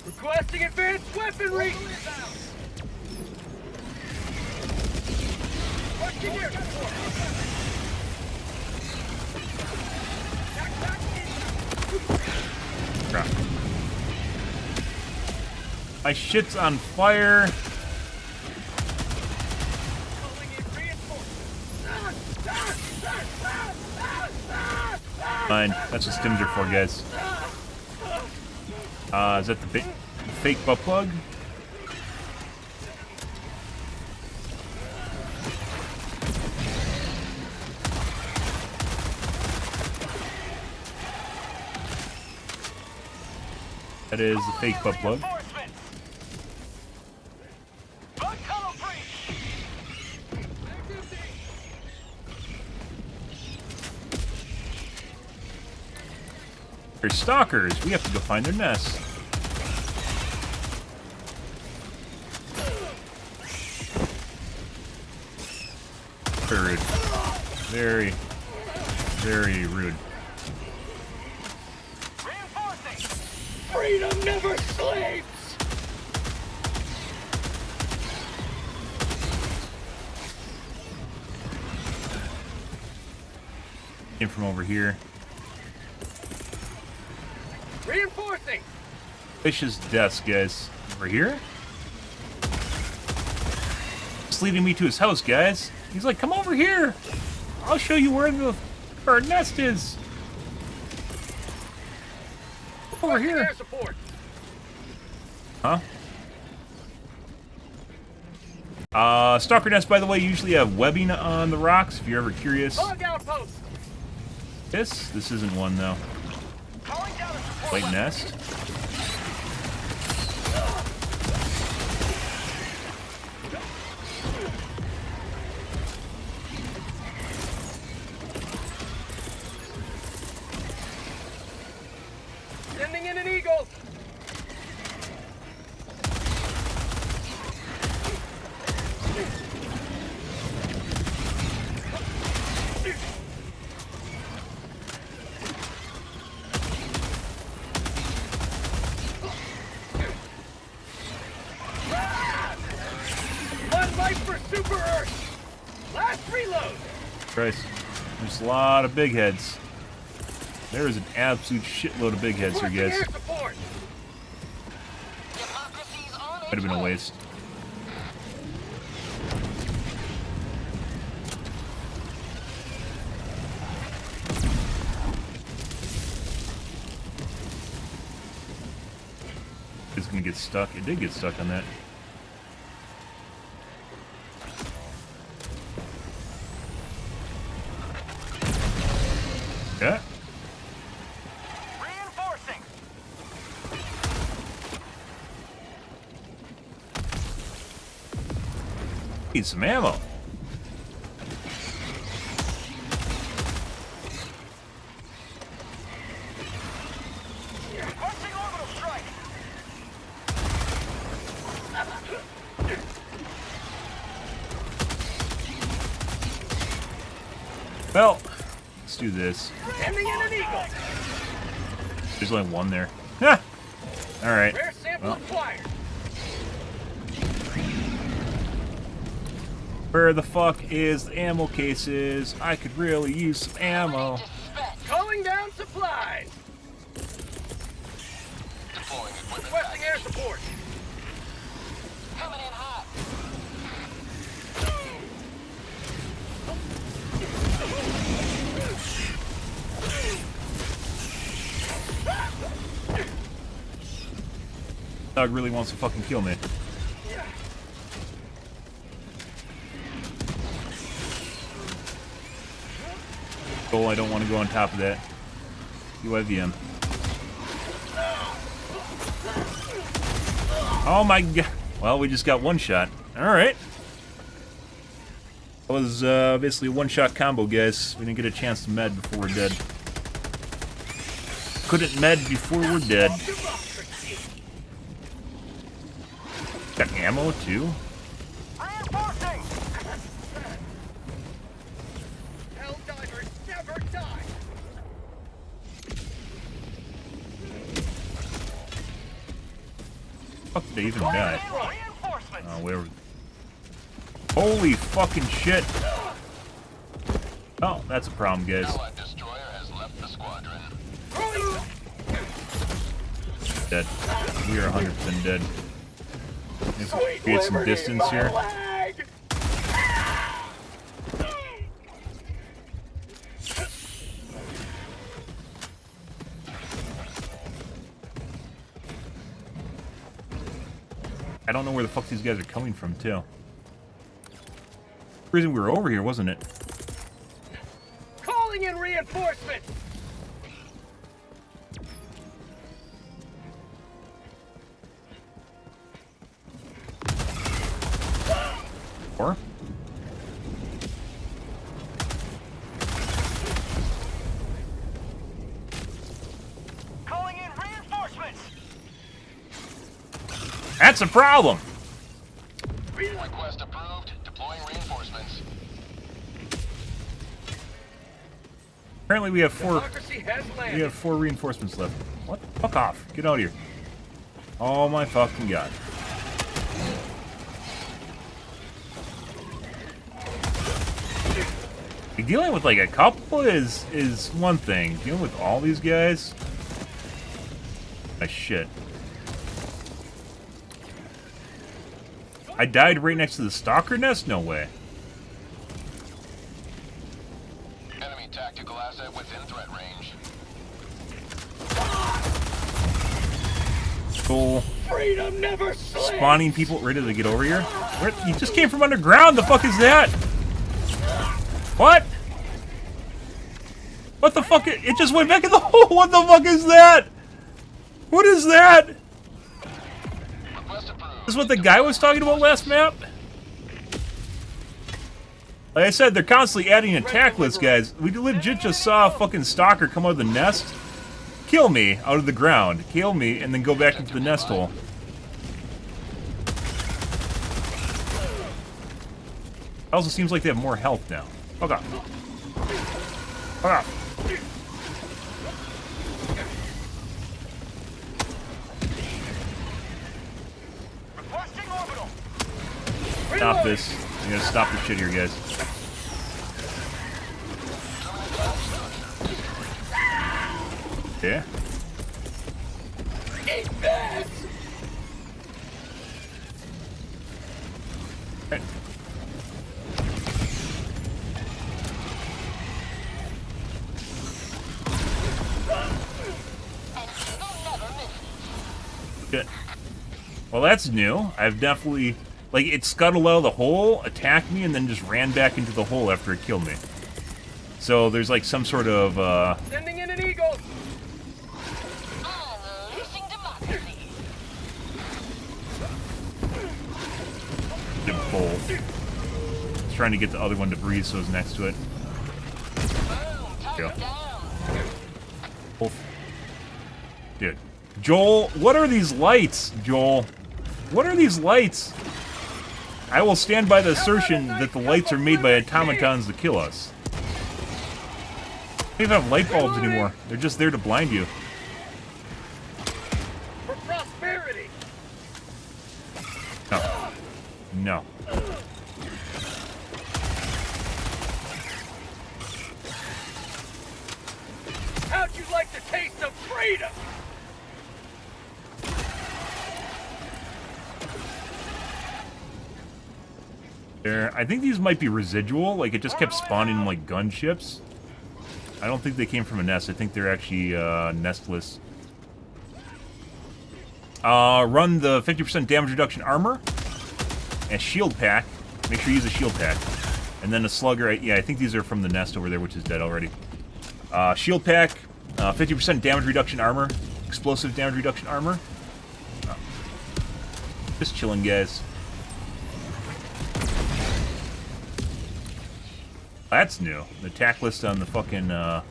Requesting advanced weaponry! Crap. My shit's on fire. Fine. That's what stims are for, guys. Is that the fake butt plug? That is the fake butt plug. They're stalkers. We have to go find their nest. Very rude. Very, very rude. Freedom never sleeps! Came from over here. Reinforcing! Fish's desk, guys. Over here? It's leading me to his house, guys. He's like, come over here! I'll show you where our nest is. Over here. Huh? Stalker nests, by the way, usually have webbing on the rocks, if you're ever curious. This isn't one, though. White nest. Sending in an eagle! One life for Super Earth! Last reload! Christ. There's a lot of big heads. There is an absolute shitload of big heads here, guys. Might have been a waste. It's gonna get stuck. It did get stuck on that. Yeah. Need some ammo. Well, let's do this. There's only one there. Ha! Alright. Well. Where the fuck is the ammo cases? I could really use some ammo. Calling down supplies. Requesting air support. Coming in hot. Dog really wants to fucking kill me. Oh, I don't want to go on top of that. UIVM. Oh my god. Well, we just got one shot. Alright. That was basically a one-shot combo, guys. We didn't get a chance to med before we're dead. Couldn't med before we're dead. Got ammo, too? Helldivers never die. Fuck did they even die? Oh, where? Holy fucking shit! Oh, that's a problem, guys. Dead. We are 100% dead. Let's create some distance here. I don't know where the fuck these guys are coming from, too. The reason we were over here, wasn't it? Calling in reinforcements. Or? Calling in reinforcements. That's a problem! Request approved. Deploying reinforcements. Apparently we have four has reinforcements left. What? Fuck off. Get out of here. Oh my fucking god. Dealing with like a couple is one thing. Dealing with all these guys? Shit. I died right next to the stalker nest? No way. Enemy tactical asset within threat range. Cool. Freedom never sleeps. Spawning people ready to get over here? Where, you just came from underground. The fuck is that? What? What the fuck? It just went back in the hole. What the fuck is that? What is that? Is this what the guy was talking about last map? Like I said, they're constantly adding attack lists, guys. We legit just saw a fucking stalker come out of the nest, kill me out of the ground, kill me, and then go back into the nest hole. It also seems like they have more health now. Fuck off. Fuck off. Stop this. I'm gonna stop this shit here, guys. Yeah. Right. Good. Well, that's new. I've definitely... Like, it scuttled out of the hole, attacked me, and then just ran back into the hole after it killed me. So there's like some sort of, Sending in an eagle! Unleashing democracy. bowl. trying to get the other one to breathe, so it's next to it. There you go. Wolf. Dude. Joel, what are these lights, Joel? What are these lights? I will stand by the assertion that the lights are made by automatons to kill us. They don't even have light bulbs anymore. They're just there to blind you. For prosperity. No. No. How'd you like the taste of freedom? There, I think these might be residual. Like, it just kept spawning, like, gunships. I don't think they came from a nest. I think they're actually nestless. Run the 50% damage reduction armor and shield pack. Make sure you use a shield pack. And then a slugger. Yeah, I think these are from the nest over there, which is dead already. Shield pack, 50% damage reduction armor, explosive damage reduction armor. Just chilling, guys. That's new. The attack list on the fucking, probably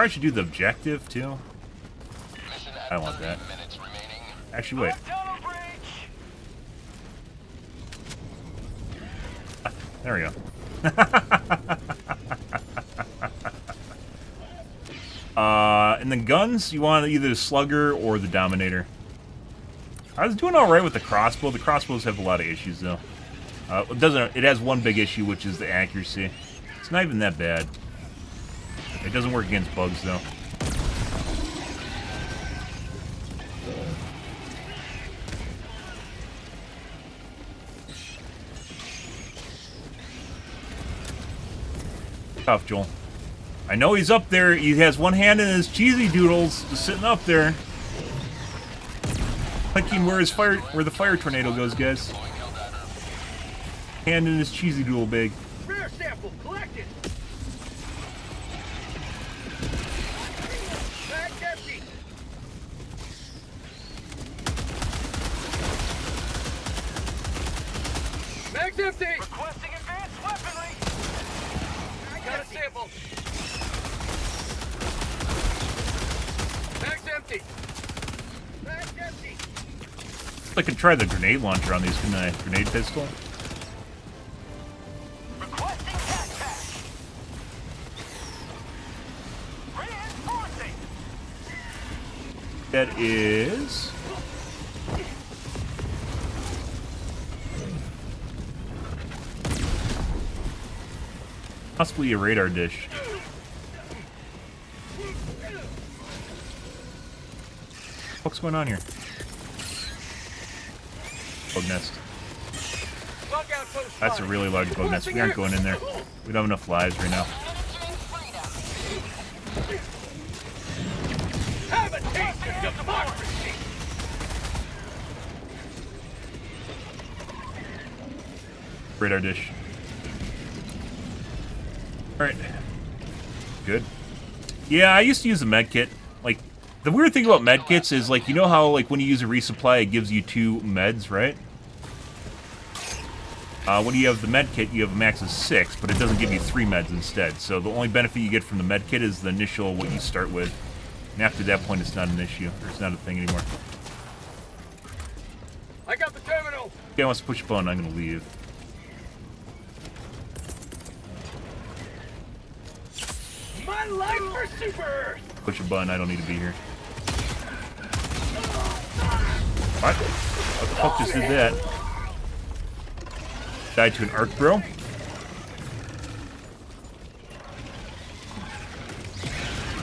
should do the objective, too. I want that. Actually, wait. There we go. And then guns, you want either the Slugger or the Dominator. I was doing alright with the crossbow. The crossbows have a lot of issues, though. It has one big issue, which is the accuracy. It's not even that bad. It doesn't work against bugs, though. Tough, Joel. I know he's up there. He has one hand in his cheesy doodles, just sitting up there. Clicking where the fire tornado goes, guys. Hand in his cheesy doodle bag. Rare sample collected. Bag's empty. Bag's empty. Requesting advanced weaponry. Got a sample. Bag's empty. Bag's empty. I could try the grenade launcher on these, couldn't I? Grenade pistol. That is possibly a radar dish. What's going on here? Bug nest. That's a really large bug nest. We aren't going in there. We don't have enough lives right now. Have a taste of democracy. Radar dish. Alright. Good. Yeah, I used to use the med kit. Like, the weird thing about med kits is, like, you know how, like, when you use a resupply, it gives you 2 meds, right? When you have the med kit, you have a max of 6, but it doesn't give you 3 meds instead. So the only benefit you get from the med kit is the initial, what you start with. And after that point, it's not an issue. Or it's not a thing anymore. I got the terminal. Okay, wants to push a button. I'm going to leave. My life for Super Earth. Push a button. I don't need to be here. What? What the fuck just did that? Died to an arc bro.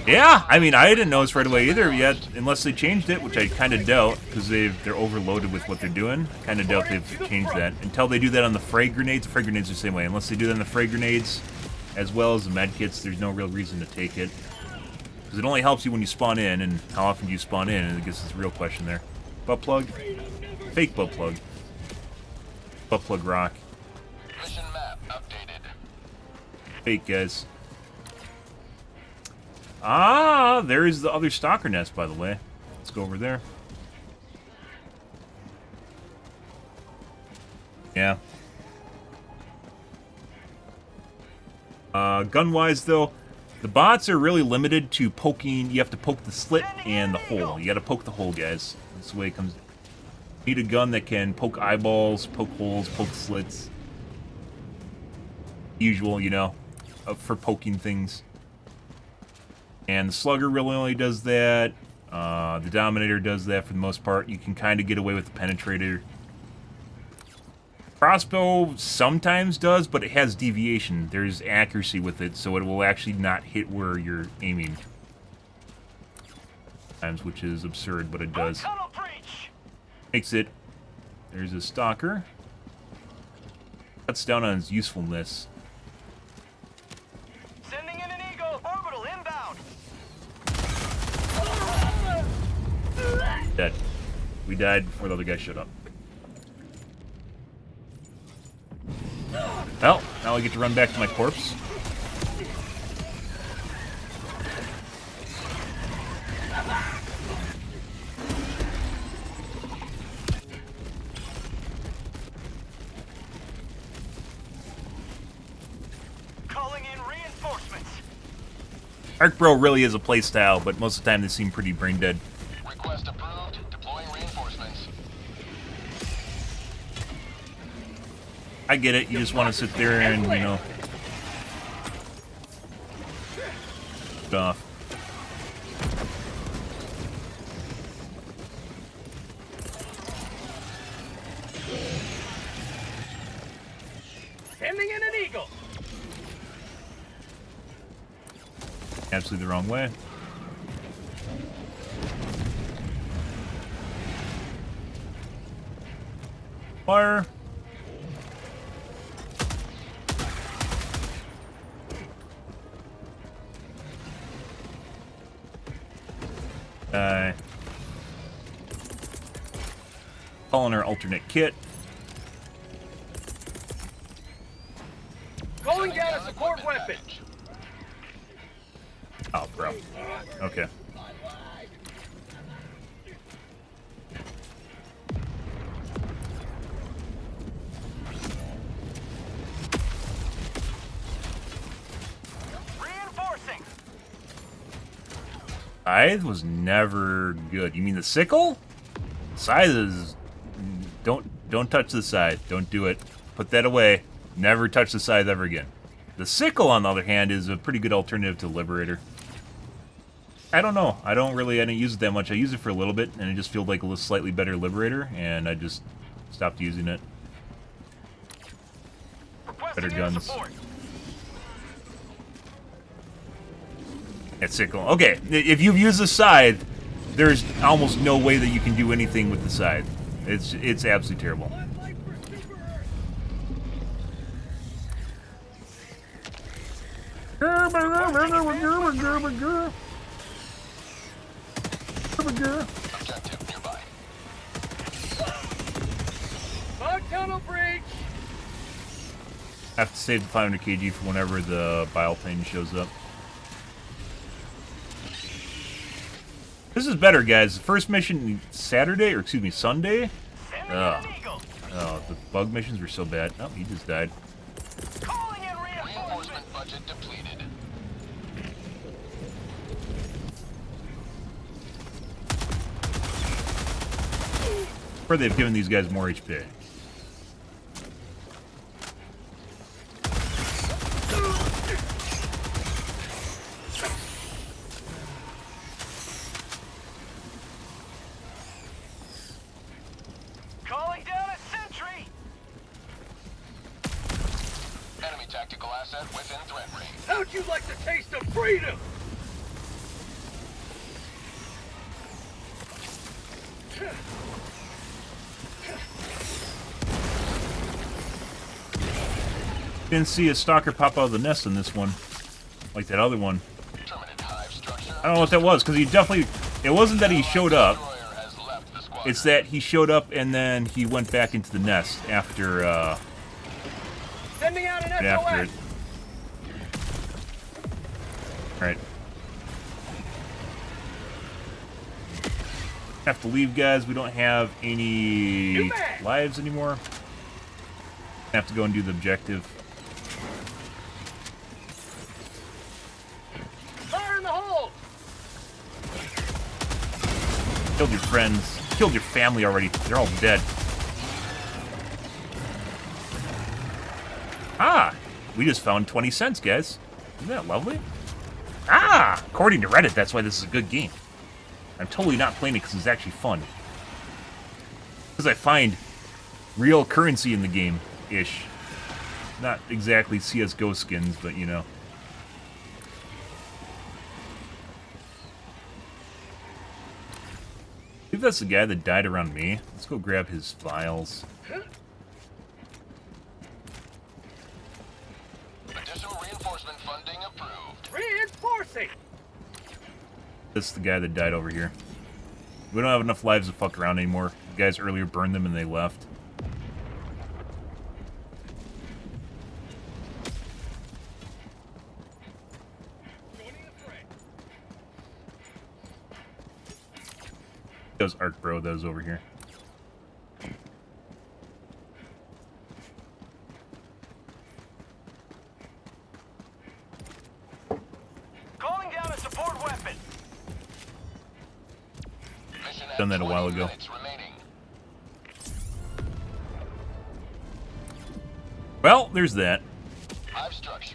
Yeah, I mean, I didn't notice right away either yet, unless they changed it, which I kind of doubt, because they're overloaded with what they're doing. Kind of doubt they've changed that. Until they do that on the frag grenades. The frag grenades are the same way. Unless they do that on the frag grenades, as well as the med kits, there's no real reason to take it. Because it only helps you when you spawn in, and how often do you spawn in, and I guess it's a real question there. Butt plug. Fake butt plug. Butt plug rock. Mission map updated. Fake, guys. Ah, there is the other stalker nest, by the way. Let's go over there. Yeah. Gun-wise, though, the bots are really limited to poking. You have to poke the slit and the hole. You got to poke the hole, guys. That's the way it comes. You need a gun that can poke eyeballs, poke holes, poke slits. Usual, you know, for poking things. And the Slugger really only does that. The Dominator does that for the most part. You can kind of get away with the Penetrator. Crossbow sometimes does, but it has deviation. There's accuracy with it, so it will actually not hit where you're aiming. Times, which is absurd, but it does. Makes it. There's a Stalker. Cuts down on his usefulness. Sending in an Eagle. Orbital inbound. Dead. We died before the other guy showed up. Well, now I get to run back to my corpse. Calling in reinforcements. Arc Bro really is a playstyle, but most of the time they seem pretty brain dead. Request approved. Deploying reinforcements. I get it, you just want to sit there and, you know, stuff. Sending in an Eagle. Absolutely the wrong way. Fire. Calling our alternate kit. Calling down a support weapon. Oh, bro. Okay. Reinforcing. Scythe was never good. You mean the sickle? Scythe is... Don't touch the scythe. Don't do it. Put that away. Never touch the scythe ever again. The sickle, on the other hand, is a pretty good alternative to Liberator. I don't know. I don't use it that much. I use it for a little bit, and it just feels like a slightly better Liberator, and I just stopped using it. Better guns. That sickle. Okay, if you've used the scythe, there's almost no way that you can do anything with the scythe. It's absolutely terrible. Objective nearby. Bug tunnel breach. I have to save the 500 kg for whenever the bile plane shows up. This is better, guys. The first mission Saturday, or excuse me, Sunday. Oh, the bug missions were so bad. Oh, he just died. Reinforcement budget depleted. Or they've given these guys more HP. Calling down a sentry. Enemy tactical asset within threat range. How'd you like the taste of freedom? Didn't see a stalker pop out of the nest in this one, like that other one. I don't know what that was, because he definitely... It wasn't that he showed up. It's that he showed up and then he went back into the nest after, Sending out an SOS. after it. Alright. Have to leave, guys. We don't have any lives anymore. Have to go and do the objective. Killed your friends. Killed your family already. They're all dead. Ah! We just found 20 cents, guys. Isn't that lovely? Ah! According to Reddit, that's why this is a good game. I'm totally not playing it because it's actually fun. Because I find real currency in the game-ish. Not exactly CSGO skins, but you know. I think that's the guy that died around me. Let's go grab his files. Additional reinforcement funding approved. Reinforcing! This is the guy that died over here. We don't have enough lives to fuck around anymore. The guys earlier burned them and they left. Those Arc Bro, those over here. Calling down a support weapon. Done that a while ago. Well, there's that.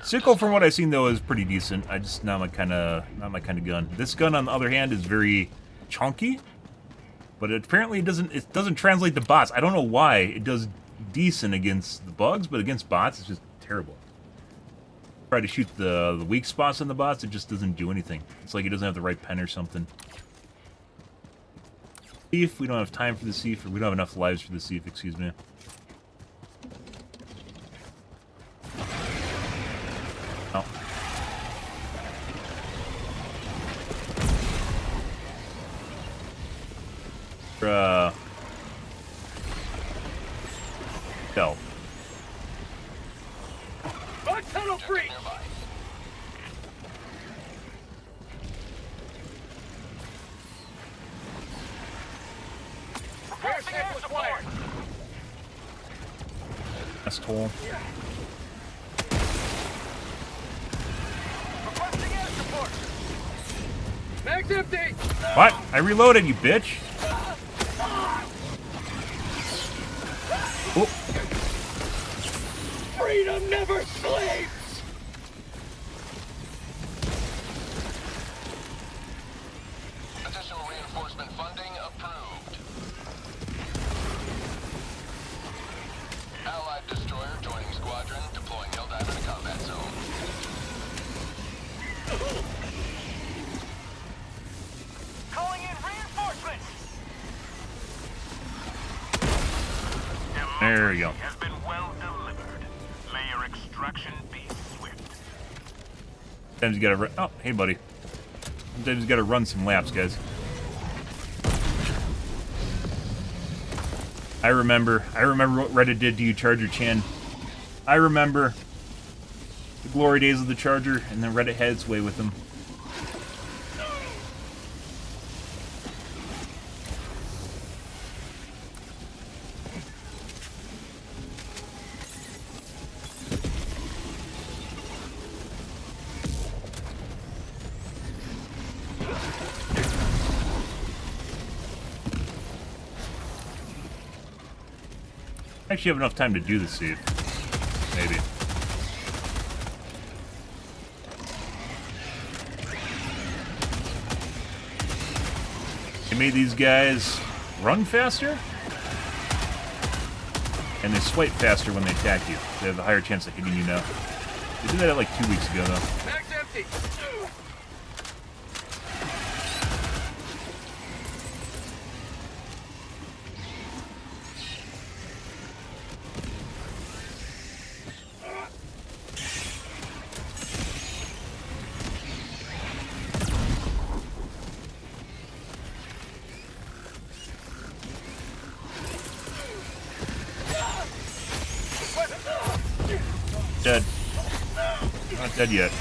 Sickle, from what I've seen though, is pretty decent. I just not my kind of gun. This gun, on the other hand, is very chunky, but apparently it doesn't translate to bots. I don't know why. It does decent against the bugs, but against bots, it's just terrible. Try to shoot the weak spots on the bots, it just doesn't do anything. It's like it doesn't have the right pen or something. Thief, we don't have time for the thief, or we don't have enough lives for the thief, excuse me. Oh. No. Bug tunnel free! Repair tech required. That's toll. Requesting air support. Mag's empty. What? I reloaded, you bitch. Oh. Freedom never sleeps. Additional reinforcement funding approved. Allied destroyer joining squadron, deploying Helldive in the combat zone. Calling in reinforcements. There we go. Has been well delivered. Layer extraction be swift. Sometimes you gotta run. Oh, hey, buddy. Sometimes you gotta run some laps, guys. I remember what Reddit did to you, Charger Chan. I remember the glory days of the Charger, and then Reddit had its way with them. I actually have enough time to do the sieve. Maybe. They made these guys run faster, and they swipe faster when they attack you. They have a higher chance of hitting you now. They did that like 2 weeks ago, though. Mag's empty. Dead. Not dead yet.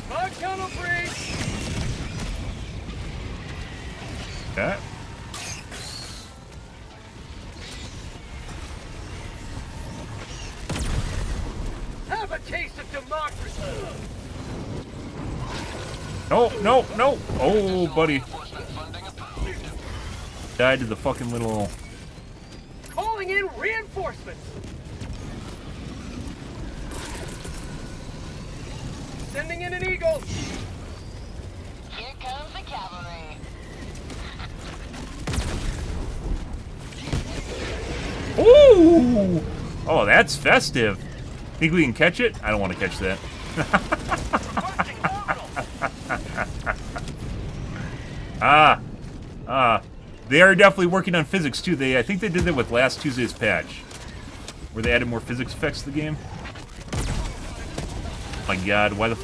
Bug tunnel free. Okay. Have a taste of democracy. No, no, no. Oh, buddy. died to the fucking little... Calling in reinforcements. Sending in an eagle. Here comes the cavalry. Ooh! Oh, that's festive. Think we can catch it? I don't want to catch that. They are definitely working on physics too. I think they did that with last Tuesday's patch, where they added more physics effects to the game. Oh my God, why the?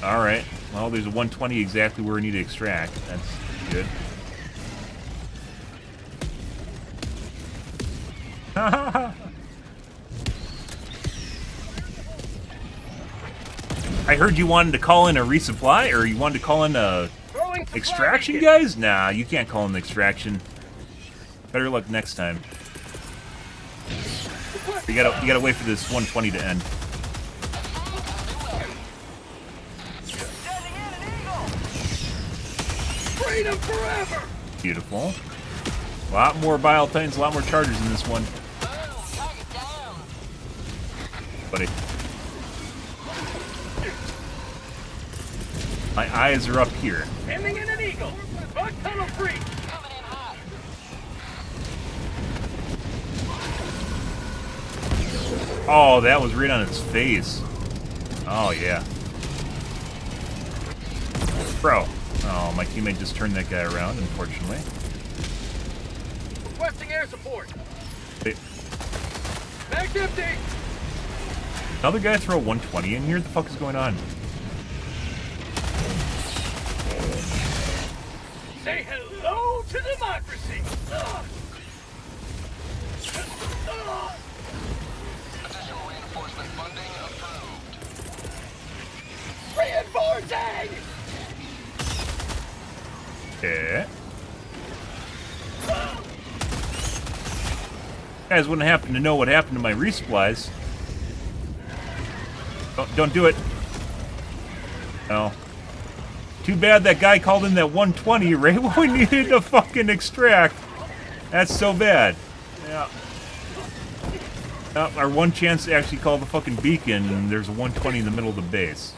All right. Well, there's a 120 exactly where we need to extract. That's good. I heard you wanted to call in a resupply, or you wanted to call in a extraction, guys? Nah, you can't call in the extraction. Better luck next time. You gotta wait for this 120 to end. Freedom forever. Beautiful. A lot more Bile Titans, a lot more Chargers in this one. Buddy. My eyes are up here. Sending in an eagle. Bug tunnel free. Coming in hot. Oh, that was right on its face. Oh, yeah. Bro. Oh, my teammate just turned that guy around, unfortunately. Requesting air support. Wait. Mag's empty. Another guy throw 120 in here? What the fuck is going on? Say hello to democracy. Additional reinforcement funding approved. Reinforcing. Okay. Guys wouldn't happen to know what happened to my resupplies. Don't do it. No. Too bad that guy called in that 120 right when we needed to fucking extract. That's so bad. Yeah. Our one chance to actually call the fucking beacon, and there's a 120 in the middle of the base.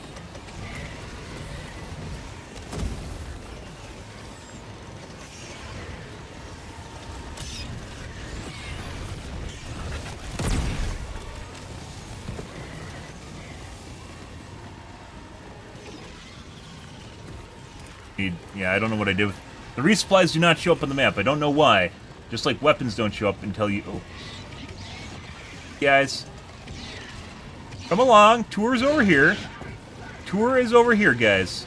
Yeah, I don't know what I did with... The resupplies do not show up on the map. I don't know why. Just like weapons don't show up until you... Oh. Guys. Come along. Tour's over here. Tour is over here, guys.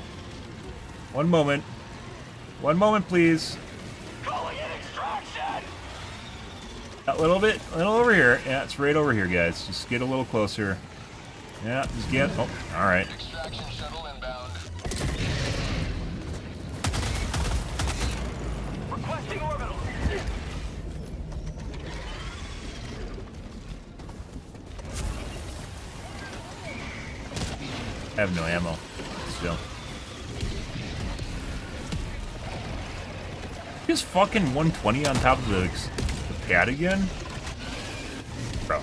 One moment. One moment, please. Calling in extraction. A little bit. A little over here. Yeah, it's right over here, guys. Just get a little closer. Yeah, just get... Oh, alright. Extraction shuttle inbound. Requesting orbital. I have no ammo. Still. Just fucking 120 on top of the pad again? Bro.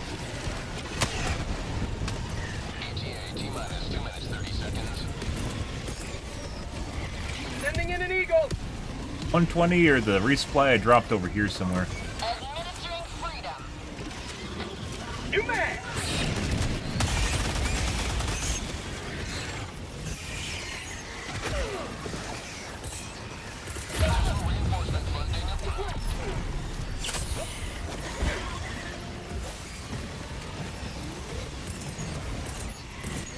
ETA T-minus 2 minutes 30 seconds. Sending in an eagle. 120 or the resupply I dropped over here somewhere. Administering freedom. New man. Reinforcement funding approved.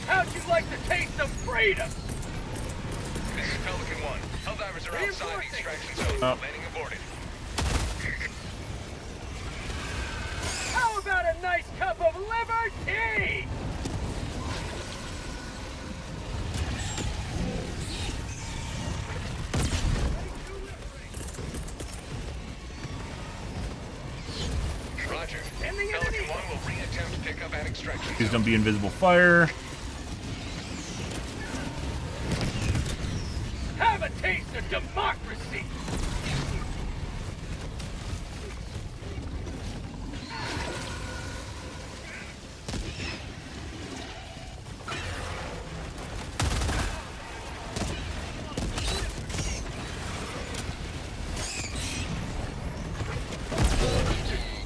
How'd you like the taste of freedom? This is Pelican 1. Helldivers are outside the extraction zone. Oh. Landing aborted. How about a nice cup of liver tea? Roger. Sending in an Pelican eagle. 1 will re-attempt pickup at extraction Please zone. don't be invisible fire. Have a taste of democracy.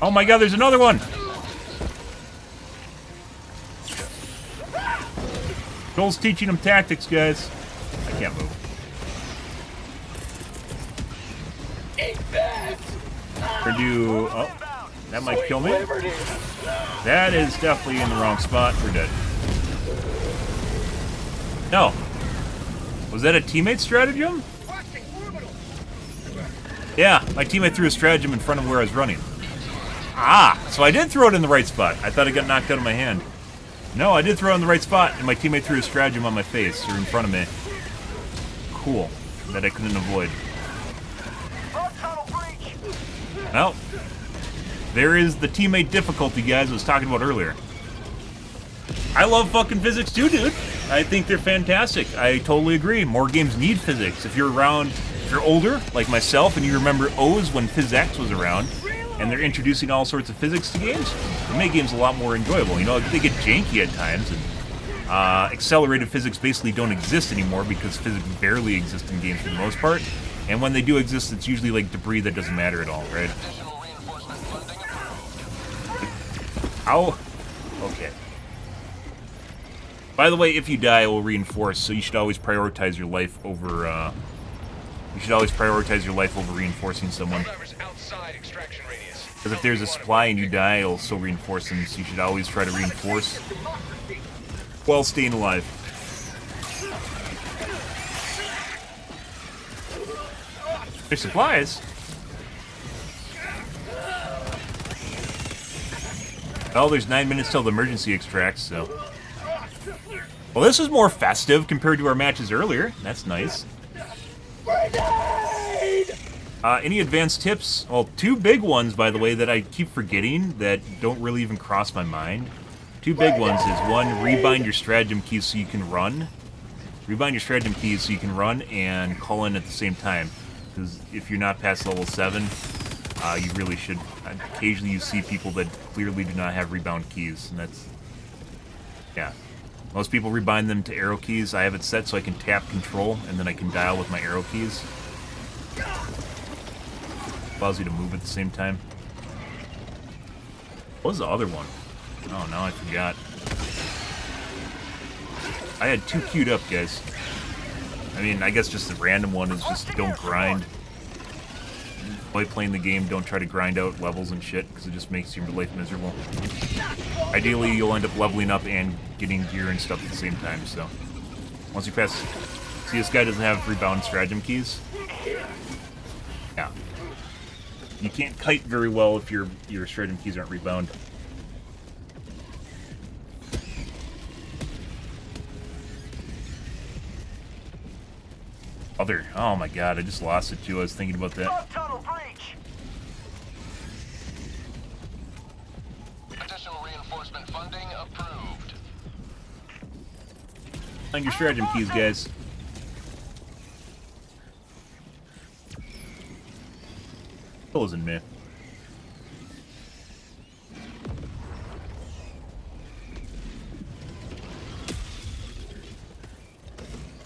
Oh my god, there's another one! Joel's teaching him tactics, guys. I can't move. Or do... Oh, that might kill me. That is definitely in the wrong spot. We're dead. No. Was that a teammate stratagem? Yeah, my teammate threw a stratagem in front of where I was running. Ah, so I did throw it in the right spot. I thought it got knocked out of my hand. No, I did throw it in the right spot, and my teammate threw a stratagem on my face, or in front of me. Cool. That I couldn't avoid. Well, there is the teammate difficulty, guys, I was talking about earlier. I love fucking physics too, dude. I think they're fantastic. I totally agree. More games need physics. If you're around, if you're older, like myself, and you remember O's when PhysX was around, and they're introducing all sorts of physics to games, they make games a lot more enjoyable. You know, they get janky at times, and accelerated physics basically don't exist anymore because physics barely exist in games for the most part. And when they do exist, it's usually like debris that doesn't matter at all, right? Ow. Okay. By the way, if you die, it will reinforce, so you should always prioritize your life over, reinforcing someone. Because if there's a supply and you die, it'll still reinforce them, so you should always try to reinforce while staying alive. There's supplies. Well, there's 9 minutes till the emergency extracts, so... Well, this is more festive compared to our matches earlier. That's nice. Any advanced tips? Well, 2 big ones, by the way, that I keep forgetting that don't really even cross my mind. 2 big ones is, 1, rebind your stratagem keys so you can run. Rebind your stratagem keys so you can run and call in at the same time. Because if you're not past level 7, you really should. Occasionally you see people that clearly do not have rebound keys, and that's... Yeah. Most people rebind them to arrow keys. I have it set so I can tap control, and then I can dial with my arrow keys. Allows you to move at the same time. What was the other one? Oh, now I forgot. I had 2 queued up, guys. I mean, I guess just the random one is just don't grind. While playing the game, don't try to grind out levels and shit, because it just makes your life miserable. Ideally, you'll end up leveling up and getting gear and stuff at the same time, so... Once you pass... See, this guy doesn't have rebound stratagem keys? Yeah. You can't kite very well if your stratagem keys aren't rebound. Other. Oh my god, I just lost it too. I was thinking about that. Additional reinforcement funding approved. Find your stratagem keys, guys. Closing me.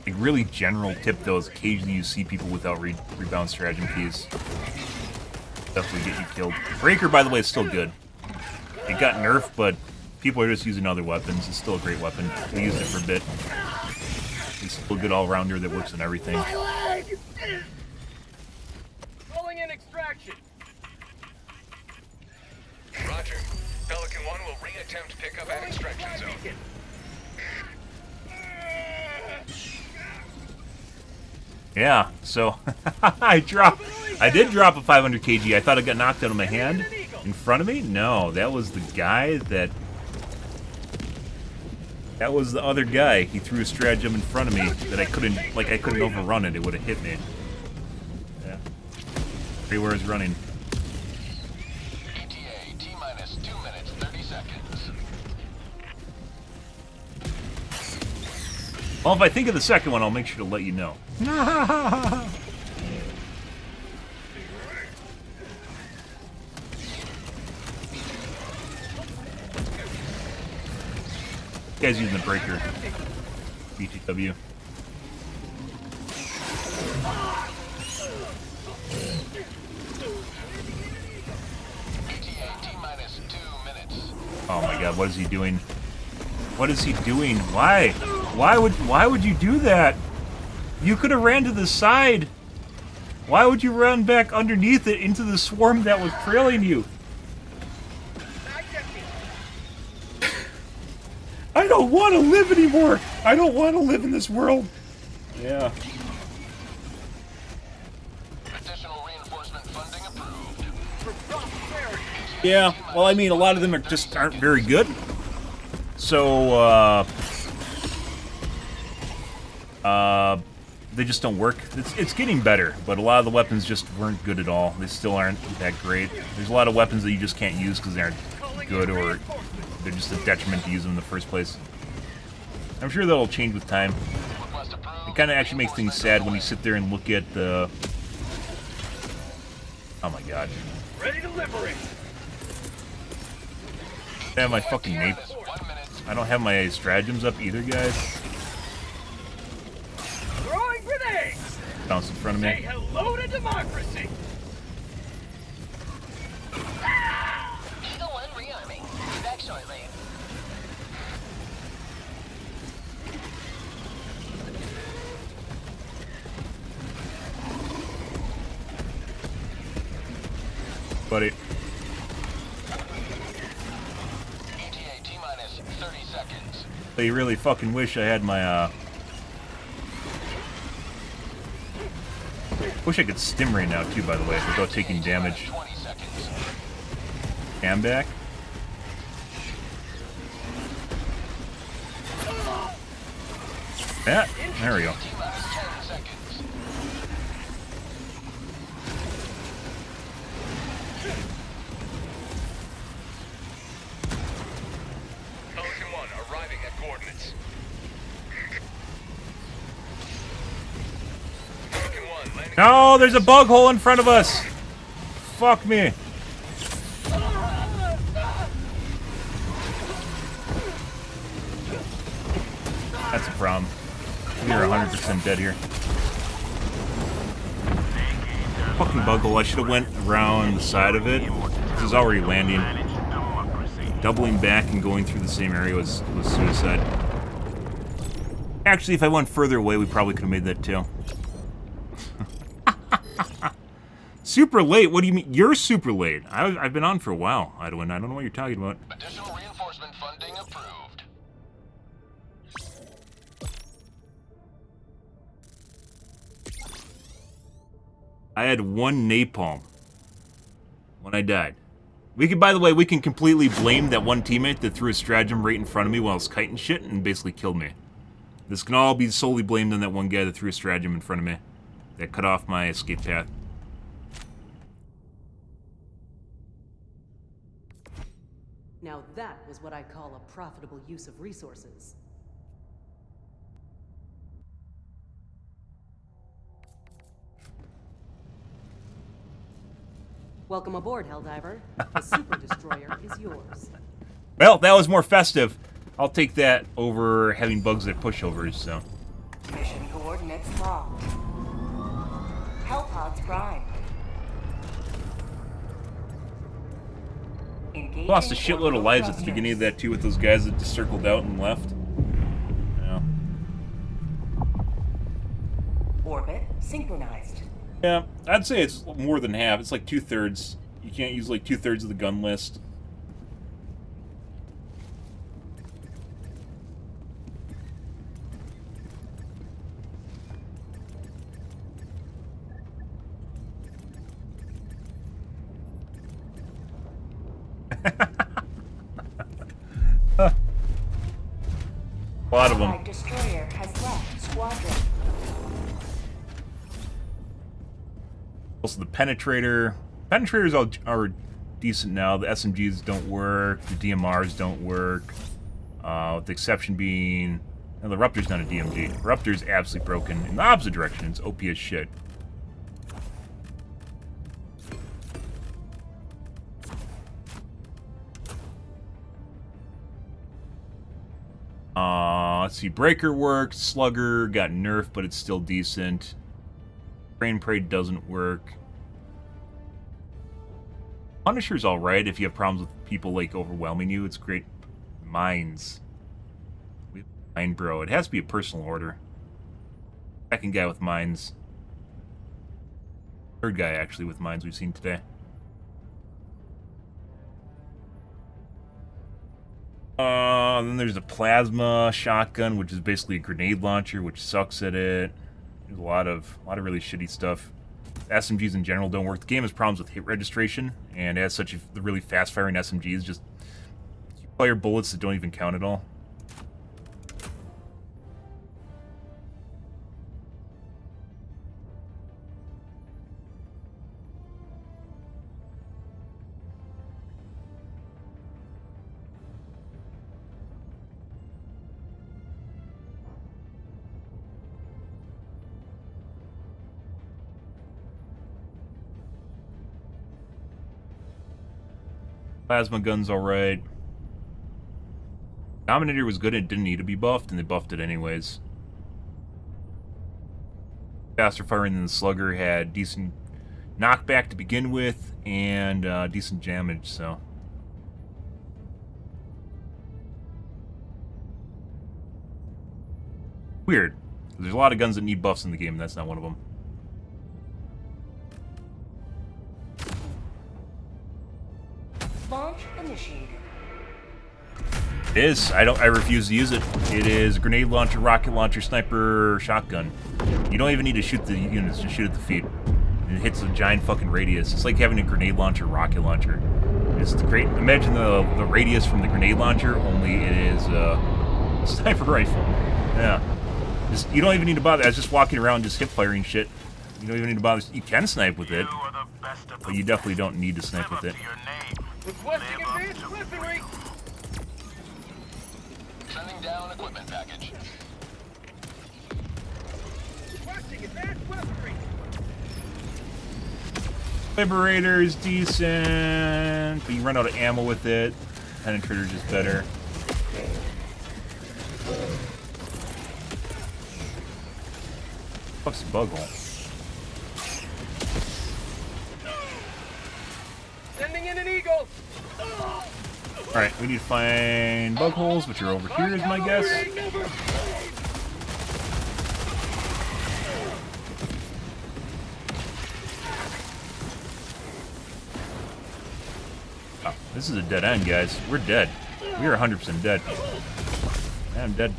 A really general tip, though, is occasionally you see people without rebound stratagem keys. Definitely get you killed. Breaker, by the way, is still good. It got nerfed, but people are just using other weapons. It's still a great weapon. We used it for a bit. It's still a good all-rounder that works on everything. Rolling in extraction. Roger. Pelican 1 will re-attempt pickup at extraction zone. Yeah, so I did drop a 500 kg. I thought it got knocked out of my hand in front of me. No, that was the guy that was the other guy. He threw a stratagem in front of me that I couldn't overrun it. It would have hit me. Yeah. Everywhere is running. ETA T-minus 2 minutes 30 seconds. Well, if I think of the second one, I'll make sure to let you know. Guy's using the breaker. BTW. ETA Oh my god, what is he doing? What is he doing? Why? Why would you do that? You could have ran to the side. Why would you run back underneath it into the swarm that was trailing you? I don't want to live anymore. I don't want to live in this world. Yeah. Additional reinforcement funding approved. Yeah, well, I mean, a lot of them aren't very good. So, they just don't work. It's getting better, but a lot of the weapons just weren't good at all. They still aren't that great. There's a lot of weapons that you just can't use because they aren't good, or they're just a detriment to use them in the first place. I'm sure that'll change with time. It kind of actually makes things sad when you sit there and look at the... Oh my god. Ready to liberate. I have my fucking nape. I don't have my stratagems up either, guys. Throwing grenades. Bounce in front of me. Say hello to democracy. Eagle 1 rearming. Back shortly. Buddy. ETA T-minus 30 seconds. I really fucking wish I had my, Wish I could stim right now, too, by the way, without taking damage. Cam back. Yeah, there we go. Pelican 1 arriving at coordinates. Pelican 1 landing. No, there's a bug hole in front of us. Fuck me. That's a problem. We are 100% dead here. Fucking bug hole. I should have went around the side of it. This is already landing. Doubling back and going through the same area was suicide. Actually, if I went further away, we probably could have made that too. Super late? What do you mean? You're super late. I've been on for a while, Idwin. I don't know what you're talking about. Additional reinforcement funding approved. I had one napalm when I died. We could, by the way, we can completely blame that one teammate that threw a stratagem right in front of me while I was kiting shit and basically killed me. This can all be solely blamed on that one guy that threw a stratagem in front of me that cut off my escape path. Now that was what I call a profitable use of resources. Welcome aboard, Helldiver. The Super Destroyer is yours. Well, that was more festive. I'll take that over having bugs at pushovers, so. Mission coordinates locked. Hellpods primed. Lost a shitload of lives at the beginning of that too with those guys that just circled out and left. Yeah. Orbit synchronized. Yeah, I'd say it's more than half. It's like 2/3. You can't use like 2/3 of the gun list. A lot of them. Destroyer has left squadron. Also, the penetrator. Penetrators are decent now. The SMGs don't work. The DMRs don't work. With the exception being, the Ruptor's not a DMG. Ruptor's absolutely broken in the opposite direction. It's OP as shit. Let's see. Breaker worked. Slugger got nerfed, but it's still decent. Brain Parade doesn't work. Punisher's alright if you have problems with people, like, overwhelming you. It's great. Mines. We have mine bro. It has to be a personal order. Second guy with mines. Third guy, actually, with mines we've seen today. Then there's a plasma shotgun, which is basically a grenade launcher, which sucks at it. There's a lot of really shitty stuff. SMGs in general don't work. The game has problems with hit registration, and as such, the really fast-firing SMGs just fire bullets that don't even count at all. Plasma gun's alright. Dominator was good and it didn't need to be buffed, and they buffed it anyways. Faster firing than the Slugger, had decent knockback to begin with, and decent damage, so. Weird. There's a lot of guns that need buffs in the game, and that's not one of them. Launch initiated. It is. I refuse to use it. It is a grenade launcher, rocket launcher, sniper, shotgun. You don't even need to shoot the units, just shoot at the feet. And it hits a giant fucking radius. It's like having a grenade launcher, rocket launcher. It's great. Imagine the radius from the grenade launcher, only it is a sniper rifle. Yeah. You don't even need to bother. I was just walking around just hip firing shit. You don't even need to bother. You can snipe with it, but you definitely don't need to snipe with it. Requesting advanced weaponry. Sending down equipment package. Requesting advanced weaponry. Liberator's decent, but you run out of ammo with it. Penetrator's just better. Fuck's the bug hole? Sending in an eagle. Alright, we need to find bug holes, which are over here, is my guess. Oh, this is a dead end, guys. We're dead. We are 100% dead. I'm dead.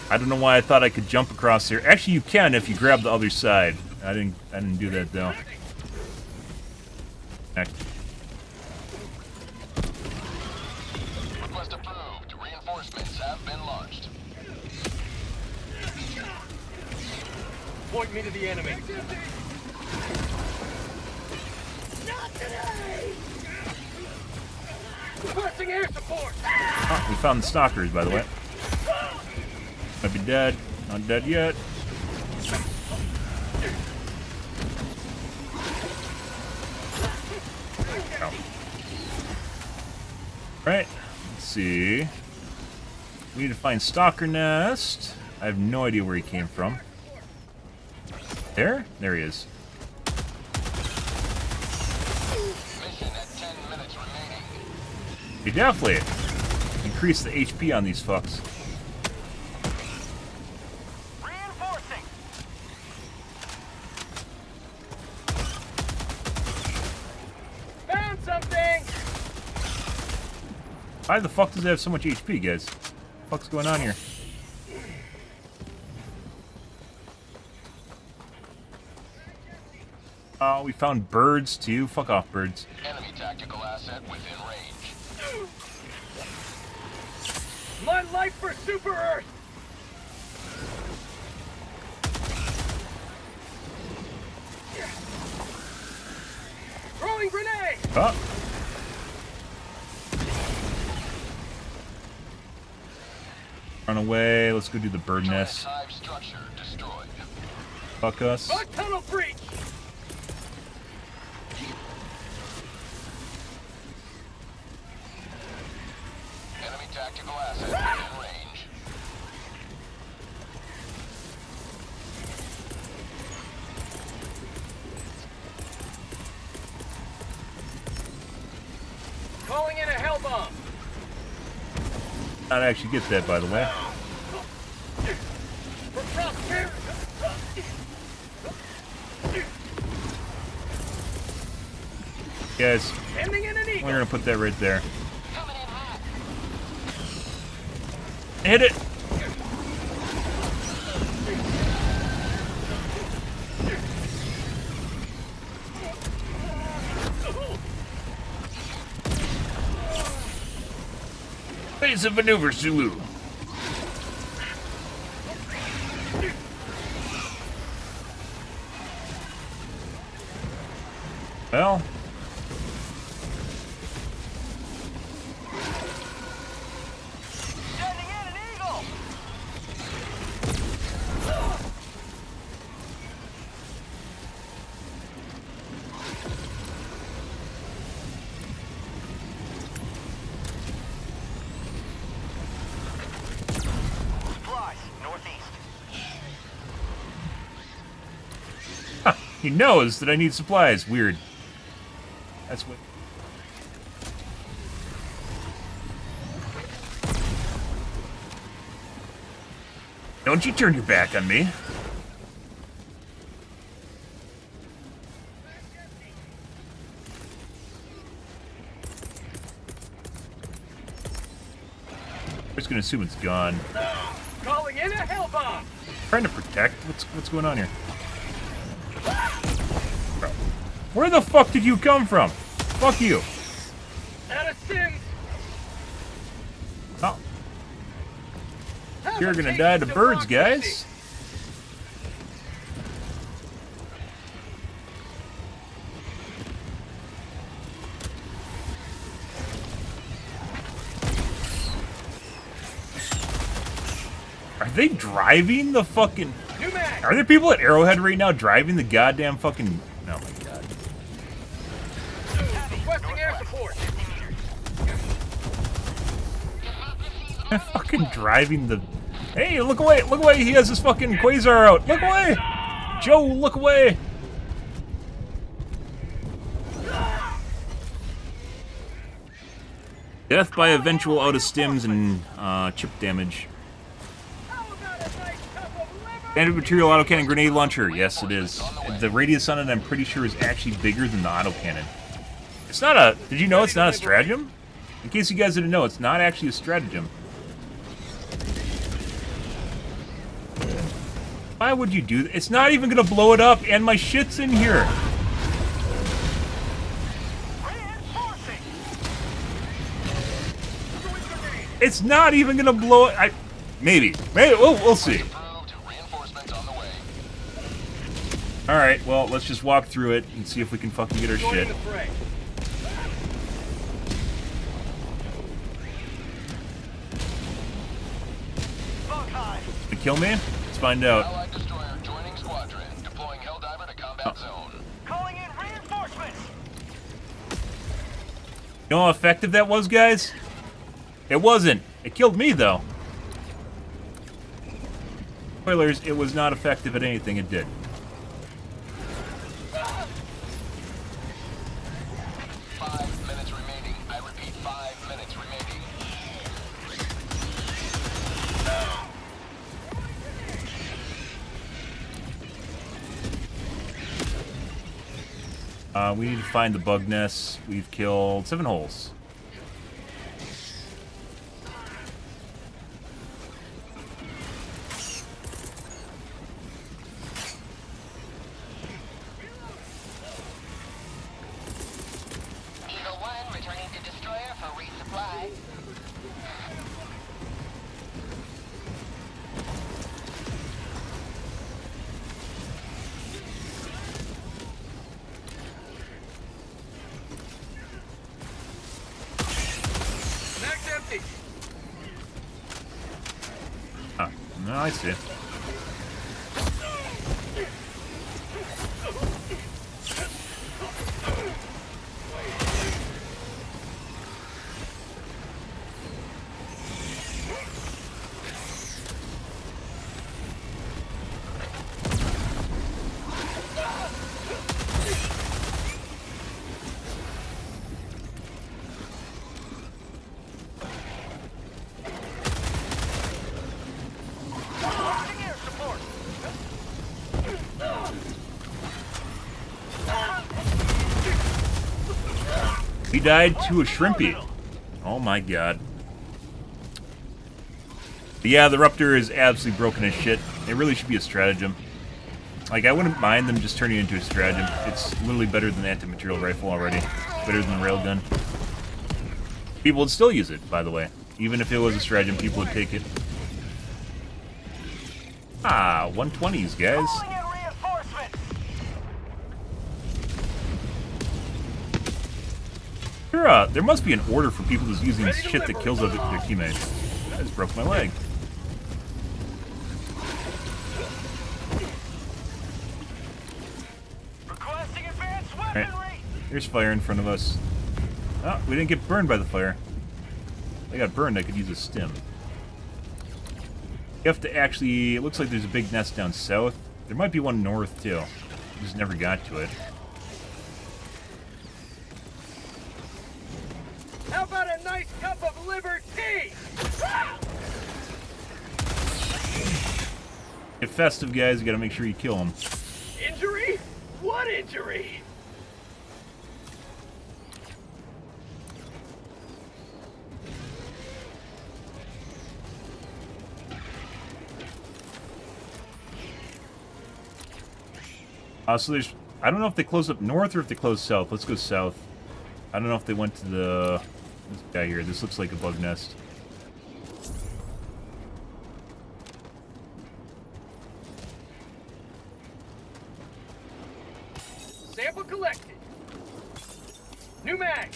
I don't know why I thought I could jump across here. Actually, you can if you grab the other side. I didn't do that though. Next. Request approved. Reinforcements have been launched. Point me to the enemy. Not today. Requesting air support. Oh, we found the stalkers, by the way. Might be dead. Not dead yet. Oh. Right. Let's see. We need to find Stalker Nest. I have no idea where he came from. There? There he is. Mission at 10 minutes remaining. You definitely increase the HP on these fucks. Reinforcing. Found something. Why the fuck does it have so much HP, guys? What the fuck's going on here? Oh, we found birds too. Fuck off, birds. Enemy tactical asset within range. My life for Super Earth. Throwing grenade. Oh. Run away. Let's go do the bird nest. Hive structure destroyed. Fuck us. Bug tunnel breach. Enemy tactical asset within range. Not actually get that, by the way. Guys, we're gonna put that right there. Hit it! Phase of maneuver, Zulu. Well. He knows that I need supplies. Weird. That's what. Don't you turn your back on me. I'm just gonna assume it's gone. Calling in a hell bomb. Trying to protect. What's going on here? Where the fuck did you come from? Fuck you. Out of Sims. Oh. You're gonna die to birds, guys. Are they driving the fucking... Are there people at Arrowhead right now driving the goddamn fucking... Oh my god. Requesting air support. They're fucking driving the... Hey, look away! Look away! He has his fucking quasar out! Look away! Joe, look away! Death by eventual out of stims and chip damage. Standard material autocannon grenade launcher. Yes, it is. The radius on it, I'm pretty sure, is actually bigger than the autocannon. It's not a... Did you know it's not a stratagem? In case you guys didn't know, it's not actually a stratagem. Why would you do that? It's not even gonna blow it up, and my shit's in here. It's not even gonna blow it. Maybe. We'll see. Alright, well, let's just walk through it and see if we can fucking get our shit. To kill me? Let's find out. Allied destroyer joining squadron. Deploying Helldiver to combat zone. Calling in reinforcements. You know how effective that was, guys? It wasn't. It killed me, though. Spoilers, it was not effective at anything it did. 5 minutes remaining. I repeat, 5 minutes remaining. We need to find the bug nests. We've killed 7 holes. Eagle 1 returning to destroyer for resupply. Mag's empty. Ah, no, I see. He died to a shrimpy. Oh my god. But yeah, the Ruptor is absolutely broken as shit. It really should be a stratagem. Like, I wouldn't mind them just turning it into a stratagem. It's literally better than the anti-material rifle already. Better than the railgun. People would still use it, by the way. Even if it was a stratagem, people would take it. Ah, 120s, guys. There must be an order for people just using shit that kills their teammates. I just broke my leg. Alright, there's fire in front of us. Oh, we didn't get burned by the fire. If I got burned, I could use a stim. You have to actually... It looks like there's a big nest down south. There might be one north, too. We just never got to it. How about a nice cup of liver tea? Get festive, guys. You gotta make sure you kill them. Injury? What injury? So there's... I don't know if they close up north or if they close south. Let's go south. I don't know if they went to the... This guy here. This looks like a bug nest. Sample collected. New mag.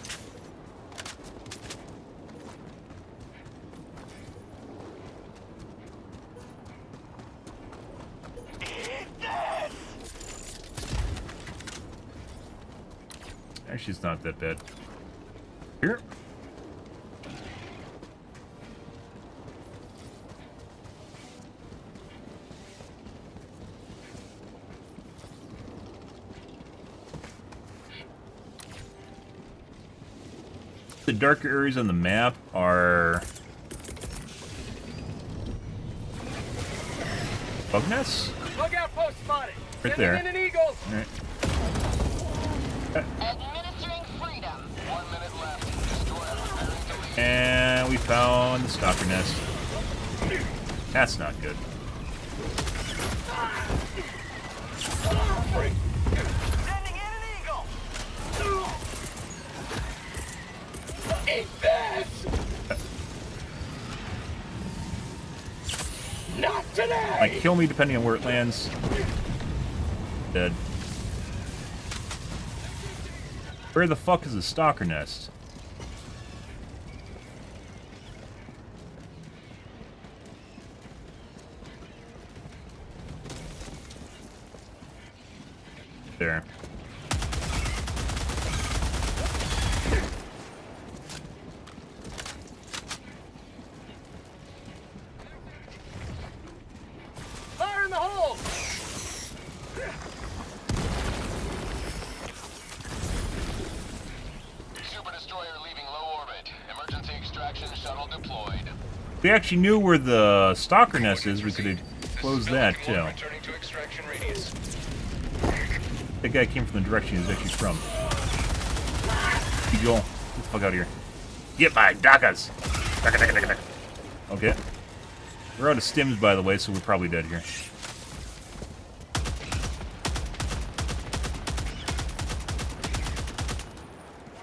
Actually, it's not that bad. Here. The darker areas on the map are bug nests? Bug outpost spotted. Right there. Sending in an eagle. All right. Administering freedom. 1 minute left. Destroyer. And we found the stalker nest. That's not good. Sending in an eagle. Eat this. Not today. Might kill me depending on where it lands. Dead. Where the fuck is the stalker nest? There. Fire in the hole. Super destroyer leaving low orbit. Emergency extraction shuttle deployed. If we actually knew where the stalker nest is, we could have closed that too. Returning to extraction radius. That guy came from the direction he was actually from. You go. Get the fuck out of here. Get my dakas! Okay. We're out of stims, by the way, so we're probably dead here.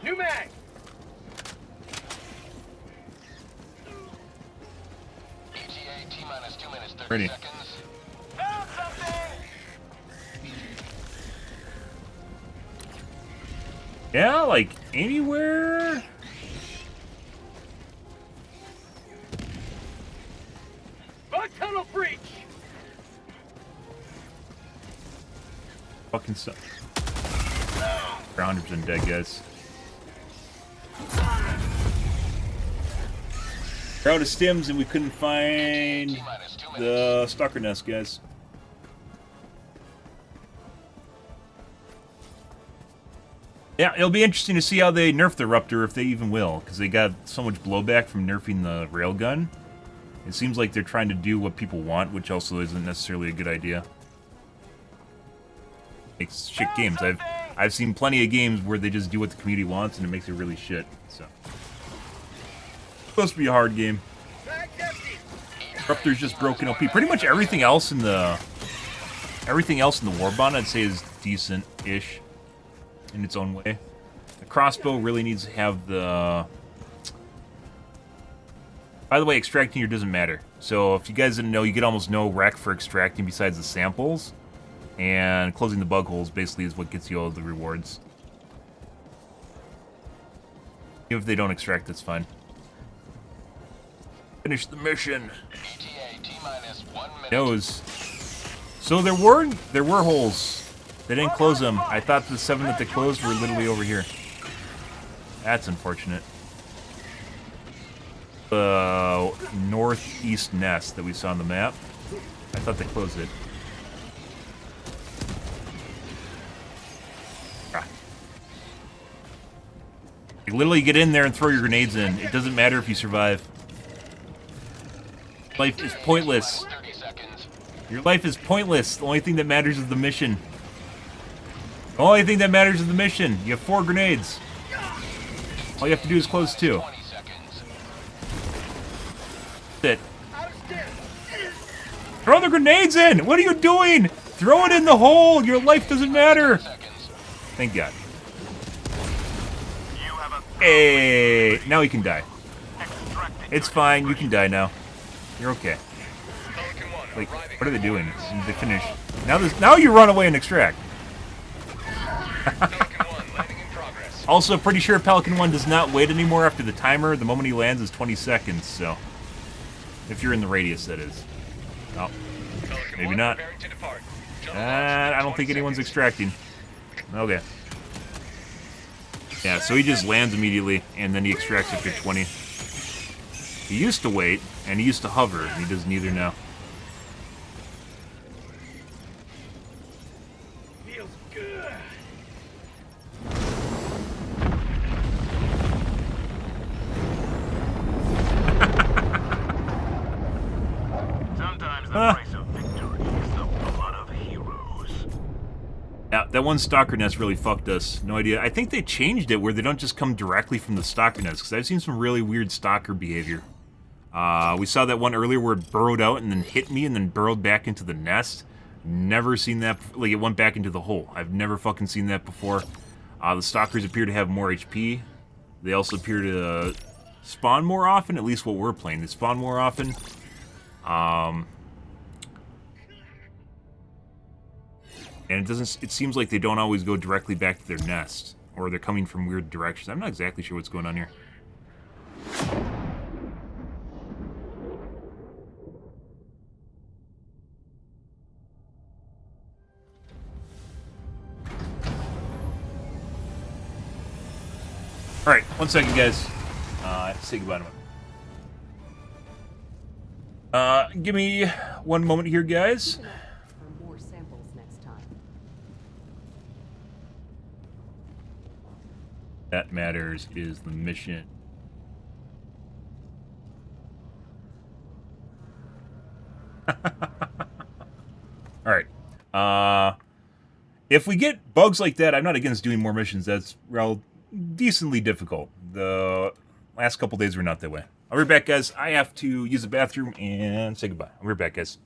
New mag. ETA T-minus 2 minutes 30 Ready. seconds. Found something. Yeah, like anywhere. Bug tunnel breach. Fucking stuff. We're 100% dead, guys. We're out of stims and we couldn't find the stalker nest, guys. Yeah, it'll be interesting to see how they nerf the Ruptor, if they even will, because they got so much blowback from nerfing the railgun. It seems like they're trying to do what people want, which also isn't necessarily a good idea. Makes shit games. I've seen plenty of games where they just do what the community wants and it makes it really shit. So supposed to be a hard game. Disruptor's just broken OP. Pretty much everything else in the Warbond I'd say is decent-ish in its own way. The crossbow really needs to have the... By the way, extracting here doesn't matter. So if you guys didn't know, you get almost no rec for extracting besides the samples. And closing the bug holes basically is what gets you all the rewards. Even if they don't extract, that's fine. Finish the mission. ETA T-minus 1 minute. Knows. So there were holes. They didn't close them. I thought the 7 that they closed were literally over here. That's unfortunate. The northeast nest that we saw on the map. I thought they closed it. You literally get in there and throw your grenades in. It doesn't matter if you survive. Life is pointless. Your life is pointless. The only thing that matters is the mission. The only thing that matters is the mission. You have 4 grenades. All you have to do is close 2. That's it. Throw the grenades in! What are you doing? Throw it in the hole! Your life doesn't matter! Thank God. Hey! Now he can die. It's fine, you can die now. You're okay. Like, what are they doing? They finish. Now you run away and extract. Also, pretty sure Pelican 1 does not wait anymore after the timer. The moment he lands is 20 seconds, so... If you're in the radius, that is. Oh. Maybe not. I don't think anyone's extracting. Okay. Yeah, so he just lands immediately, and then he extracts after 20. He used to wait, and he used to hover, and he does neither now. Feels good. Sometimes the price of victory is the blood of heroes. Yeah, that one stalker nest really fucked us. No idea. I think they changed it where they don't just come directly from the stalker nest, because I've seen some really weird stalker behavior. We saw that one earlier where it burrowed out and then hit me and then burrowed back into the nest. Never seen that. Like, it went back into the hole. I've never fucking seen that before. The stalkers appear to have more HP. They also appear to spawn more often, at least what we're playing. They spawn more often. And it seems like they don't always go directly back to their nest. Or they're coming from weird directions. I'm not exactly sure what's going on here. Alright, 1 second, guys. I have to say goodbye to him. Give me 1 moment here, guys. More samples next time. That matters is the mission. Alright. If we get bugs like that, I'm not against doing more missions. That's decently difficult. The last couple days were not that way. I'll be right back, guys. I have to use the bathroom and say goodbye. I'll be right back, guys.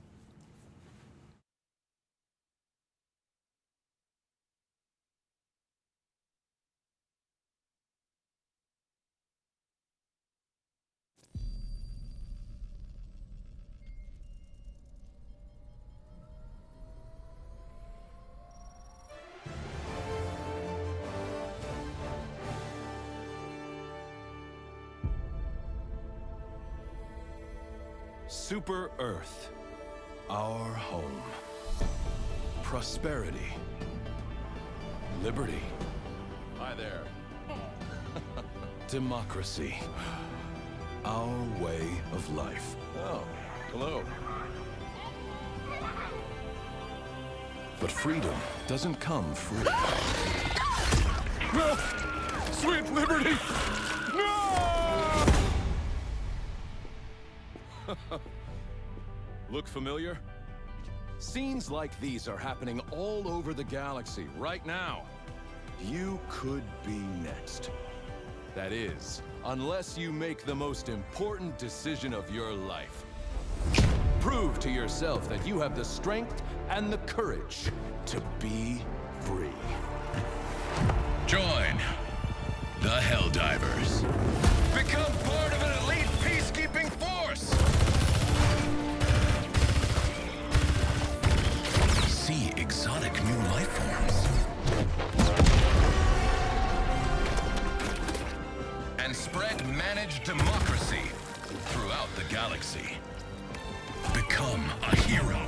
Super Earth, our home. Prosperity. Liberty. Hi there. Democracy. Our way of life. Oh, hello. But freedom doesn't come free. No! Sweet liberty! No! Look familiar? Scenes like these are happening all over the galaxy right now. You could be next. That is, unless you make the most important decision of your life. Prove to yourself that you have the strength and the courage to be free. Join the Helldivers. Become part of an elite peacekeeping force! See exotic new life forms. And spread managed democracy throughout the galaxy. Become a hero.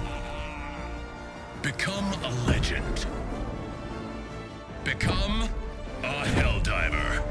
Become a legend. Become a Helldiver.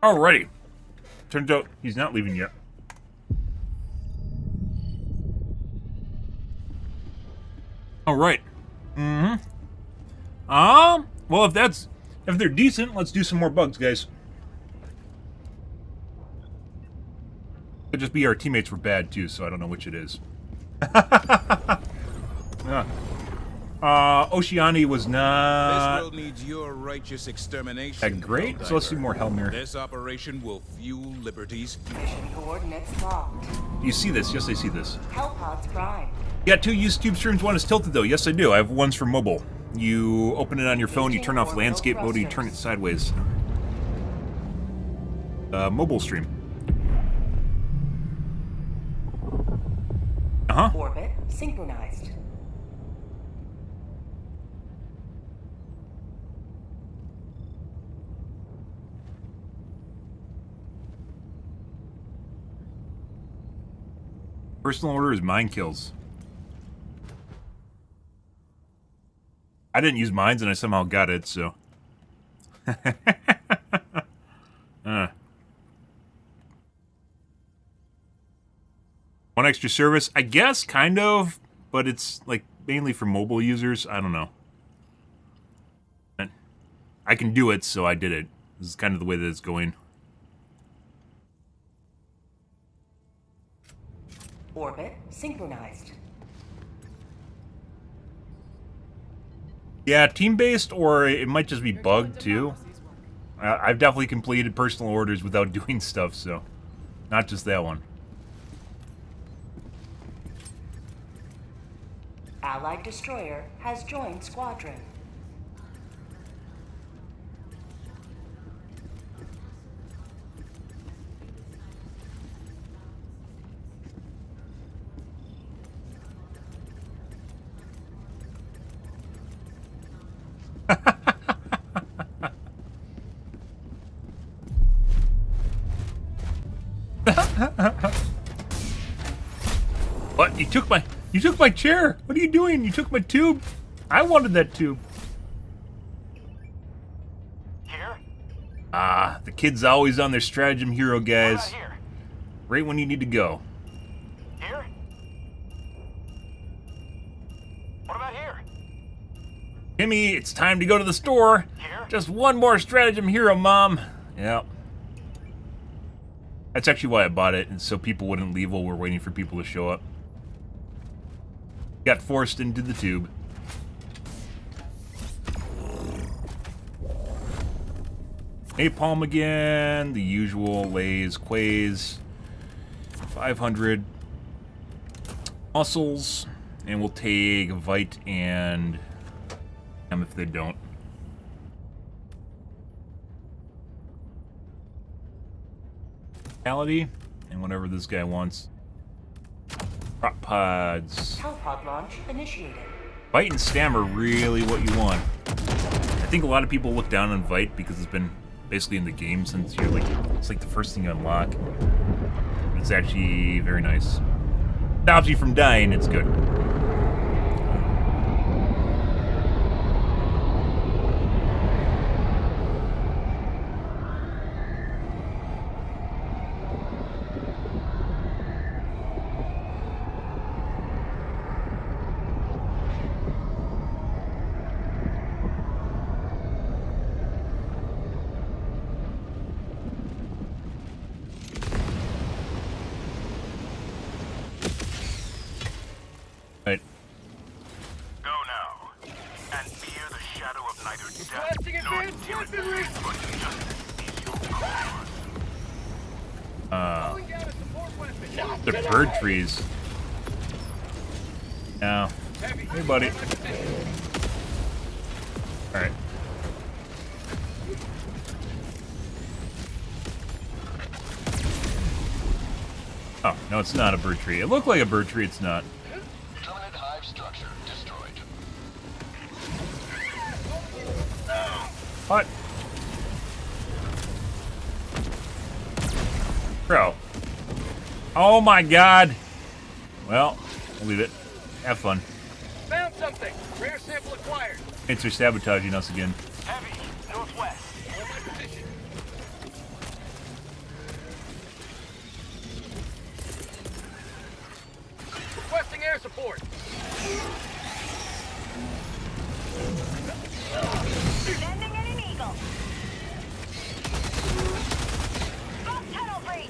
Alrighty. Turns out he's not leaving yet. Alright. Well, if they're decent, let's do some more bugs, guys. Could just be our teammates were bad too, so I don't know which it is. Oceani was not This world needs your righteous extermination. that great, so let's do more Hellmere. This operation will fuel Liberty's future. Mission coordinates locked. You see this? Yes, I see this. Hellpods prime. You got 2 YouTube streams, one is tilted though. Yes, I do. I have one's for mobile. You open it on your phone, you turn off landscape mode, and you turn it sideways. Mobile stream. Orbit synchronized. Personal order is mine kills. I didn't use mines and I somehow got it, so. One extra service, I guess, kind of, but it's like mainly for mobile users. I don't know. I can do it, so I did it. This is kind of the way that it's going. Orbit synchronized. Yeah, team-based, or it might just be bugged, too. I've definitely completed personal orders without doing stuff, so... Not just that one. Allied destroyer has joined squadron. What? You took my chair! What are you doing? You took my tube! I wanted that tube. Here? Ah, the kid's always on their stratagem hero, guys. Right when you need to go. Here? What about here? Timmy, it's time to go to the store. Here? Just one more stratagem hero, Mom. Yep. That's actually why I bought it, and so people wouldn't leave while we're waiting for people to show up. Got forced into the tube. Napalm again, the usual lays, quays. 500 muscles, and we'll take Vite and if they don't. Vitality, and whatever this guy wants. Prop pods. Hellpod launch initiated. Vite and Stam are really what you want. I think a lot of people look down on Vite because it's been basically in the game since you're like, it's like the first thing you unlock. But it's actually very nice. Stops you from dying, it's good. They're bird trees. No. Hey, buddy. Alright. Oh, no, it's not a bird tree. It looked like a bird tree, it's not. Permanent hive structure destroyed. What? Bro. Oh my god. Well, I'll leave it. Have fun. Found something. Rare sample acquired. Thanks for sabotaging us again. Heavy. Northwest. Hold my position. Requesting air support. Sending in an eagle. Got tunnel breach.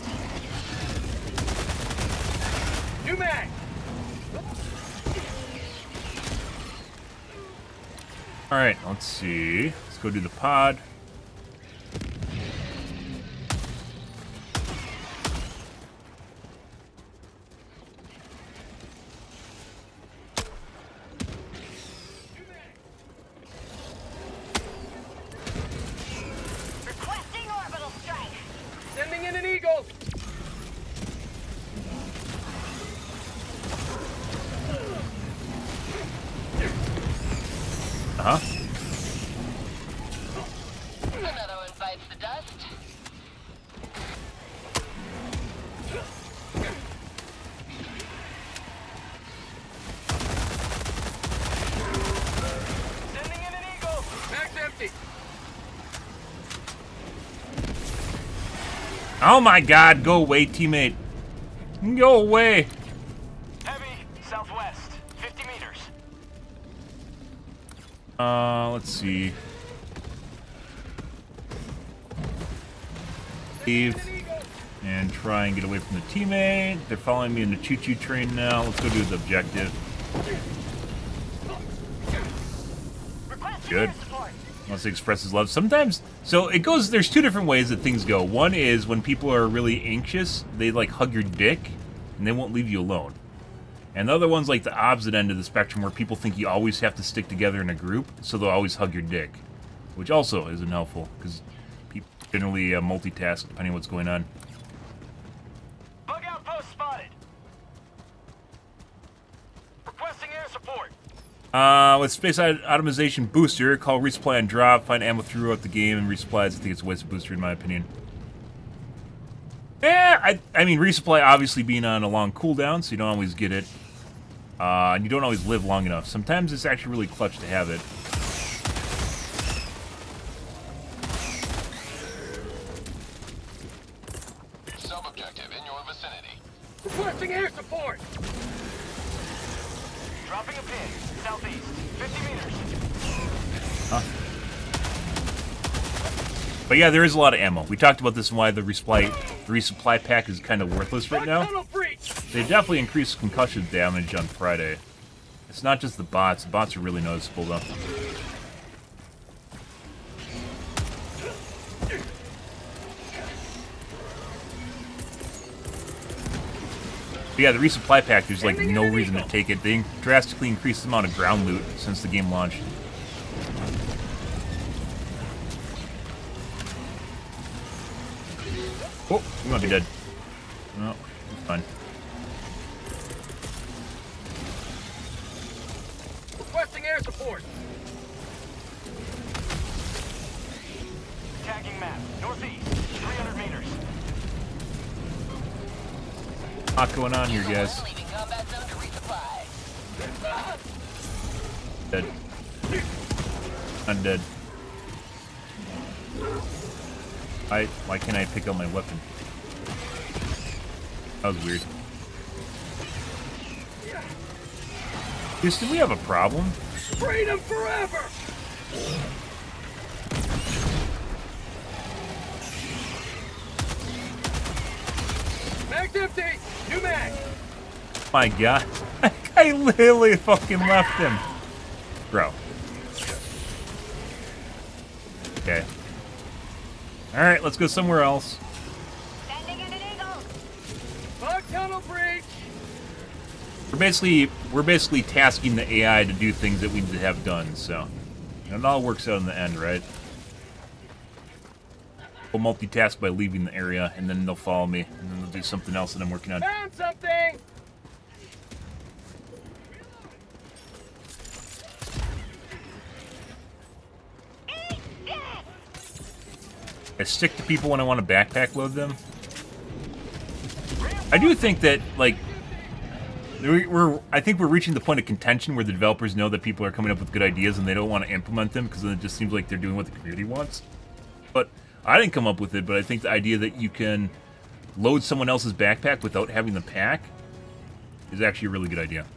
New mag. Alright, let's see. Let's go do the pod. Requesting orbital strike. Sending in an eagle. Uh-huh. Another one bites the dust. Sending in an eagle. Mag's empty. Oh my god, go away, teammate. Go away. Let's see. Leave and try and get away from the teammate. They're following me in the choo-choo train now. Let's go do the objective. Good. Wants to express his love. Sometimes, so it goes, there's two different ways that things go. One is when people are really anxious, they like hug your dick and they won't leave you alone. And the other one's like the opposite end of the spectrum where people think you always have to stick together in a group, so they'll always hug your dick. Which also isn't helpful, because people generally multitask depending on what's going on. Bug outpost spotted. Requesting air support. With space automation booster, call resupply and drop, find ammo throughout the game, and resupplies. I think it's a waste of booster in my opinion. Yeah, I mean, resupply obviously being on a long cooldown, so you don't always get it. And you don't always live long enough. Sometimes it's actually really clutch to have it. Sub-objective in your vicinity. Requesting air support. Dropping a pin. Southeast. 50 meters. Huh. But yeah, there is a lot of ammo. We talked about this and why the resupply pack is kind of worthless right now. They definitely increased concussion damage on Friday. It's not just the bots. The bots are really noticeable, though. But yeah, the resupply pack, there's like no reason to take it. They drastically increased the amount of ground loot since the game launched. Oh, you might be dead. No, it's fine. Requesting air support. Tagging map. Northeast. 300 meters. Lot going on here, guys. Dead. I'm dead. Why can't I pick up my weapon? That was weird. Houston, we have a problem. Freedom forever! Mag's empty! New mag! My god. I literally fucking left him. Bro. Okay. Alright, let's go somewhere else. Bug tunnel breach! We're basically tasking the AI to do things that we need to have done, so it all works out in the end, right? We'll multitask by leaving the area, and then they'll follow me, and then they'll do something else that I'm working on. Found something! I stick to people when I want to backpack load them. I do think that, like, I think we're reaching the point of contention where the developers know that people are coming up with good ideas and they don't want to implement them because then it just seems like they're doing what the community wants. But I didn't come up with it, but I think the idea that you can load someone else's backpack without having the pack is actually a really good idea.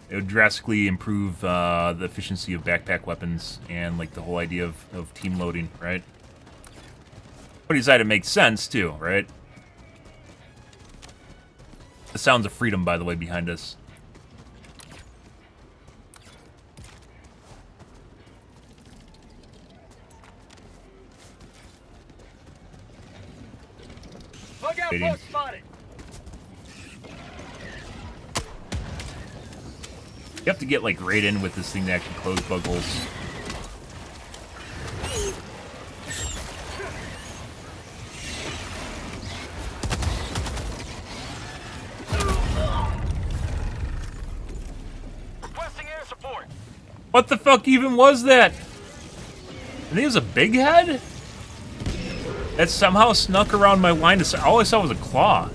It would drastically improve the efficiency of backpack weapons and like the whole idea of team loading, right? But side it makes sense too, right? The sounds of freedom, by the way, behind us. Bug outpost spotted! You have to get like right in with this thing to actually close bug holes. Requesting air support. What the fuck even was that? I think it was a big head? That somehow snuck around my line of sight. All I saw was a claw.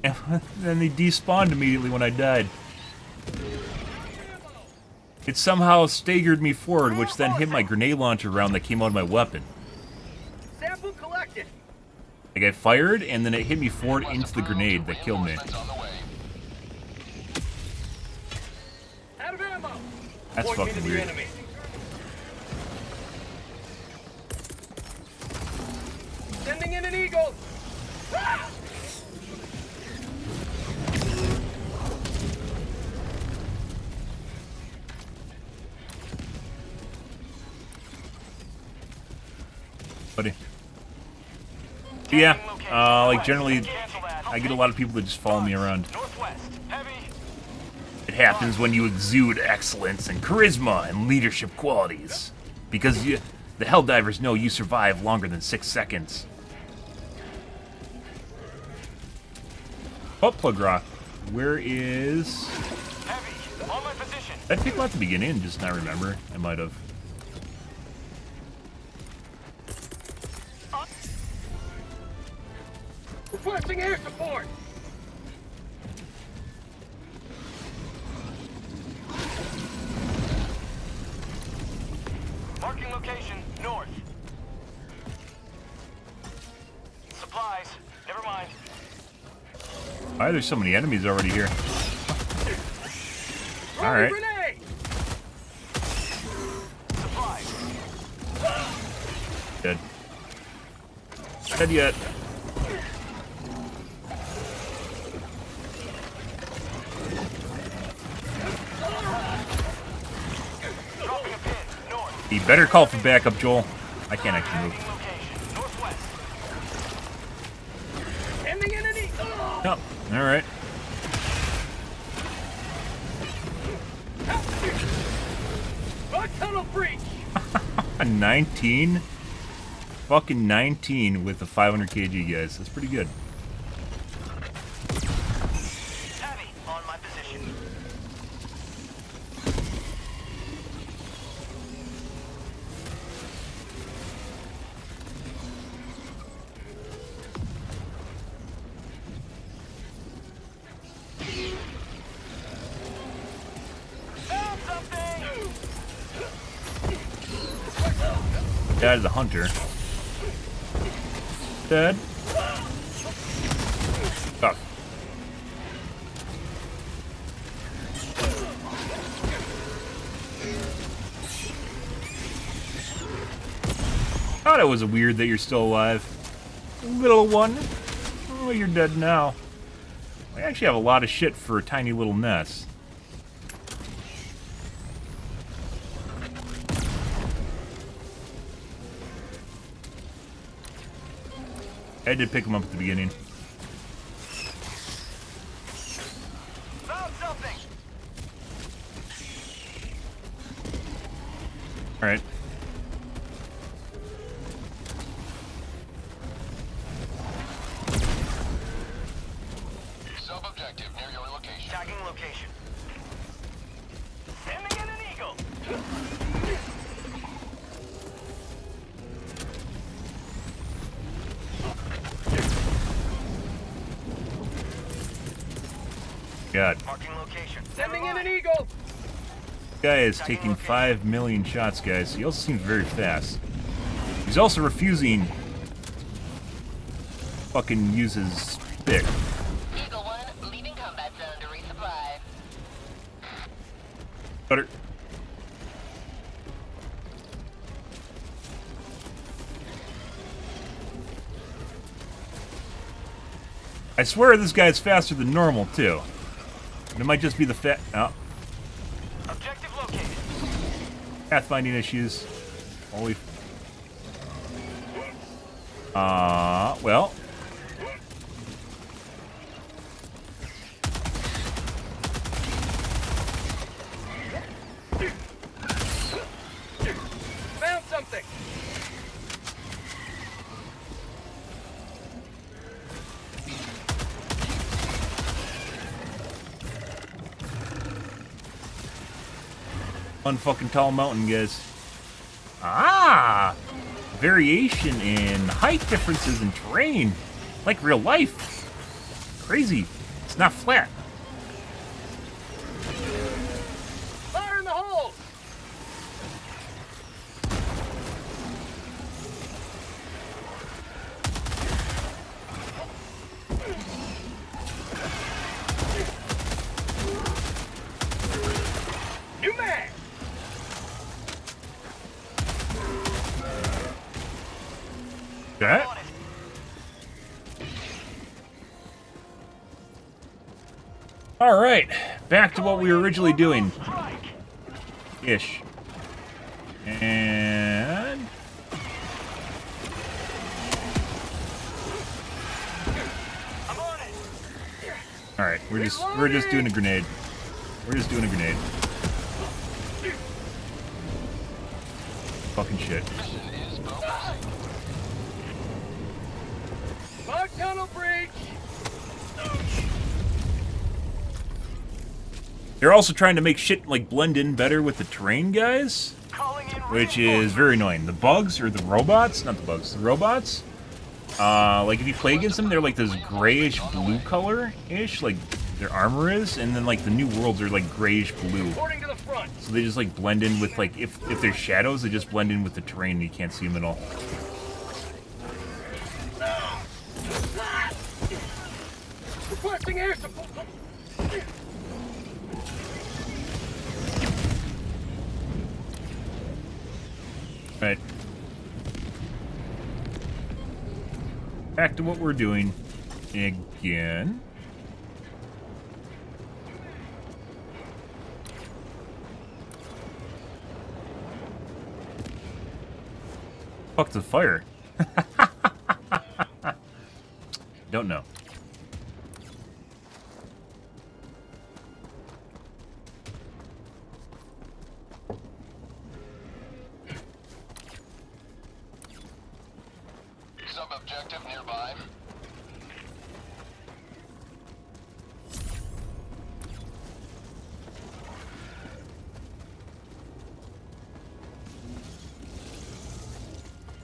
And then they despawned immediately when I died. It somehow staggered me forward, which then hit my grenade launcher round that came out of my weapon. Sample collected. Like I fired, and then it hit me forward into the grenade that killed me. Out of ammo. That's Point me to fucking the weird. enemy. Sending in an eagle. Ah! Buddy. Yeah, like generally, I get a lot of people that just follow me around. It happens when you exude excellence and charisma and leadership qualities. Because the Helldivers know you survive longer than 6 seconds. Oh, Plug Rock. Where is... Did I pick him at the beginning and just not remember? I might have. Requesting air support. Marking location north. Supplies. Never mind. Why there's so many enemies already here? All right. Supplies. Dead. Dead yet. You better call for backup, Joel. I can't actually move. Oh, alright. Tunnel breach. 19? Fucking 19 with the 500 kg, guys. That's pretty good. Heavy on my position. That is a hunter. Dead. Oh. Thought it was weird that you're still alive. Little one. Oh, you're dead now. I actually have a lot of shit for a tiny little nest. I did pick him up at the beginning. Found something. All right. Sub-objective near your location. Tagging location. Sending in an eagle. God. Marking location. Sending in an eagle. This guy is taking 5 million shots, guys. He also seems very fast. He's also refusing fucking use his stick. Eagle 1, leaving combat zone to resupply. Butter. I swear this guy's faster than normal, too. And it might just be the oh. Objective located. Pathfinding issues. Holy. Well. Found something. One fucking tall mountain, guys. Ah! Variation in height differences in terrain. Like real life. Crazy. It's not flat. Fire in the hole. New man. Okay. Alright, back to what we were originally doing. Ish. And... Alright, we're just doing a grenade. We're just doing a grenade. Fucking shit. Bug tunnel breach. They're also trying to make shit like blend in better with the terrain, guys, which is very annoying. The bugs or the robots, not the bugs, the robots. Like if you play against them, they're like this grayish blue color-ish, like their armor is, and then like the new worlds are like grayish blue. So they just like blend in with like if they're shadows, they just blend in with the terrain and you can't see them at all. Requesting air support. Right. Back to what we're doing again. Fuck the fire. Don't know. Sub-objective nearby.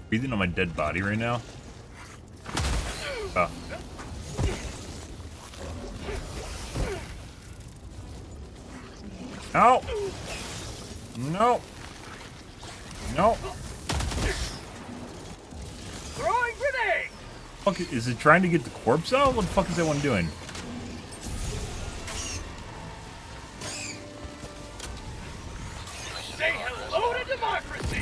Breathing on my dead body right now. Oh. No! No! No! Throwing grenade. Fuck, is it trying to get the corpse out? What the fuck is that one doing? Say hello to democracy.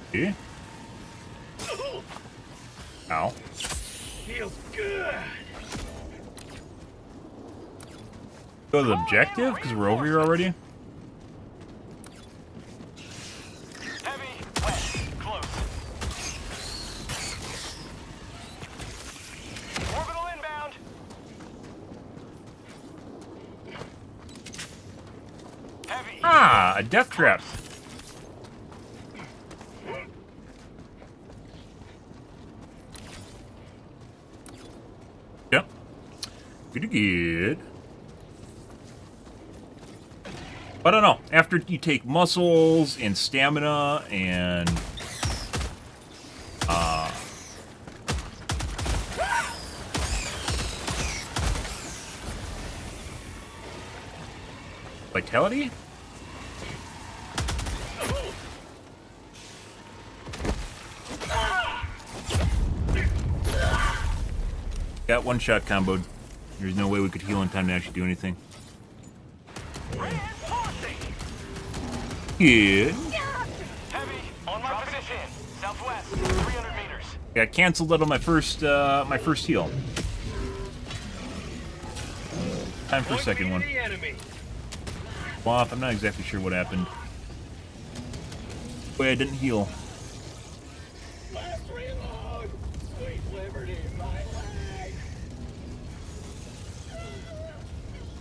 Okay. Ow. Feels good. Go to the objective? Because we're over here already? Heavy, wet, close. Orbital inbound. Heavy. Ah, a death trap. Yep. Pretty good. But I don't know. After you take muscles and stamina and vitality? Got one shot comboed. There's no way we could heal in time to actually do anything. Good. Heavy on my position. Southwest, 300 meters. Got canceled out on my first heal. Time for a second one. Off. I'm not exactly sure what happened. Wait, I didn't heal. Last reload. Sweet liberty, my leg.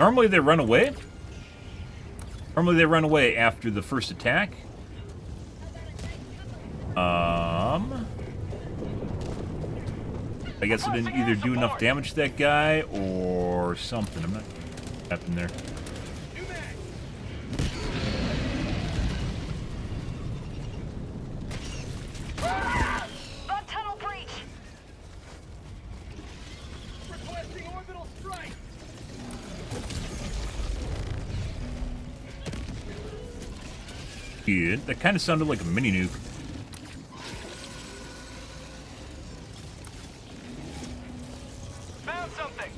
Normally they run away. Normally they run away after the first attack. I guess I didn't either do enough damage to that guy or something. I'm not sure what happened there. Bug tunnel breach. Requesting orbital strike. Good. That kind of sounded like a mini nuke. Found something.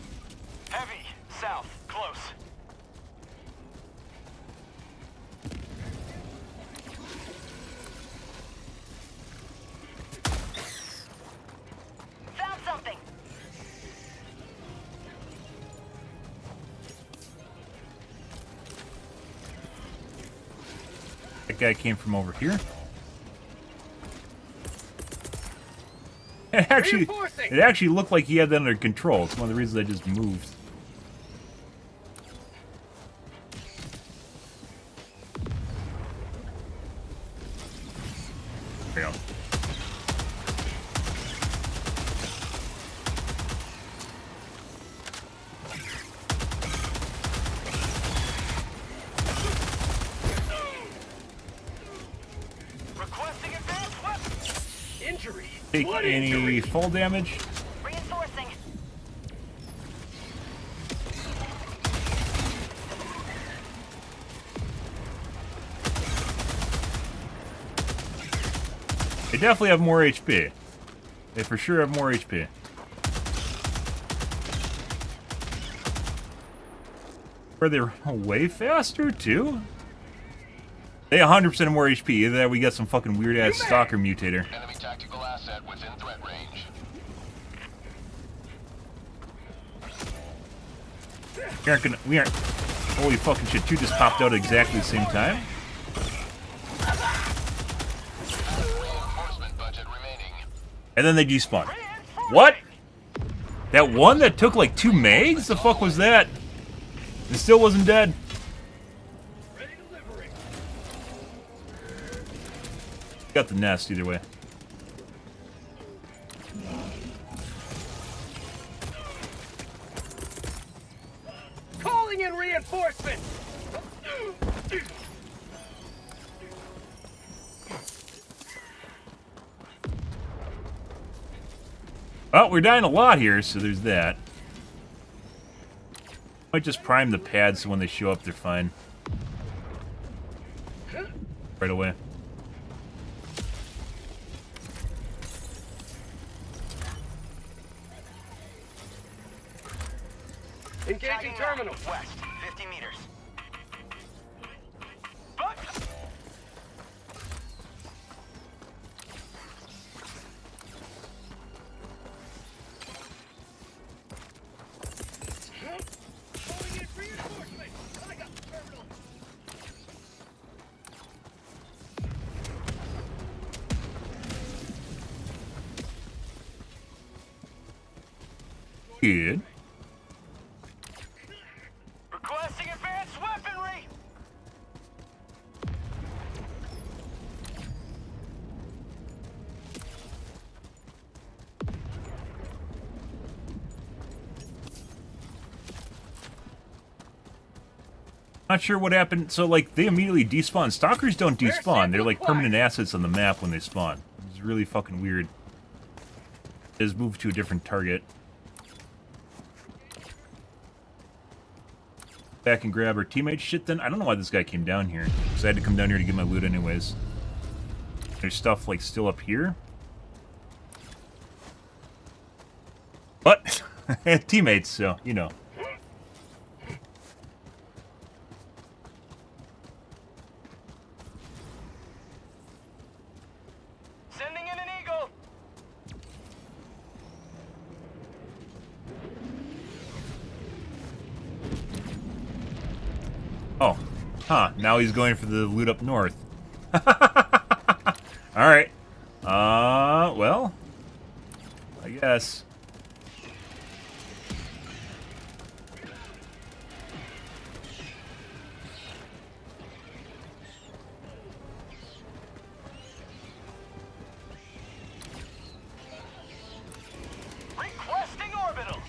That guy came from over here. It actually looked like he had that under control. It's one of the reasons I just moved. There we go. Requesting advanced weapons. Injury. Take any fall damage. Reinforcing. They definitely have more HP. They for sure have more HP. Are they way faster too? They 100% more HP. Either that, we got some fucking weird ass stalker mutator. Enemy tactical asset within threat range. We aren't. Holy fucking shit! Two just popped out at exactly the same time. Reinforcement budget remaining. And then they despawn. What? That one that took like 2 megs? The fuck was that? It still wasn't dead. Got the nest either way. Calling in reinforcements. Well, we're dying a lot here, so there's that. Might just prime the pads so when they show up, they're fine. Right away. Engaging terminal. West, 50 meters. Good. Requesting advanced weaponry. Not sure what happened. So, like, they immediately despawn. Stalkers don't despawn. They're like permanent assets on the map when they spawn. It's really fucking weird. They just move to a different target. Back and grab our teammates shit then. I don't know why this guy came down here. Because I had to come down here to get my loot anyways. There's stuff, like, still up here. But, teammates, so, you know. Sending in an eagle. Oh. Huh. Now he's going for the loot up north. Alright. Well. I guess. Requesting orbital.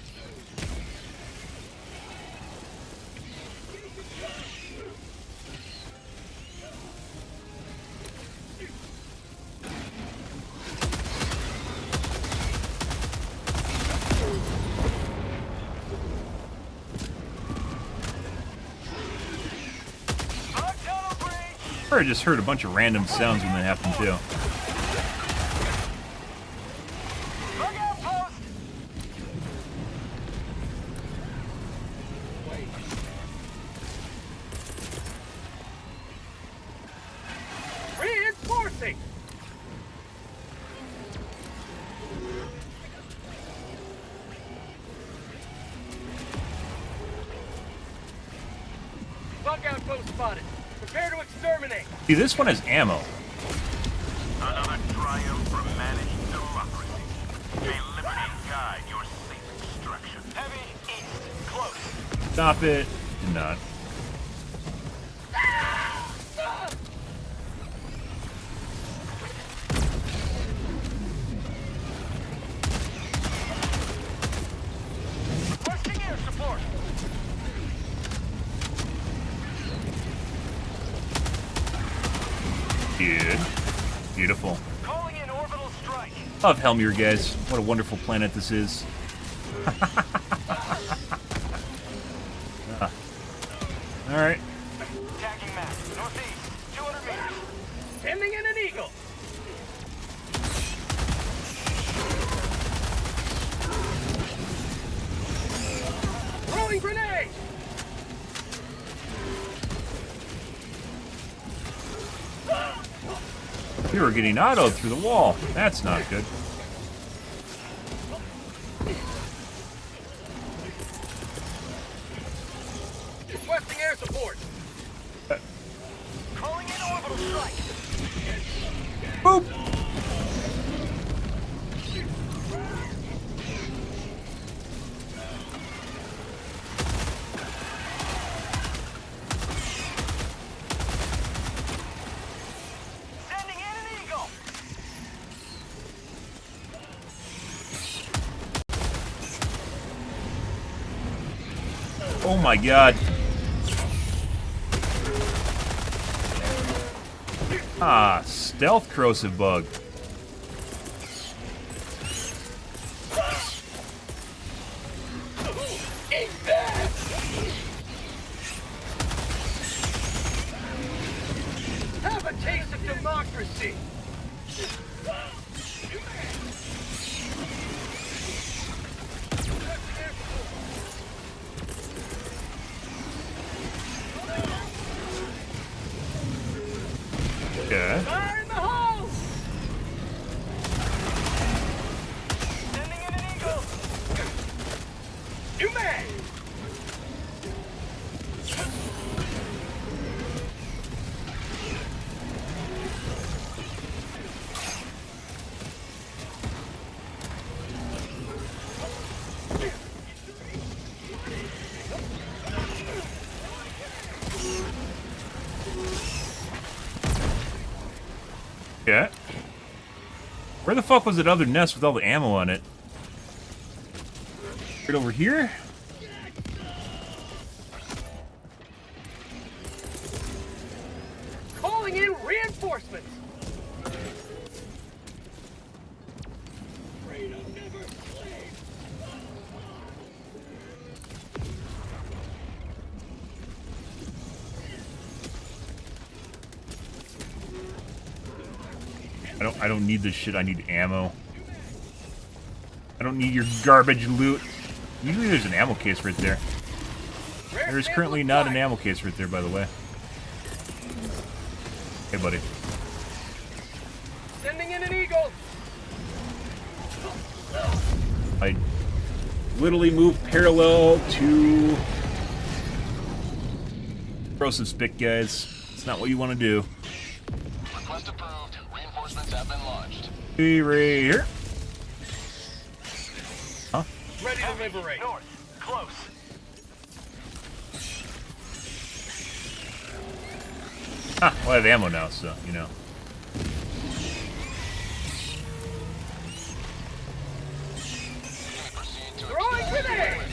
I just heard a bunch of random sounds when that happened too. Reinforcing. Bug outpost spotted. Prepare to exterminate. See, this one has ammo. Another triumph for managed democracy. May liberty guide your safe extraction. Heavy east, close. Stop it. Did not. Requesting air support. Good. Beautiful. Calling in orbital strike. Love Helmir, guys. What a wonderful planet this is. Alright. Tagging map, northeast, 200 meters. Sending in an eagle. Throwing grenade. You were getting autoed through the wall. That's not good. Requesting air support. Calling in orbital strike. Boop. Sending in an eagle. Oh my god. Ah, stealth corrosive bug. Eat that. Have a taste of democracy. Okay. Fire in the hole! Sending in an eagle! You man! Yeah. Where the fuck was that other nest with all the ammo on it? Right over here? Calling in reinforcements! Freedom never sleeps! I don't need this shit. I need ammo. I don't need your garbage loot. Usually there's an ammo case right there. There is currently not an ammo case right there, by the way. Hey, buddy. Sending in an eagle! I literally moved parallel to corrosive spit, guys. It's not what you want to do. Request approved. Reinforcements have been launched. Be right here. Huh? Ready to liberate. North. Close. Ah, well, I have ammo now, so, you know. Throwing grenade!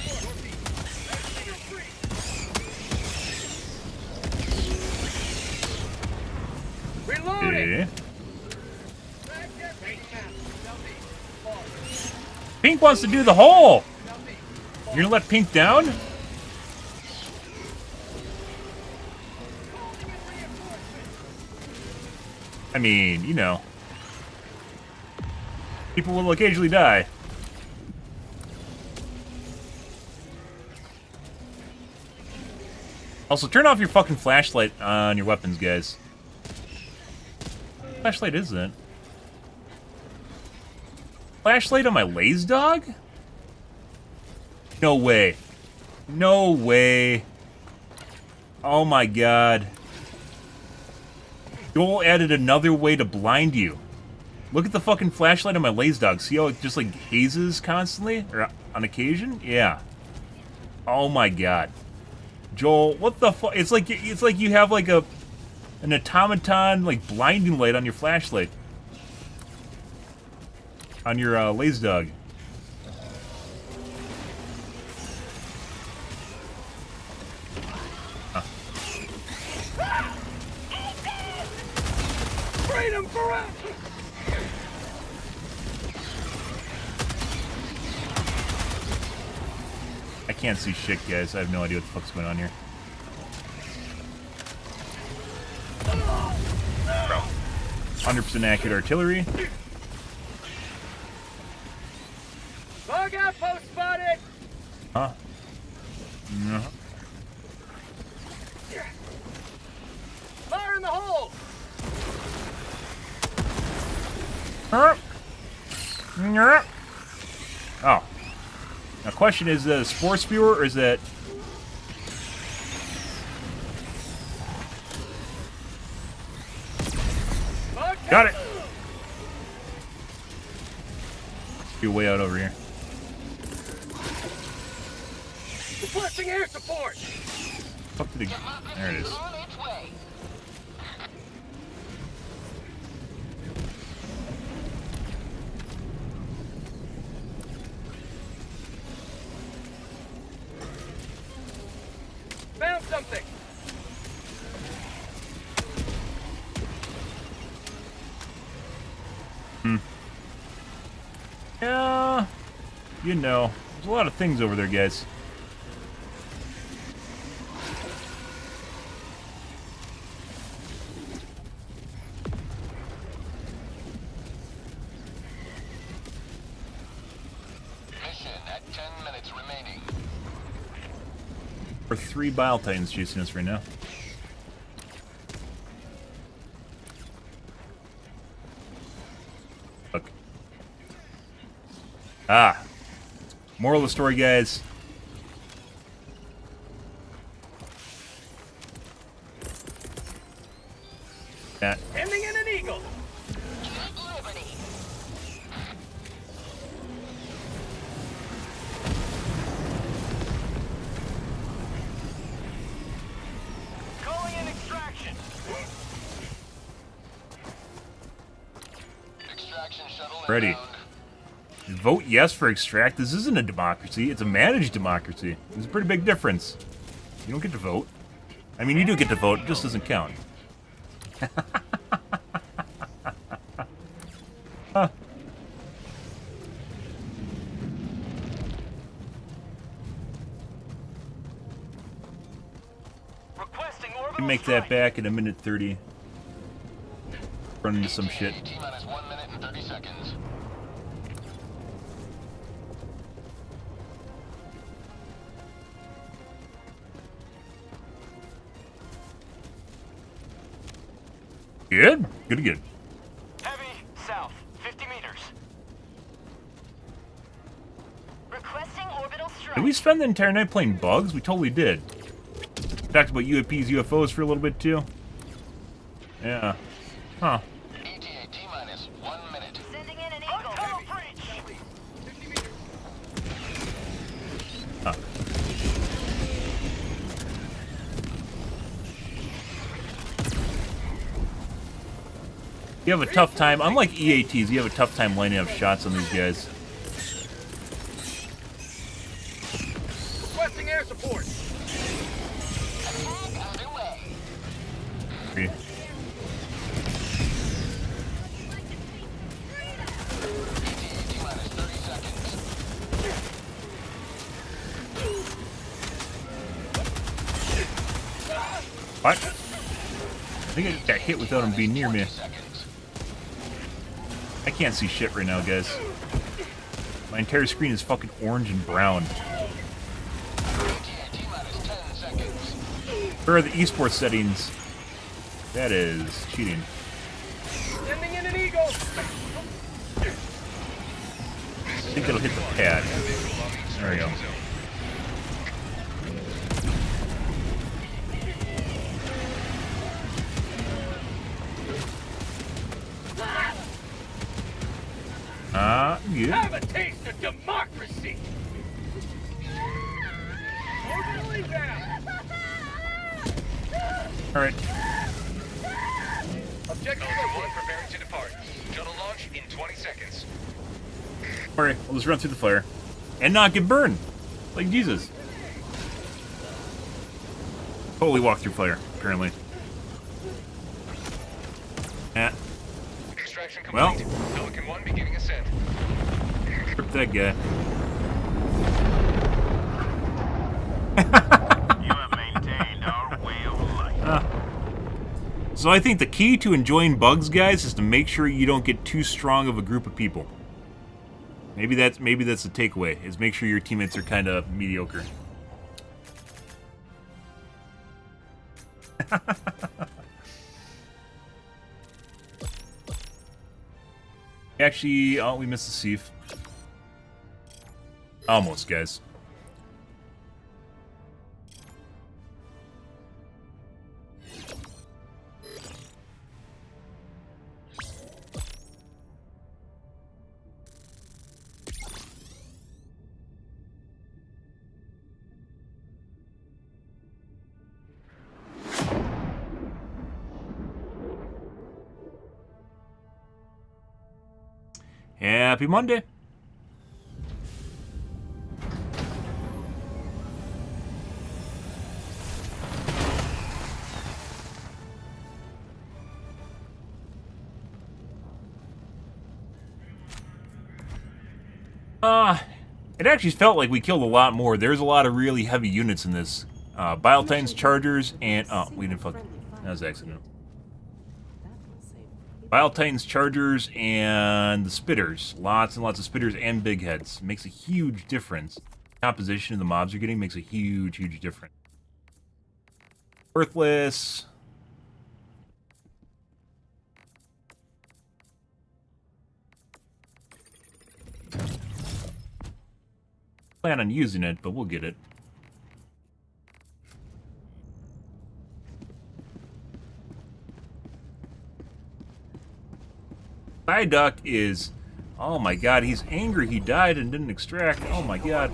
Reloading! Okay. Pink wants to do the hole! You're gonna let Pink down? I mean, you know. People will occasionally die. Also, turn off your fucking flashlight on your weapons, guys. Flashlight is it? Flashlight on my laze dog? No way. No way. Oh my god. Joel added another way to blind you. Look at the fucking flashlight on my laser dog. See how it just like hazes constantly? Or on occasion? Yeah. Oh my god. Joel, what the fuck? It's like you have like an automaton like blinding light on your flashlight. On your laser dog. Freedom forever! I can't see shit, guys. I have no idea what the fuck's going on here. Bro. 100% accurate artillery. Bug outpost spotted! Huh? No. Fire in the hole! Oh. Now, question is that a spore spewer or is that... Got it! Get way out over here. Requesting air support! Fuck did it... There it is. Found something! Yeah... You know. There's a lot of things over there, guys. Mission at 10 minutes remaining. There are 3 Bile Titans chasing us right now. Look. Ah. Moral of the story, guys. Yeah. Ending in an eagle! Calling in extraction! Extraction shuttle Ready. inbound. Vote yes for extract. This isn't a democracy. It's a managed democracy. There's a pretty big difference. You don't get to vote. I mean, you do get to vote. It just doesn't count. Huh. Requesting You orbital make that back in a minute 30. Run into some shit. T-minus 1 minute and 30 seconds. Good? Good, good. Heavy, south, 50 meters. Requesting orbital strike. Did we spend the entire night playing bugs? We totally did. Talked about UAPs, UFOs for a little bit too. Yeah. Huh. ETA T-minus 1 minute. Sending in an eagle. Tunnel breach! 50 meters. Huh. You have a tough time, unlike EATs, you have a tough time lining up shots on these guys. Requesting air support! Attack underway. Three. ETA T-minus 30 seconds. What? I think I just got hit without him being near me. I can't see shit right now, guys. My entire screen is fucking orange and brown. Where are the esports settings? That is cheating. Sending in an eagle! I think it'll hit the pad. There we go. you. Have a taste of democracy. All right. Objective 1 preparing to depart. Shuttle launch in 20 seconds. All right, we'll just run through the flare and not get burned, like Jesus. Totally walk through flare, apparently. Yeah. Extraction complete. Well, Pelican 1 beginning ascent. rip that guy. You have maintained our way of life. So I think the key to enjoying bugs, guys, is to make sure you don't get too strong of a group of people. Maybe that's the takeaway, is make sure your teammates are kind of mediocre. Actually, oh, we missed the sieve. Almost, guys. Happy Monday. It actually felt like we killed a lot more. There's a lot of really heavy units in this. Bile Titans, Chargers, and... Oh, we didn't fuck... That was accidental. Bile Titans, Chargers, and the Spitters. Lots and lots of Spitters and Big Heads. Makes a huge difference. The composition of the mobs you're getting makes a huge, huge difference. Worthless. Plan on using it, but we'll get it. Psyduck is... Oh my god, he's angry he died and didn't extract. Oh my god.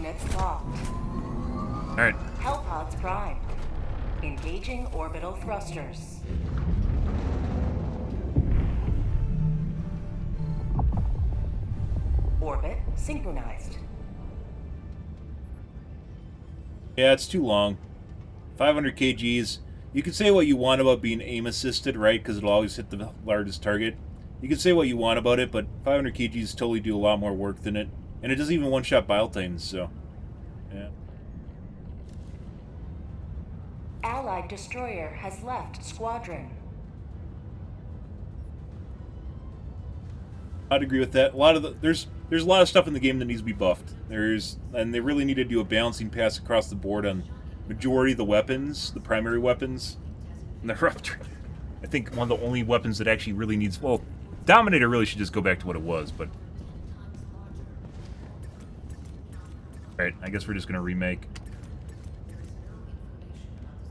Alright. Hellpods primed. Engaging orbital thrusters. Orbit synchronized. Yeah, it's too long. 500 kgs. You can say what you want about being aim assisted, right? Because it'll always hit the largest target. You can say what you want about it, but 500 kgs totally do a lot more work than it. And it doesn't even one-shot Bile Titans, so... Yeah. Allied destroyer has left squadron. I'd agree with that. There's a lot of stuff in the game that needs to be buffed. And they really need to do a balancing pass across the board on majority of the weapons, the primary weapons. And the Rupture. I think one of the only weapons that actually really needs... Well, Dominator really should just go back to what it was, but... Alright, I guess we're just going to remake.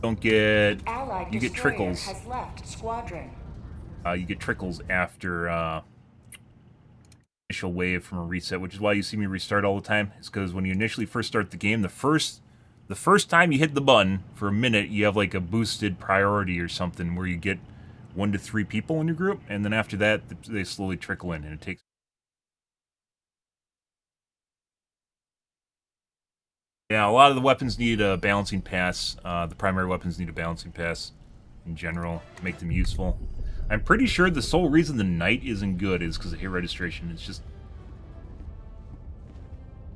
Don't get... Allied you get trickles. Has left squadron. You get trickles after initial wave from a reset, which is why you see me restart all the time. It's because when you initially first start the game, the first time you hit the button for a minute, you have like a boosted priority or something where you get 1 to 3 people in your group, and then after that, they slowly trickle in, and it takes... Yeah, a lot of the weapons need a balancing pass. The primary weapons need a balancing pass in general to make them useful. I'm pretty sure the sole reason the Knight isn't good is because of hit registration. It's just...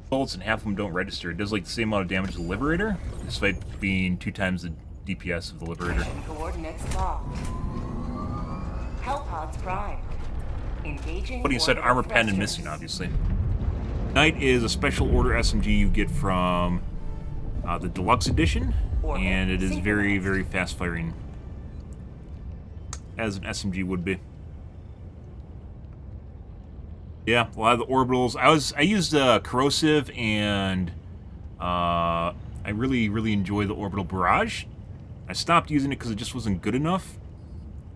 bullets and half of them don't register. It does like the same amount of damage as the Liberator, despite being 2 times the DPS of the Liberator. Coordinates locked. Hellpods primed. Engaging. Putting aside armor pen and missing, obviously. Knight is a special order SMG you get from the Deluxe Edition, and it is very, very fast firing, as an SMG would be. Yeah, a lot of the orbitals. I used corrosive, and I really enjoy the orbital barrage. I stopped using it because it just wasn't good enough.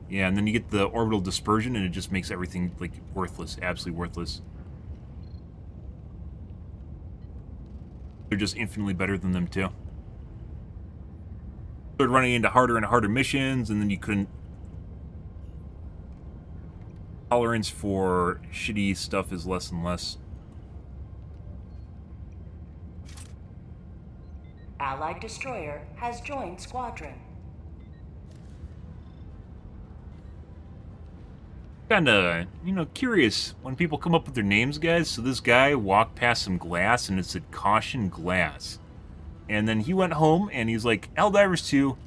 Yeah, and then you get the orbital dispersion, and it just makes everything like worthless, absolutely worthless. they're just infinitely better than them too. Started running into harder and harder missions, and then you couldn't. Tolerance for shitty stuff is less and less. Allied destroyer has joined squadron. Kinda, you know, curious when people come up with their names, guys. So this guy walked past some glass and it said "Caution Glass." And then he went home and he's like, Helldivers 2,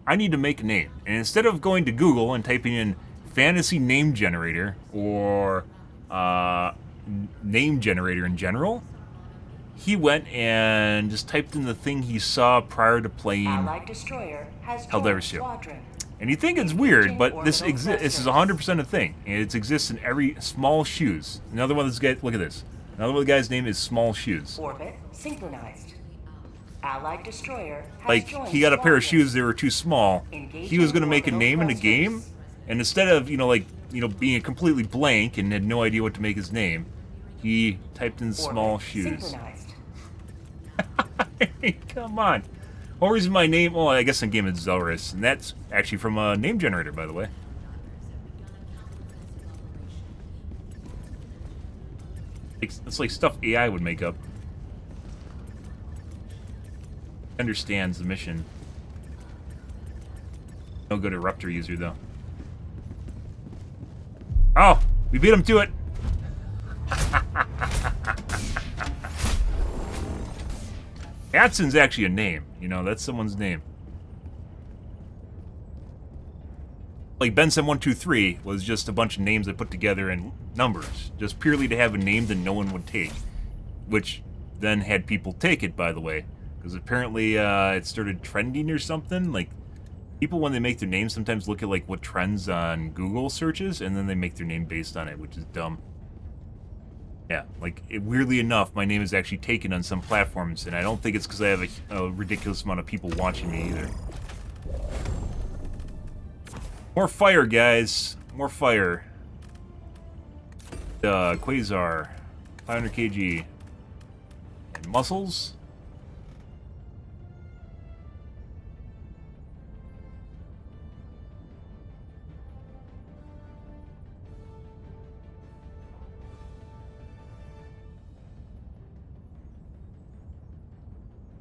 I need to make a name. And instead of going to Google and typing in fantasy name generator or name generator in general, he went and just typed in the thing he saw prior to playing Helldivers 2. And you think it's weird, but this is 100% a thing. And it exists in every Small Shoes. Another one of this guy, look at this. Another one of the guy's name is Small Shoes. Orbit synchronized. Allied destroyer has like, he got a pair of shoes that were too small. He was going to make a name in a game, and instead of, being completely blank and had no idea what to make his name, he typed in Small Shoes. Come on. Or is my name? Well, I guess in game it's Zelrus, and that's actually from a name generator, by the way. It's like stuff AI would make up. Understands the mission. No good Eruptor user, though. Oh, we beat him to it. Hatson's actually a name. That's someone's name. Like Benson123 was just a bunch of names I put together in numbers, just purely to have a name that no one would take, which then had people take it, by the way, because apparently it started trending or something. Like, people, when they make their name, sometimes look at like what trends on Google searches, and then they make their name based on it, which is dumb. Yeah, weirdly enough, my name is actually taken on some platforms, and I don't think it's because I have a ridiculous amount of people watching me either. More fire, guys. More fire. Quasar. 500 kg. And muscles.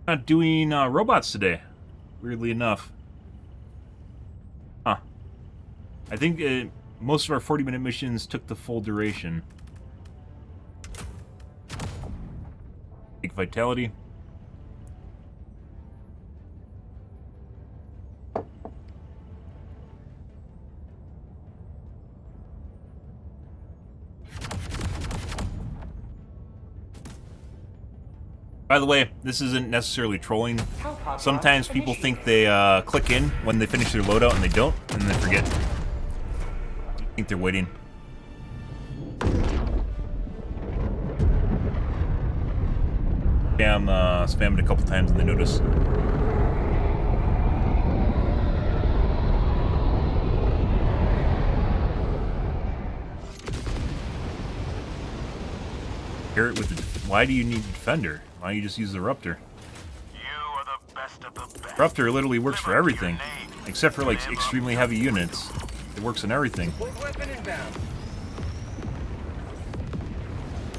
Not doing robots today, weirdly enough. Huh. I think most of our 40-minute missions took the full duration. Take vitality. By the way, this isn't necessarily trolling. Sometimes people think they click in when they finish their loadout and they don't, and they forget. I think they're waiting. Spam it a couple times and they notice. Carrot with the... Why do you need Defender? Why don't you just use the Ruptor? Ruptor literally works for everything, except for extremely heavy units. It works on everything.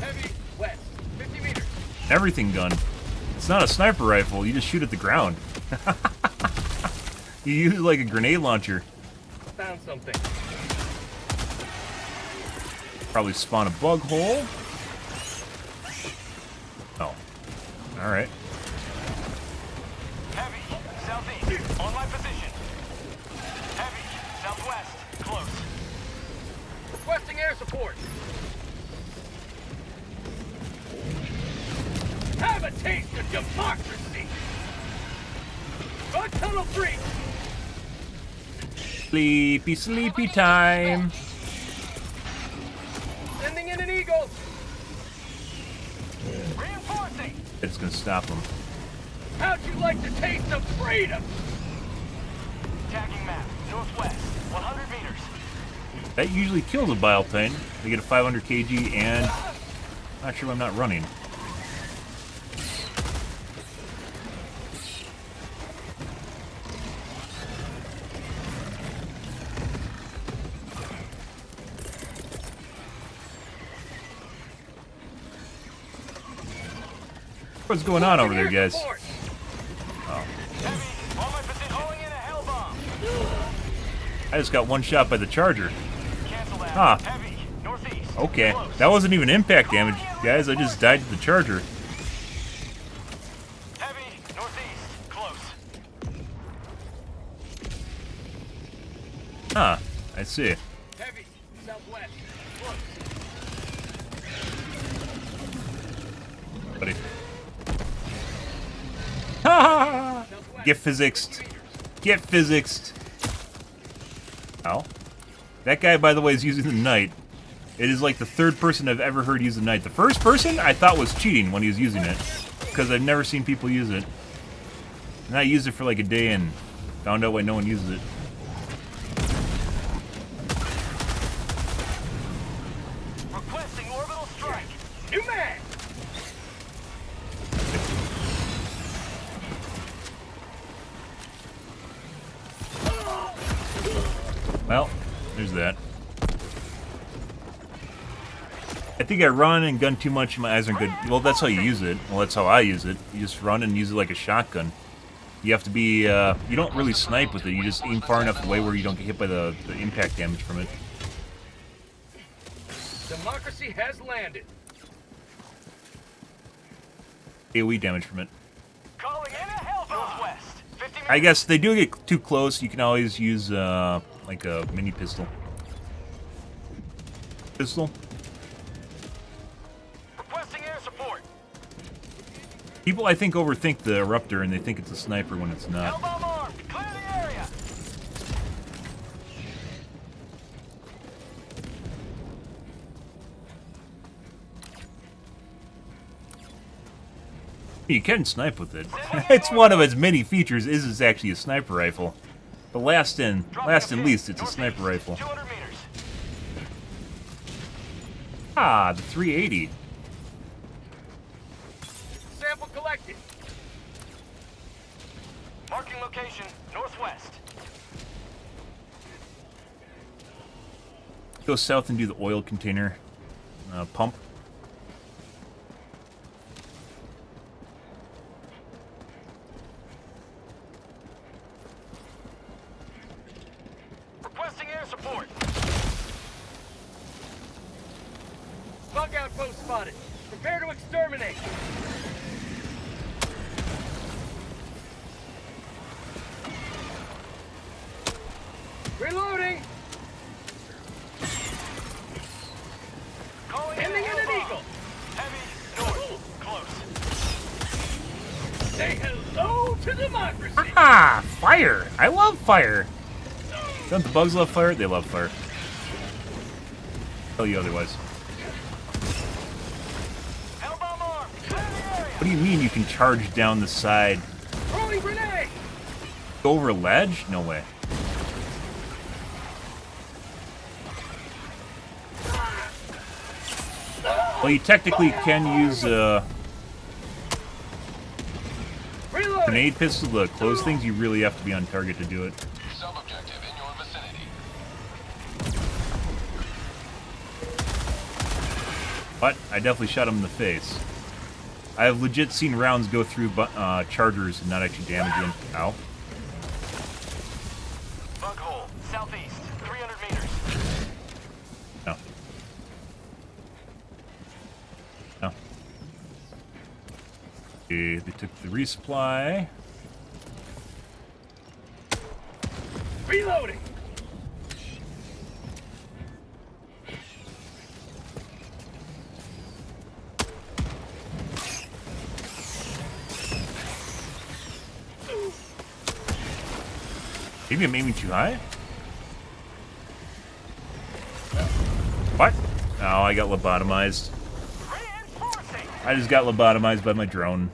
Heavy, west, 50 meters. Everything gun. It's not a sniper rifle. You just shoot at the ground. You use like a grenade launcher. Found something. Probably spawn a bug hole. Oh. Alright. Heavy, southeast, on my position. Heavy, southwest, close. Requesting air support. Have a taste of democracy. On tunnel 3. Sleepy, sleepy time. Sending in an eagle. Reinforcing. It's gonna stop them. How'd you like the taste of freedom? Tagging map, northwest, 100 meters. That usually kills a biplane. They get a 500 kg and... Not sure I'm not running. what's going on over there, guys. Oh. I just got one shot by the charger. Huh. Okay. That wasn't even impact damage, guys. I just died to the charger. Huh. I see. Heavy, southwest. Buddy. Ha! Get physicsed. Get physicsed. Ow. That guy, by the way, is using the knight. It is like the third person I've ever heard use the knight. The first person I thought was cheating when he was using it, because I've never seen people use it. And I used it for like a day and found out why no one uses it. Requesting orbital strike. New mag. Well, there's that. I think I run and gun too much and my eyes aren't good. Well, that's how you use it. Well, that's how I use it. You just run and use it like a shotgun. You have to be, you don't really snipe with it. You just aim far enough away where you don't get hit by the impact damage from it. Democracy has landed. AoE damage from it. Calling in a Northwest. 50 I guess they do get too close. You can always use, like a mini pistol. Pistol? Requesting air support. People, I think, overthink the eruptor and they think it's a sniper when it's not. Hellbomb armed. Clear the area. You can snipe with it. It's one of its many features. Is it's actually a sniper rifle. But last and least, it's a sniper rifle. 200 meters. Ah, the 380. Sample collected. Marking location, northwest. Go south and do the oil container pump. Requesting air support. Bug outpost spotted. Prepare to exterminate. Reloading. Ending in an eagle. Heavy north. Close. Say hello to democracy. Ah, fire! I love fire. Don't the bugs love fire? They love fire. Tell you otherwise. What do you mean you can charge down the side? Throwing grenade. Go over a ledge? No way. Well, you technically can use a grenade pistol to close things. You really have to be on target to do it. Sub-objective in your vicinity. But I definitely shot him in the face. I have legit seen rounds go through chargers and not actually damage them. Ow. Bug hole, southeast, 300 meters. No. No. Okay, they took the resupply. Reloading. Maybe I'm aiming too high? What? Oh, I got lobotomized. I just got lobotomized by my drone.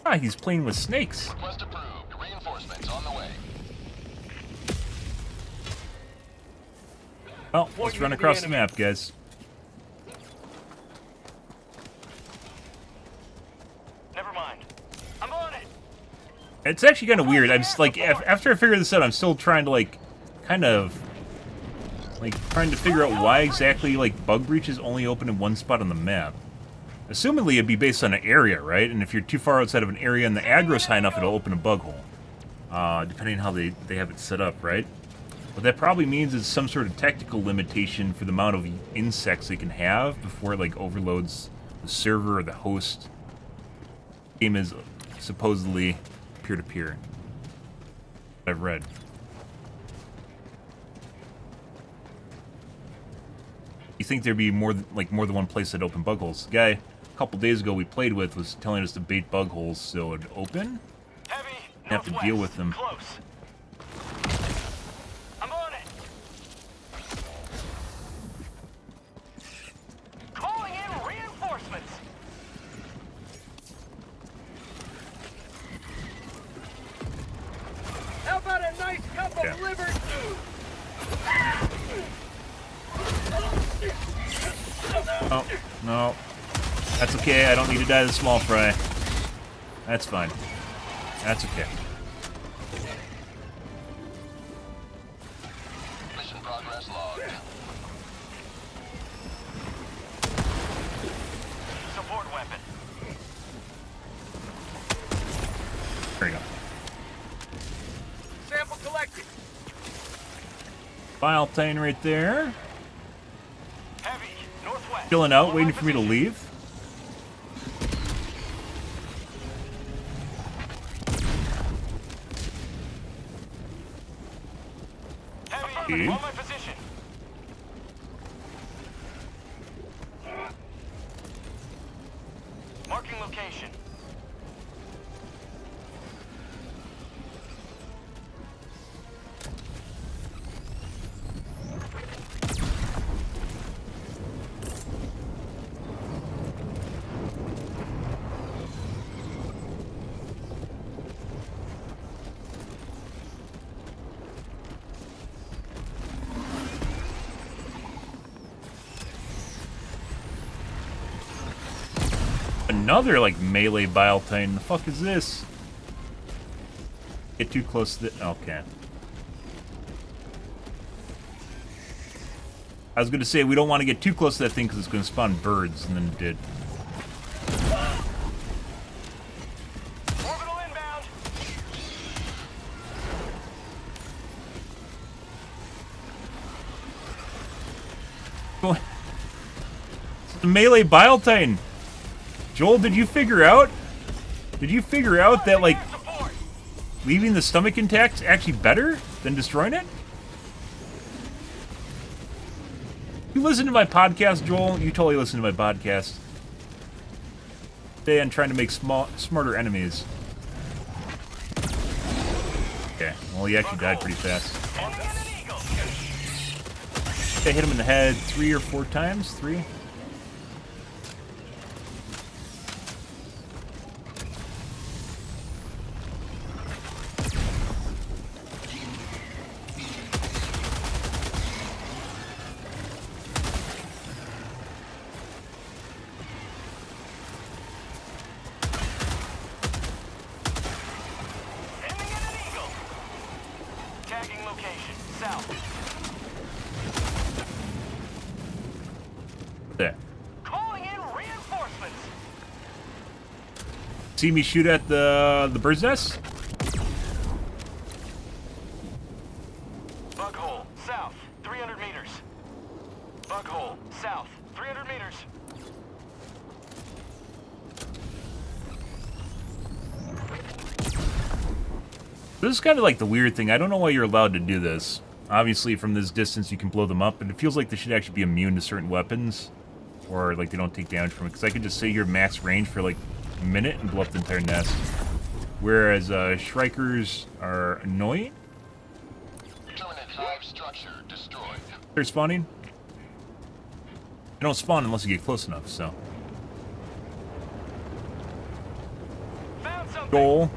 Ah, he's playing with snakes. Request approved. Reinforcements on the way. Well, let's run across the map, guys. Never mind. I'm on it. It's actually kind of weird. I'm just like, after I figure this out, I'm still trying to like, kind of, like, trying to figure out why exactly like bug breaches only open in one spot on the map. Assumedly, it'd be based on an area, right? And if you're too far outside of an area and the aggro's high enough, it'll open a bug hole. Depending on how they have it set up, right? What that probably means is some sort of technical limitation for the amount of insects they can have before it, like, overloads the server or the host. The game is supposedly peer-to-peer. I've read. You think there'd be more than one place that open bug holes? The guy a couple days ago we played with was telling us to bait bug holes so it'd open. Heavy, have to deal with them. Close. I'm on it. Calling in reinforcements. How about a nice cup of liver soup? Oh, no. That's okay, I don't need to die to the small fry. That's fine. That's okay. Mission progress logged. Support weapon. There you go. Sample collected. File plane right there. Heavy, northwest. Chilling out, waiting for me to leave. Heavy, on my position. Marking location. Another, like, melee bile titan. The fuck is this? Get too close to the... Okay. I was going to say, we don't want to get too close to that thing because it's going to spawn birds, and then it did. Orbital inbound. It's the melee bile titan. Joel, did you figure out that, like, leaving the stomach intact is actually better than destroying it? You listen to my podcast, Joel? You totally listen to my podcast. Today I'm trying to make smarter enemies. Okay, well, he actually died pretty fast. I hit him in the head 3 or 4 times. 3? See me shoot at the bird's nest? Bug hole, south, 300 meters. Bug hole, south, 300 meters. This is kind of like the weird thing. I don't know why you're allowed to do this. Obviously, from this distance, you can blow them up, but it feels like they should actually be immune to certain weapons. Or, like, they don't take damage from it. Because I could just say you're max range for, like, a minute and blow up the entire nest. Whereas, Shrikers are annoying. Terminate hive structure destroyed. They're spawning. They don't spawn unless you get close enough, so. Goal.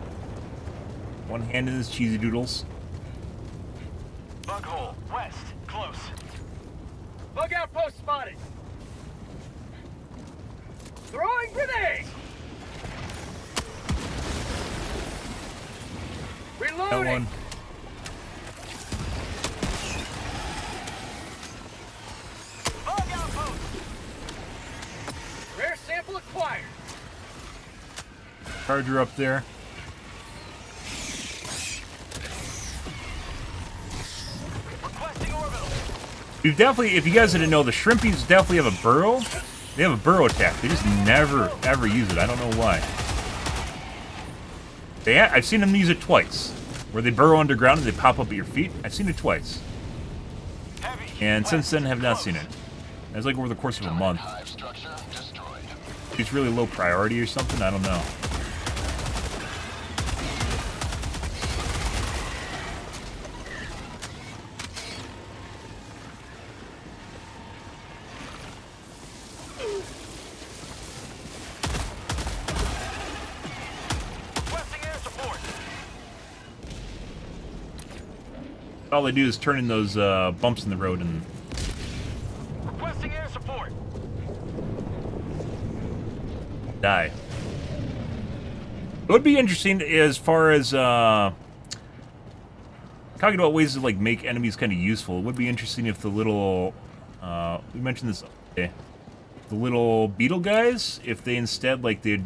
One hand in his cheesy doodles. Bug hole, west, close. Bug outpost spotted. Throwing grenade. Reloading. That one. Bug outpost. Rare sample acquired. Charger up there. We've definitely, if you guys didn't know, the shrimpies definitely have a burrow. They have a burrow attack. They just never, ever use it. I don't know why. I've seen them use it twice. Where they burrow underground and they pop up at your feet. I've seen it twice. And since then, have not seen it. It was like over the course of a month. It's really low priority or something. I don't know. All they do is turn in those bumps in the road and... Requesting air support. Die. It would be interesting as far as talking about ways to like make enemies kind of useful. It would be interesting if the little we mentioned this okay, the little beetle guys, if they instead like they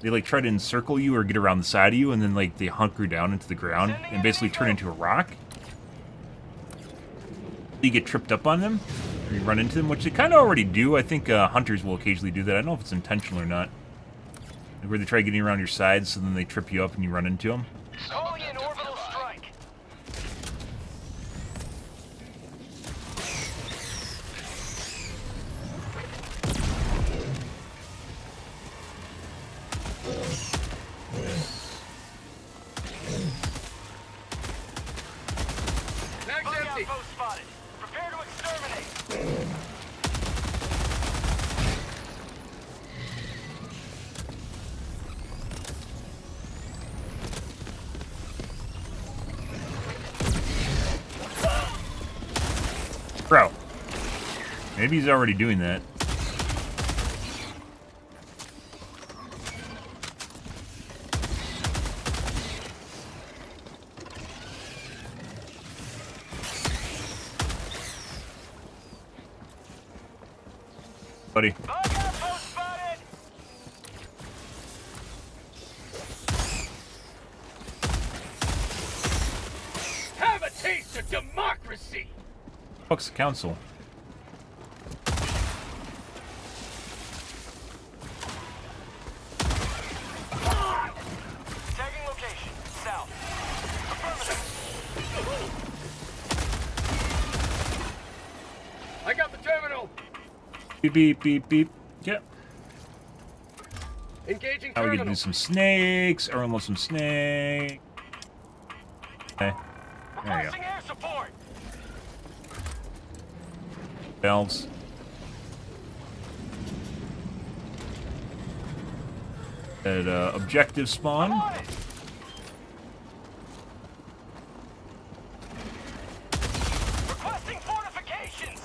like try to encircle you or get around the side of you and then like they hunker down into the ground and basically turn into a rock. You get tripped up on them, or you run into them, which they kind of already do. I think hunters will occasionally do that. I don't know if it's intentional or not. Where they try getting around your sides, so then they trip you up and you run into them. Calling in orbital strike. Bag's empty. Outpost spotted. Prepare to exterminate. Bro. Maybe he's already doing that. Buddy. Have a taste of democracy. Fuck's the council? Tagging location. South. Affirmative. I got the terminal. Beep, beep, beep, beep. Yep. Engaging Now we terminal. get to do some snakes. Everyone loves some snake. Okay. There you go. Requesting air support. Valves. At objective spawn. Requesting fortifications.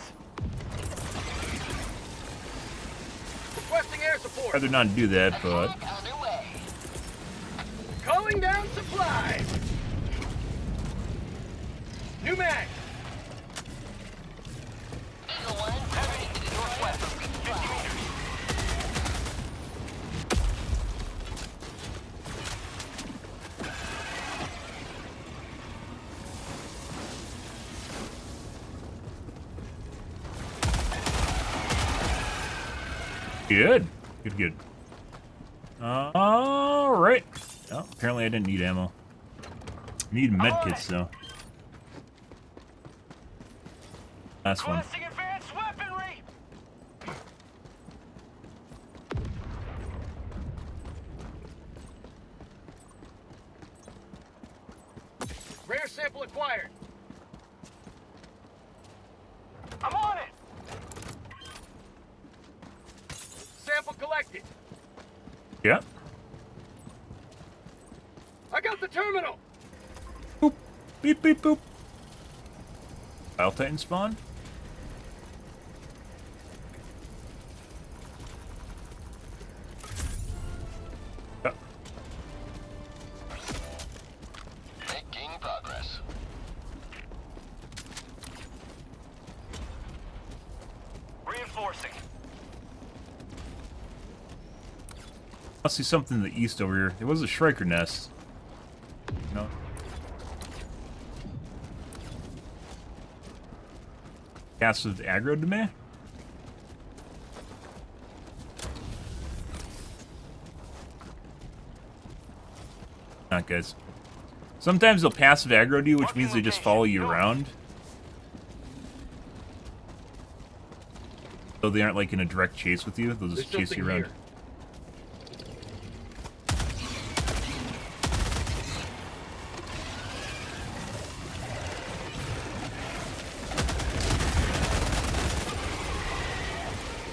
Requesting air support. Rather not do that, but Calling down supplies. New mag. good. Good, good. Alright. Oh, apparently I didn't need ammo. I need medkits, though. Last one. Advanced weaponry. Rare sample acquired. I'm on it. Sample collected. Yeah. I got the terminal. Boop. Beep, beep, boop. Bile Titan spawn? Yeah. Making progress. Reinforcing. Must see something to the east over here. There was a Shrieker nest. No. Passive aggro to me? Not guys. Sometimes they'll passive aggro to you, which means they just follow you around. So they aren't like in a direct chase with you, they'll just chase you around.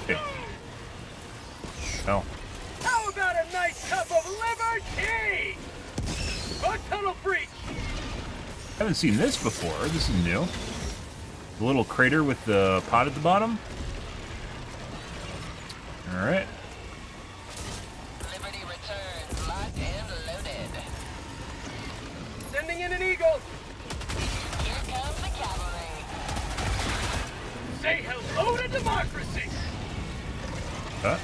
Okay. Oh. How about a nice cup of liberty? Or tunnel breach! I haven't seen this before. This is new. The little crater with the pot at the bottom. Alright. Liberty returns, locked and loaded. Sending in an eagle! Here comes the cavalry. Say hello to democracy! Huh?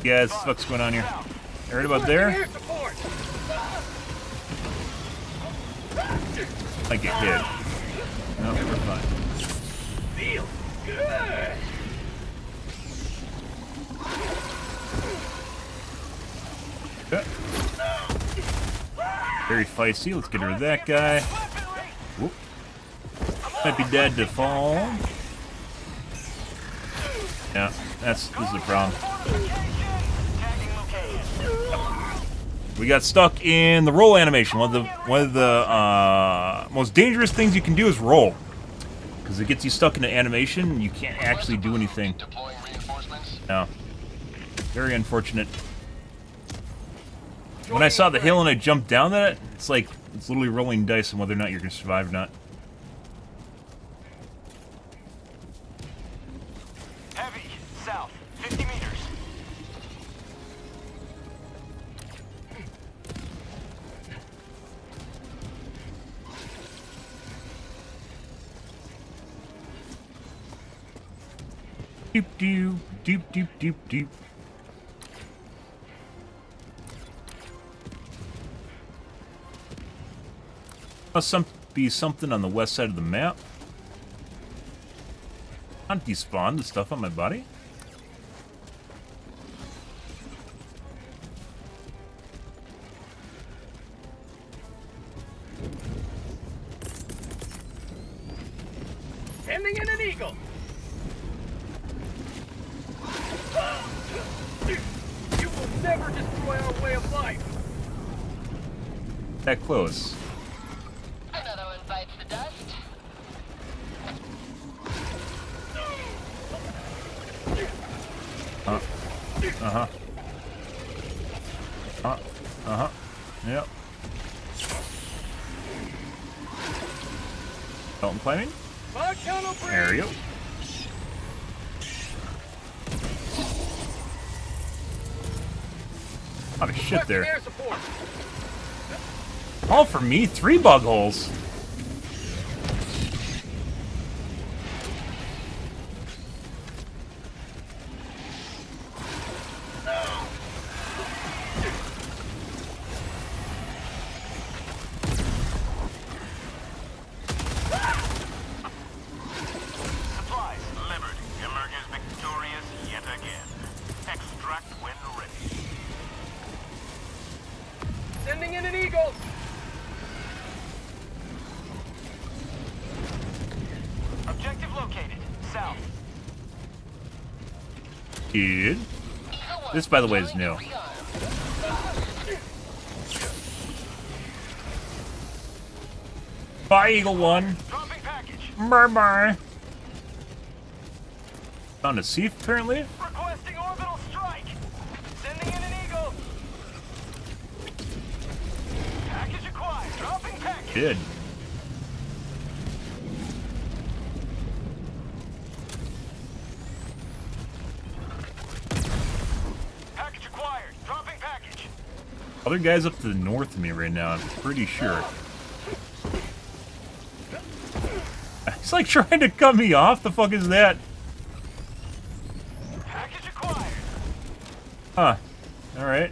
Guys, what's going on here? Right about there? Might get hit. No, we're fine. Feels good! Okay. Very feisty. Let's get rid of that guy. Whoop. Might be dead to fall. Yeah, this is the problem. We got stuck in the roll animation. One of the most dangerous things you can do is roll, because it gets you stuck in the animation and you can't actually do anything. No, very unfortunate. When I saw the hill and I jumped down that, it's like it's literally rolling dice on whether or not you're gonna survive or not. Heavy, south, 50 meters. Doop doop doop doop doop doop. Must be something on the west side of the map. Not despawn the stuff on my body. Sending in an eagle. You will never destroy our way of life. That close. Another one bites the dust. Yep. Mountain climbing. There we go. A lot of shit there. All for me, 3 bug holes. Supplies, Liberty emerges victorious yet again. Extract when ready. Sending in an eagle. Objective located. South. Good. This, by the way, is new. Bye, Eagle 1. Bye-bye. Found a thief, apparently. Requesting orbital strike. Sending in an eagle. Did. Package acquired. Dropping package. Other guys up to the north of me right now, I'm pretty sure. He's like trying to cut me off. The fuck is that? Package acquired. Huh. Alright.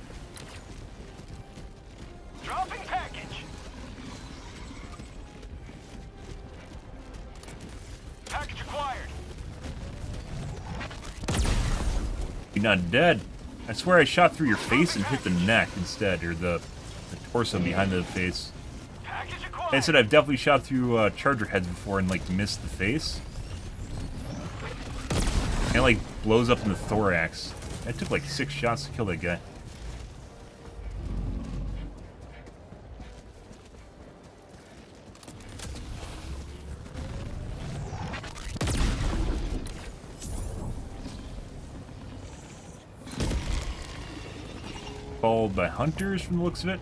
Dropping package. Package acquired. You're not dead. I swear I shot through your face and hit the neck instead, or the torso behind the face. Like I said, I've definitely shot through charger heads before and like missed the face. And it like blows up in the thorax. I took like 6 shots to kill that guy. Followed by hunters from the looks of it.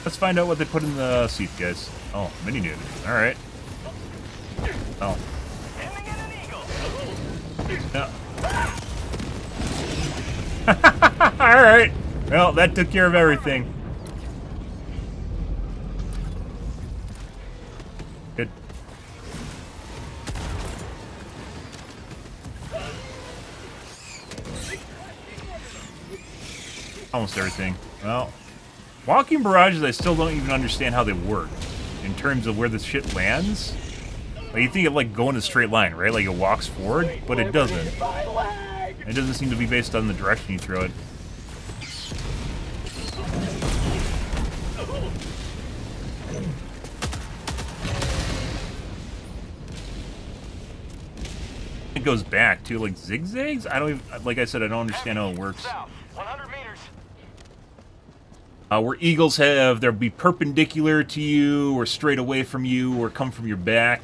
Let's find out what they put in the seat, guys. Oh, mini nude. Alright. Oh. No. Alright. Well, that took care of everything. Good. Almost everything. Well, walking barrages, I still don't even understand how they work in terms of where the shit lands. Like, you think of like going a straight line, right? Like it walks forward, but it doesn't. It doesn't seem to be based on the direction you throw it. It goes back to like zigzags. I don't even, like I said, I don't understand how it works. 100 meters. Where eagles they'll be perpendicular to you, or straight away from you, or come from your back.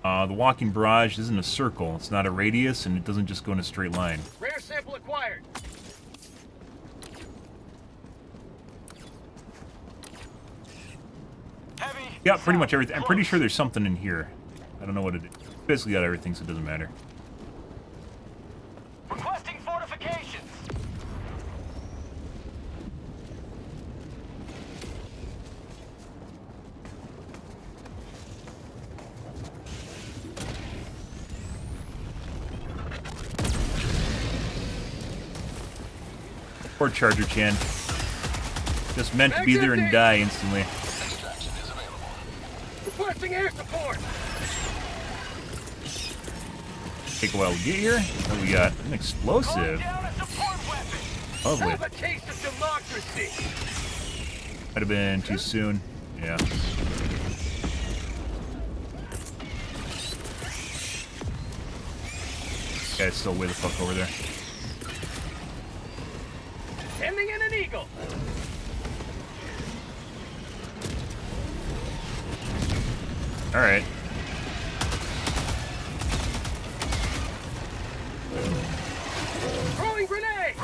The walking barrage isn't a circle. It's not a radius, and it doesn't just go in a straight line. Rare sample acquired. Yeah, pretty much everything. I'm pretty sure there's something in here. I don't know what it is. Basically got everything, so it doesn't matter. Requesting fortifications. Poor Charger Chan. Just meant to be there and die instantly. Requesting air support. Take a while to get here. What we got? An explosive. Lovely. Have a taste of democracy. Might have been too soon. Yeah. Guy's still way the fuck over there. Sending in an eagle. Alright. Throwing grenade.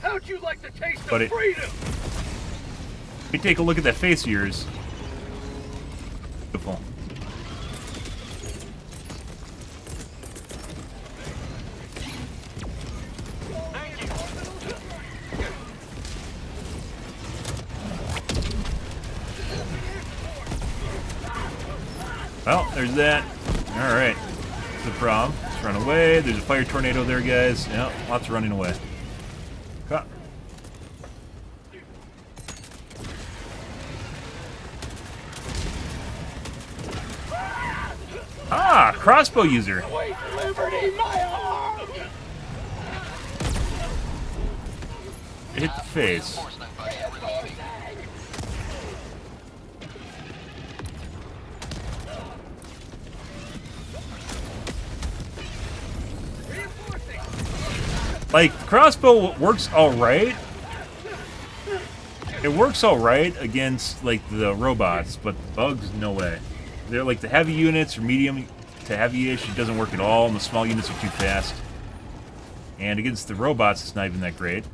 How'd you like the taste of freedom? Let me take a look at that face of yours. Beautiful. Well, there's that. Alright. That's the problem. Let's run away. There's a fire tornado there, guys. Yeah, lots of running away. Cut. Ah, crossbow user. Liberty, my arm. It hit the face. Like, the crossbow works alright. It works alright against, like, the robots, but the bugs, no way. They're like the heavy units or medium to heavy-ish, it doesn't work at all, and the small units are too fast. And against the robots, it's not even that great.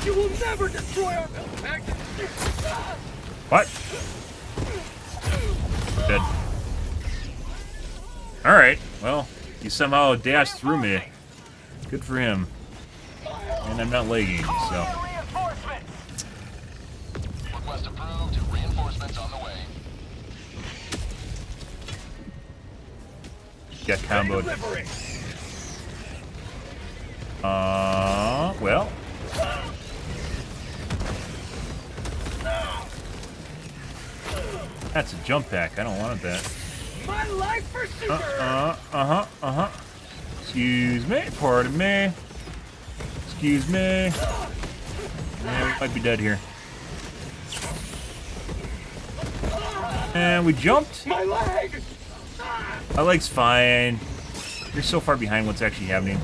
You will never destroy our building. What? Dead. Alright, well, he somehow dashed through me. Good for him. And I'm not lagging, so. Request approved. Reinforcements on the way. Got comboed. Well. That's a jump pack. I don't want that. My life for super. Excuse me. Pardon me. Excuse me. Yeah, we might be dead here. And we jumped. My leg. My leg's fine. You're so far behind what's actually happening.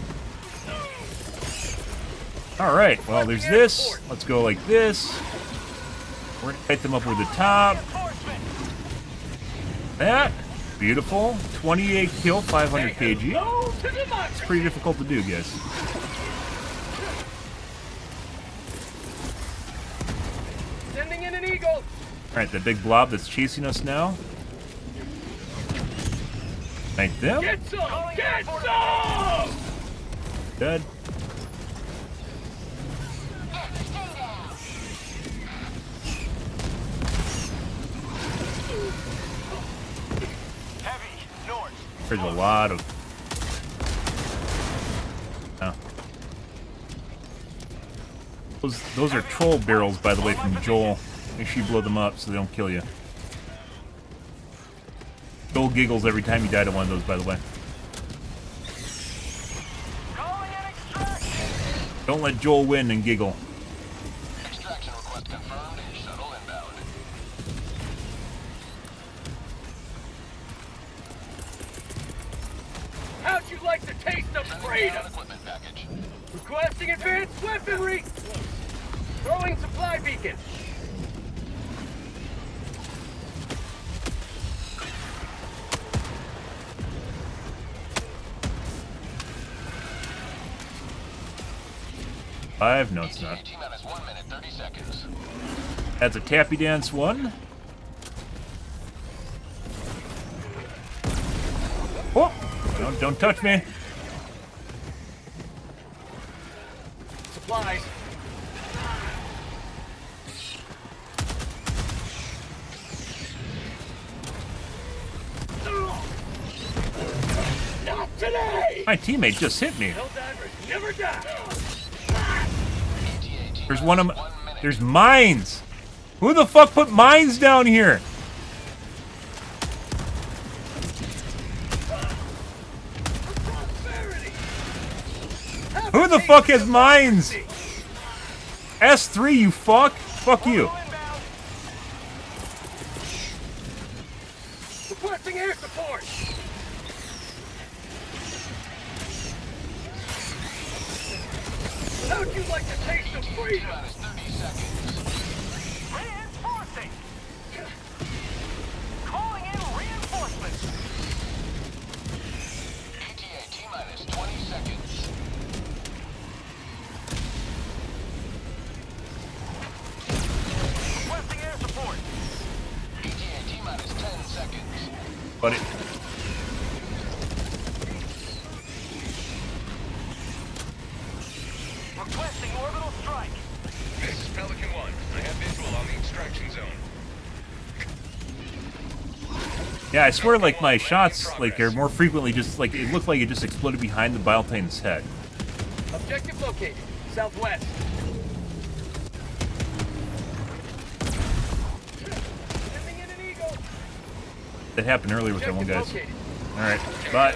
Alright, well, there's this. Let's go like this. We're gonna fight them up with the top. That. Beautiful. 28 kill, 500 kg. It's pretty difficult to do, guys. Sending in an eagle. Alright, that big blob that's chasing us now. Thank them. Get some! Get some! Dead. There's a lot of... Oh. Those are troll barrels, by the way, from Joel. Make sure you blow them up so they don't kill you. Joel giggles every time you die to one of those, by the way. Don't let Joel win and giggle. Extraction request confirmed. Shuttle inbound. How'd you like the taste of freedom? Requesting advanced weaponry. Throwing supply beacon. No, it's not. T-minus 1 minute, 30 seconds. That's a tappy dance one. Oh! Don't touch me. Supplies. Not today. My teammate just hit me. Helldivers never die. There's one of my... There's mines! Who the fuck put mines down here? Who the fuck has mines? S3, you fuck! Fuck you. Requesting air support. How'd you like the taste of freedom? 30 seconds. Reinforcing. Calling in reinforcements. ETA T-minus 20 seconds. Requesting air support. ETA T-minus 10 seconds. Buddy. Requesting orbital strike. This is Pelican 1. I have visual on the extraction zone. Yeah, I swear, like, my shots, like, are more frequently just, like, it looked like it just exploded behind the Biotaine's head. Objective located. Southwest. Sending in an eagle. That happened earlier with that one, guys. Located. Alright, bye.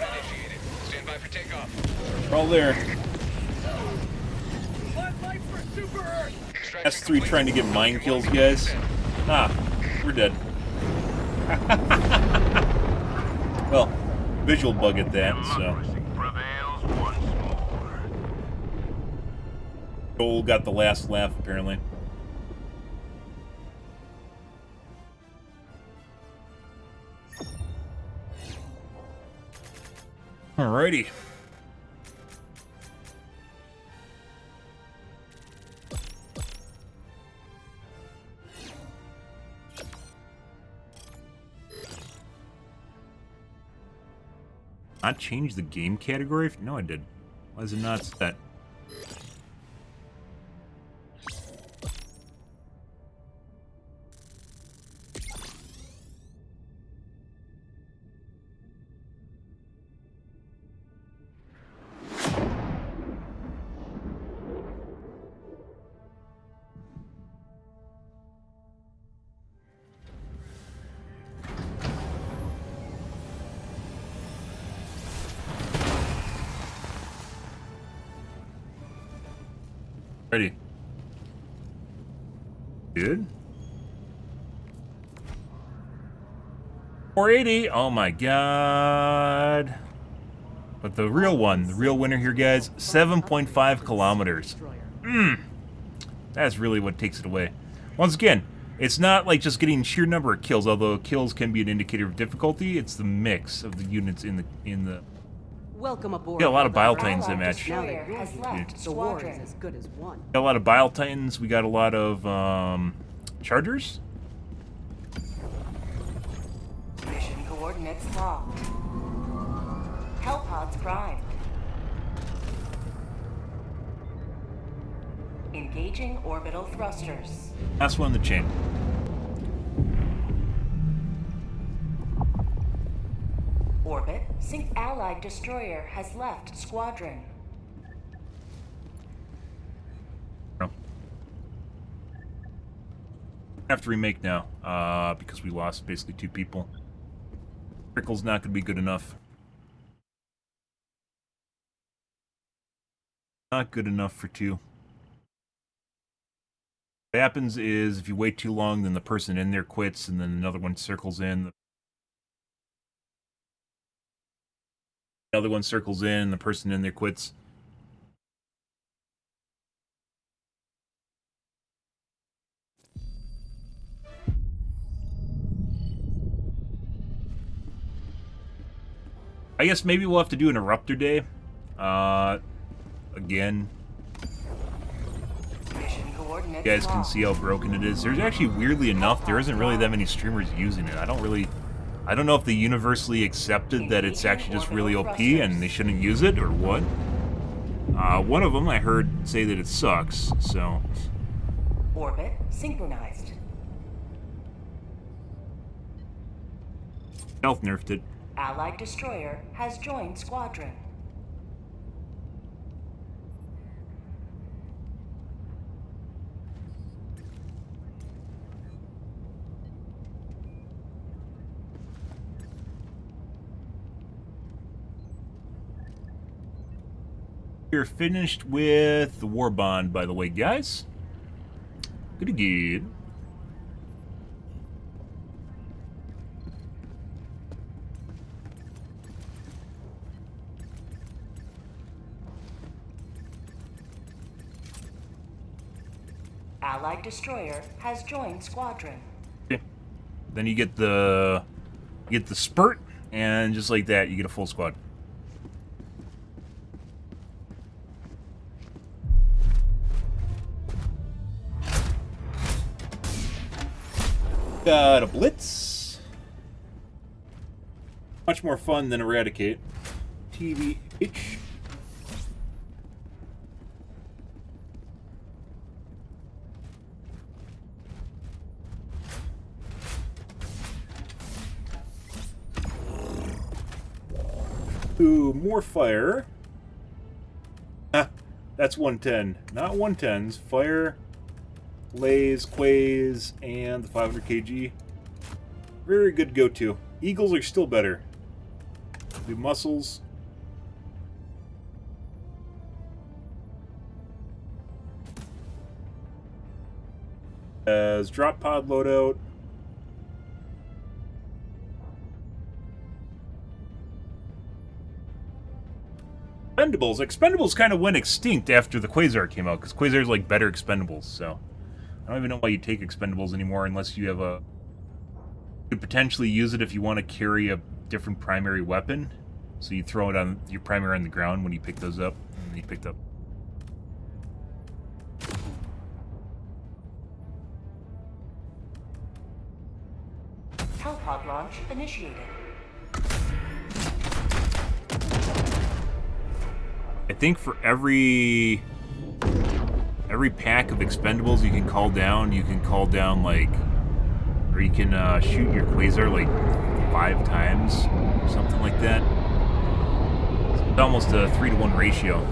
Stand by for takeoff. We're all there. S3 trying to get mine kills, guys. Ah, we're dead. Well, visual bug at that, so. Joel got the last laugh, apparently. Alrighty. Not change the game category? No, I did. Why is it not set? Ready. Good. 480. Oh my god. But the real one, the real winner here, guys, 7.5 kilometers. That's really what takes it away. Once again, it's not like just getting sheer number of kills, although kills can be an indicator of difficulty. It's the mix of the units in the Welcome aboard. Yeah, a lot of Bile Titans in match. Now that you're here, the war is as good as won. Got a lot of Bile Titans. We got a lot of Chargers. Mission coordinates locked. Hellpods primed. Engaging orbital thrusters. Last one in the chain. Orbit, sync Allied destroyer has left squadron. Have to remake now, because we lost basically 2 people. Trickle's not going to be good enough. Not good enough for 2. What happens is, if you wait too long, then the person in there quits, and then another one circles in. The other one circles in, and the person in there quits. I guess maybe we'll have to do an Eruptor Day. Again. You guys can see how broken it is. There's actually, weirdly enough, there isn't really that many streamers using it. I don't know if they universally accepted that it's actually just really OP and they shouldn't use it, or what. One of them I heard say that it sucks, so... Orbit synchronized. Stealth nerfed it. Allied destroyer has joined squadron. We're finished with the War Bond, by the way, guys. Good again. Allied destroyer has joined squadron. Okay. Then you get the spurt, and just like that, you get a full squad. Got a blitz. Much more fun than eradicate. TVH. Ooh, more fire. Ah, that's 110. Not 110s. Fire, Lays, Quays, and the 500 kg. Very good go-to. Eagles are still better. Do muscles. As drop pod loadout. Expendables. Expendables kind of went extinct after the Quasar came out, because Quasar's like better Expendables, so I don't even know why you take Expendables anymore unless you have a... You could potentially use it if you want to carry a different primary weapon. So you throw it on your primary on the ground when you pick those up, and you picked up. Hellpod launch initiated. I think for every pack of Expendables you can call down like, or you can shoot your Quasar like 5 times, or something like that. It's almost a 3-to-1 ratio.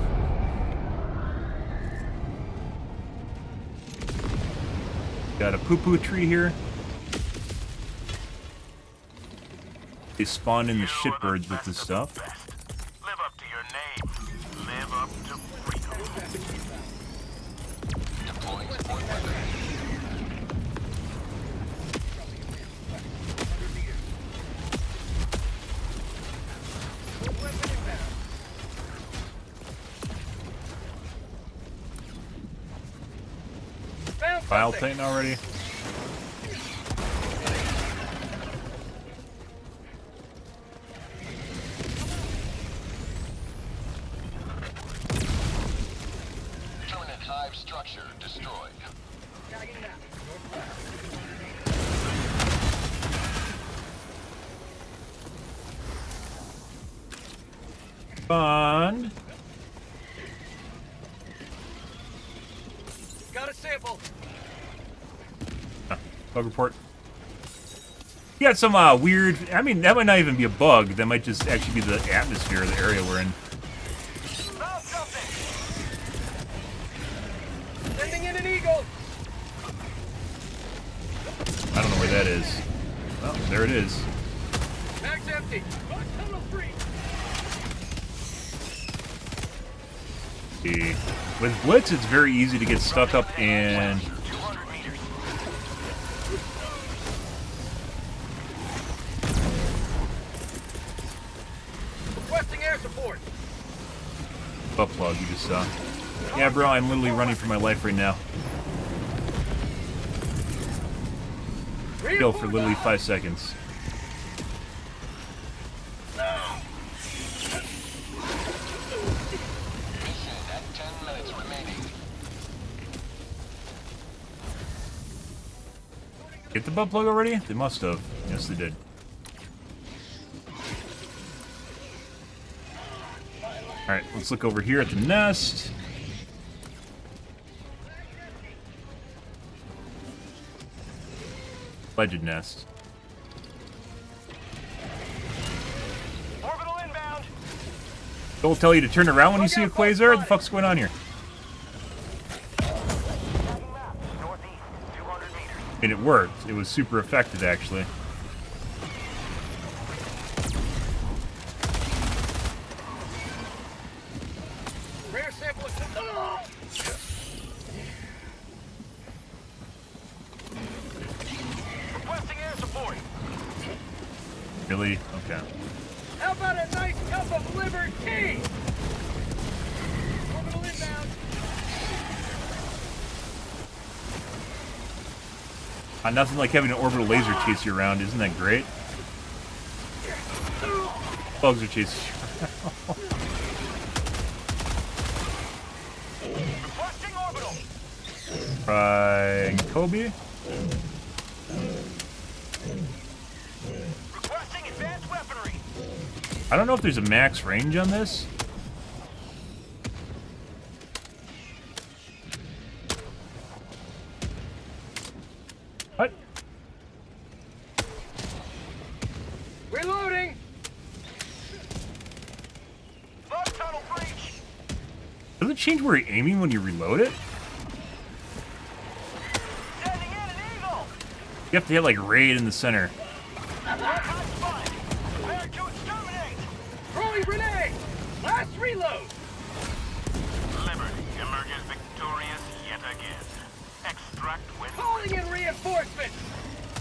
Got a poo-poo tree here. They spawn in the shitbirds with this stuff. Live up to your name. Live up to freedom. Deploying support weapon. File Titan already. Permanent hive structure destroyed. Fun. Got a sample. Bug report. You got some weird... I mean, that might not even be a bug. That might just actually be the atmosphere of the area we're in. Sending in an eagle. I don't know where that is. Well, there it is. Mag's empty. Tunnel free. See. With Blitz, it's very easy to get stuck up in... Requesting air support. Butt plug you just saw. Yeah, bro, I'm literally running for my life right now. Kill for literally 5 seconds. Mission at 10 minutes remaining. Get the butt plug already? They must have. Yes, they did. Alright, let's look over here at the nest. Alleged nest. Orbital inbound. Don't tell you to turn around when you see a Quasar? What the fuck's going on here? And it worked. It was super effective, actually. Rare sample. Requesting air support. Really? Okay. How about a nice cup of liberty? Orbital inbound. Nothing like having an orbital laser chase you around. Isn't that great? Bugs are chasing you. Requesting orbital. Try Kobe. Requesting advanced weaponry. I don't know if there's a max range on this. What? Reloading. Log tunnel breach. Does it change where you're aiming when you reload it? Sending in an eagle. You have to hit like right in the center. Where to exterminate? Last reload! Liberty emerges victorious yet again. Extract when... Calling in reinforcements!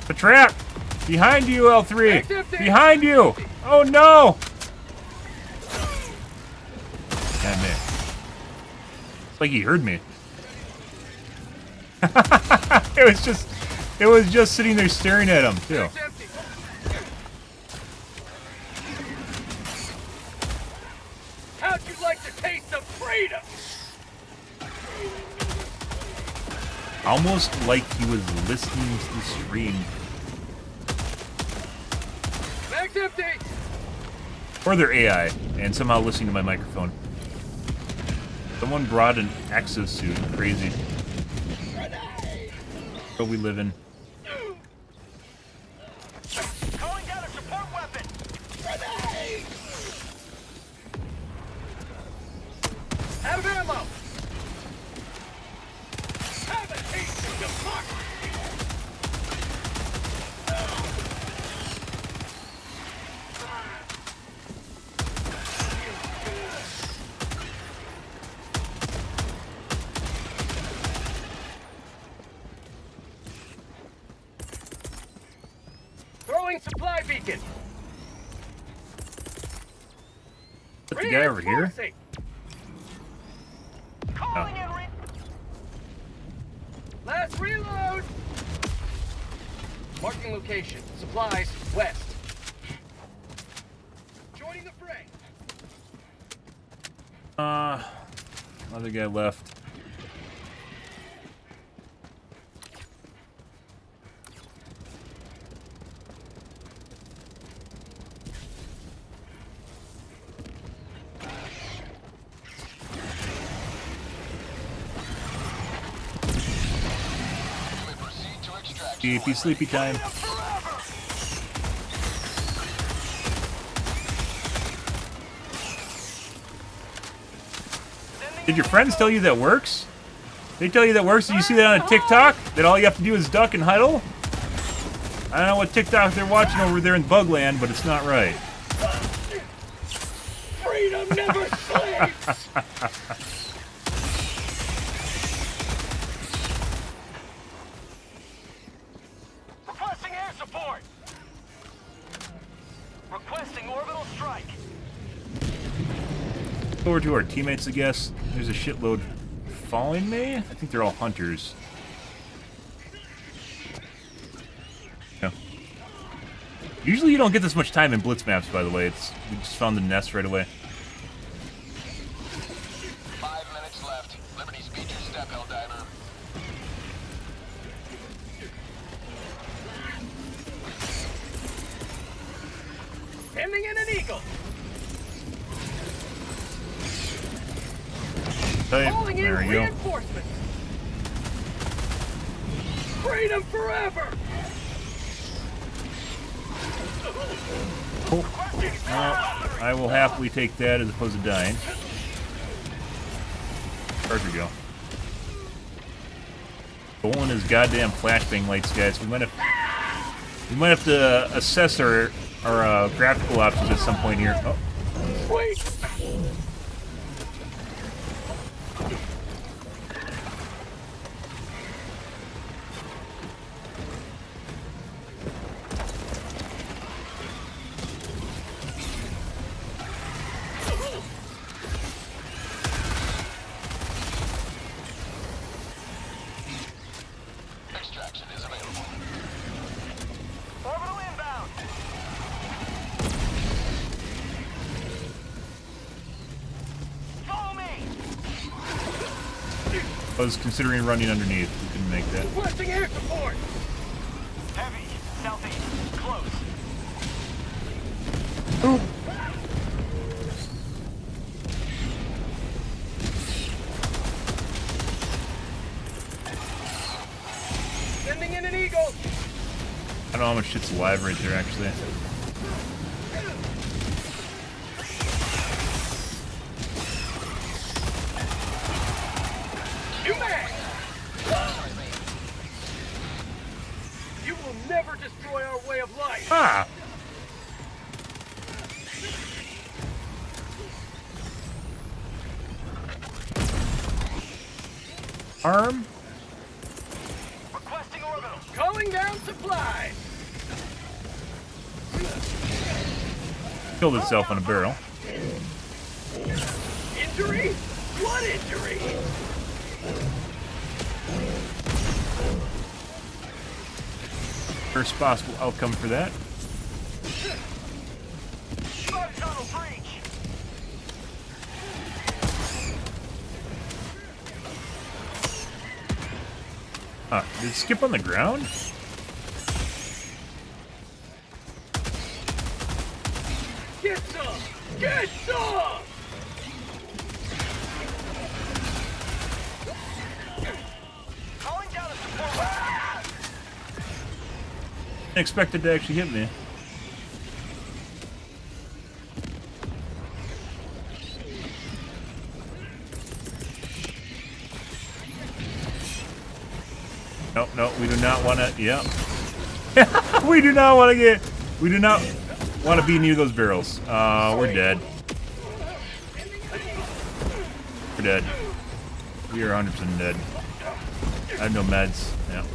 The trap! Behind you, L3! Behind you! Oh no! Damn it. It's like he heard me. It was just sitting there staring at him, too. How'd you like to taste of freedom? Almost like he was listening to the stream. Mag's empty! Or their AI, and somehow listening to my microphone. Someone brought an exosuit. Crazy. What we live in. Calling down a support weapon! Grenade! Out of ammo! Have a taste of democracy! Throwing supply beacon! Put the guy over here? Calling in last reload! Marking location. Supplies west. Joining the fray. Other guy left. Sleepy time. Did your friends tell you that works? They tell you that works? Did you see that on TikTok? That all you have to do is duck and huddle? I don't know what TikTok they're watching over there in Bugland, but it's not right. Freedom never sleeps! Over to our teammates, I guess. There's a shitload following me. I think they're all hunters. Yeah. Usually you don't get this much time in blitz maps, by the way. We just found the nest right away. 5 minutes left. Liberty speed your step, Helldiver. Sending in an eagle. Calling in there we go. reinforcements. Freedom forever. Cool. I will happily take that as opposed to dying. Where'd we go? Bowling his goddamn flashbang lights, guys. We might have to assess our graphical options at some point here. Oh. Wait. I was considering running underneath. We couldn't make that. Requesting air support. Heavy, southeast, close. Ooh. Sending in an eagle. I don't know how much shit's alive right there, actually. You will never destroy our way of life. Ah! arm. Requesting orbital. Calling down supplies. Killed itself on a barrel. Injury? What injury? First possible outcome for that. Tunnel breach. Did it skip on the ground? Get some! Get some! Calling down a support. Didn't expect it to actually hit me. No, no, we do not want to. Yep. We do not want to get. We do not want to be near those barrels. We're dead. We're dead. We are 100% dead. I have no meds. Yeah.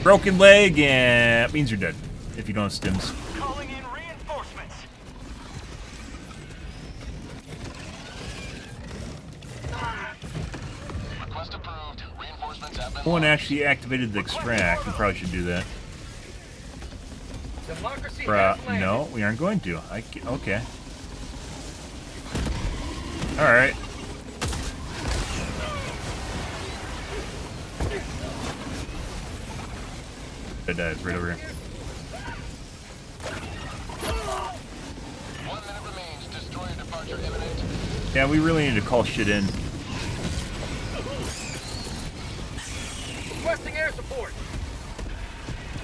Broken leg, and it means you're dead if you don't have stims. Calling in reinforcements. Request approved. Reinforcements have been. No one actually activated the extract. We probably should do that. Democracy has landed. No, we aren't going to. Okay. All right. It dies right over here. 1 minute remains. Destroyer departure imminent. Yeah, we really need to call shit in. Requesting air support.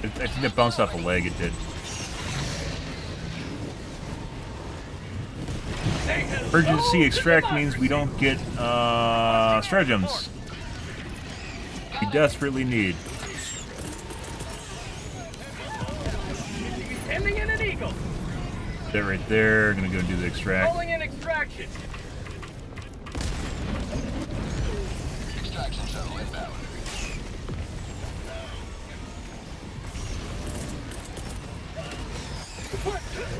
I think it bounced off a leg. It did. Urgency extract means we don't get stratagems. We desperately need. Ending in an eagle. That right there. Gonna go do the extract. Calling in extraction. Extraction shuttle inbound.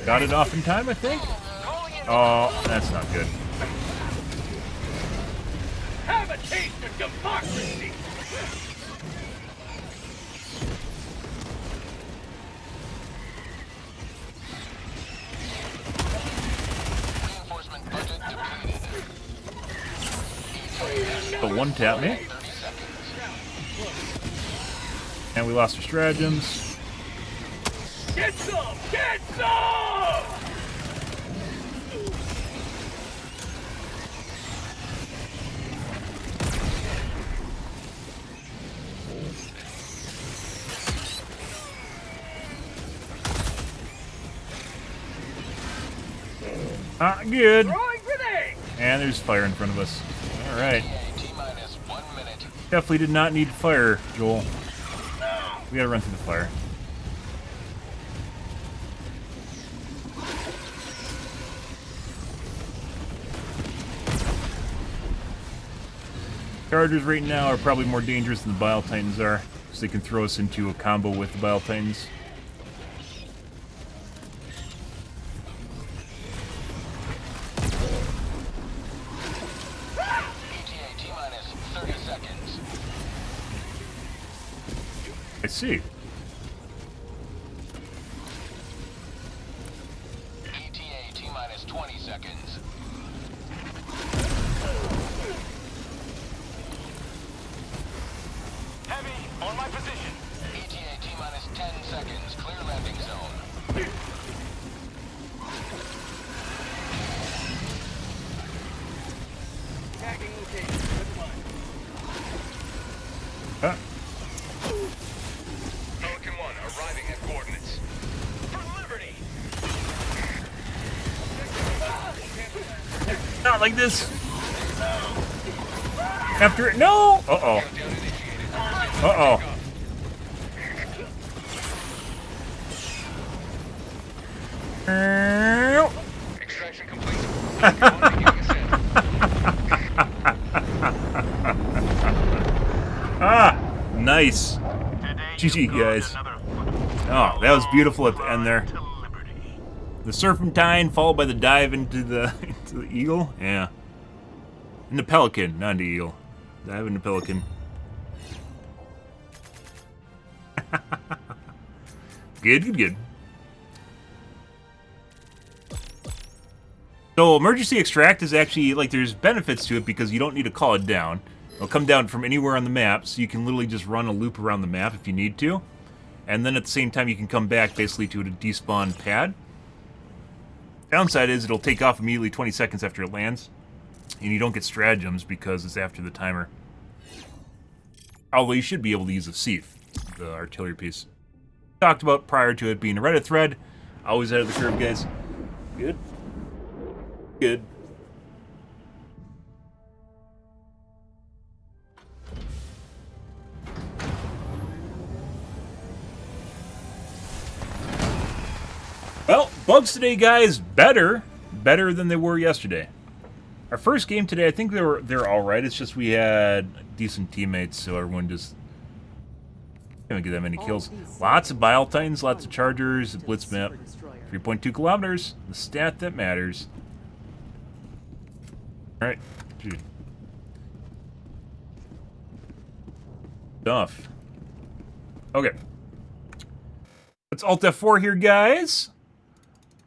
Got it off in time, I think. Oh, that's not good. Have a taste of democracy. Reinforcement budget depleted. The one tap me. 30 seconds. And we lost our stratagems. Get some! Get some! Not good. Throwing grenade! And there's fire in front of us. All right. T-minus 1 minute. Definitely did not need fire, Joel. We gotta run through the fire. Chargers right now are probably more dangerous than the Bile Titans are, because they can throw us into a combo with the Bile Titans. ETA T-minus 30 seconds. I see. ETA T-minus 20 seconds. Heavy, on my position. ETA T-minus 10 seconds. Clear landing zone. Tagging location. Good line. Pelican 1 arriving at coordinates. For liberty! Not like this. After it. No! Uh-oh. Uh-oh. Extraction complete. Nice. GG, guys. Oh, that was beautiful at the end there. The serpentine followed by the dive into the eagle. Yeah. And the pelican, not the eagle. Dive into pelican. Good. So emergency extract is actually, like, there's benefits to it because you don't need to call it down. It'll come down from anywhere on the map, so you can literally just run a loop around the map if you need to. And then at the same time, you can come back basically to a despawn pad. Downside is it'll take off immediately 20 seconds after it lands. And you don't get stratagems because it's after the timer. Although you should be able to use a sieve, the artillery piece. Talked about prior to it being a Reddit thread. Always ahead of the curve, guys. Good. Well, bugs today, guys, better than they were yesterday. Our first game today, I think they're all right. It's just we had decent teammates, so everyone just didn't get that many kills. Lots of Bile Titans, lots of Chargers, Blitz map, 3.2 kilometers, the stat that matters. All right, dude. Stuff. Okay. Let's Alt F4 here, guys.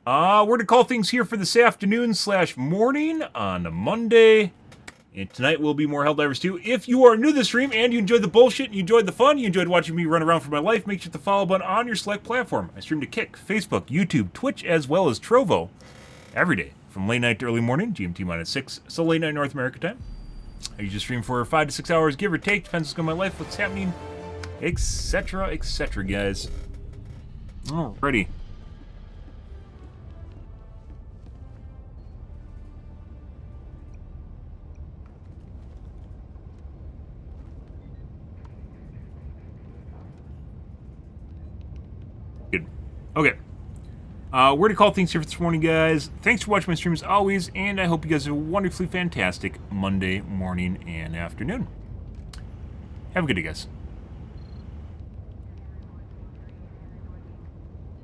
We're to call things here for this afternoon / morning on a Monday. And tonight will be more Helldivers 2. If you are new to the stream and you enjoyed the bullshit and you enjoyed the fun, you enjoyed watching me run around for my life, make sure to follow button on your select platform. I stream to Kick, Facebook, YouTube, Twitch, as well as Trovo every day from late night to early morning, GMT-6, so late night North America time. I usually stream for 5 to 6 hours, give or take, depends what's going on in my life, what's happening, etc., guys. Alrighty. Good. Okay. We're to call things here for this morning, guys. Thanks for watching my stream as always, and I hope you guys have a wonderfully fantastic Monday morning and afternoon. Have a good day, guys.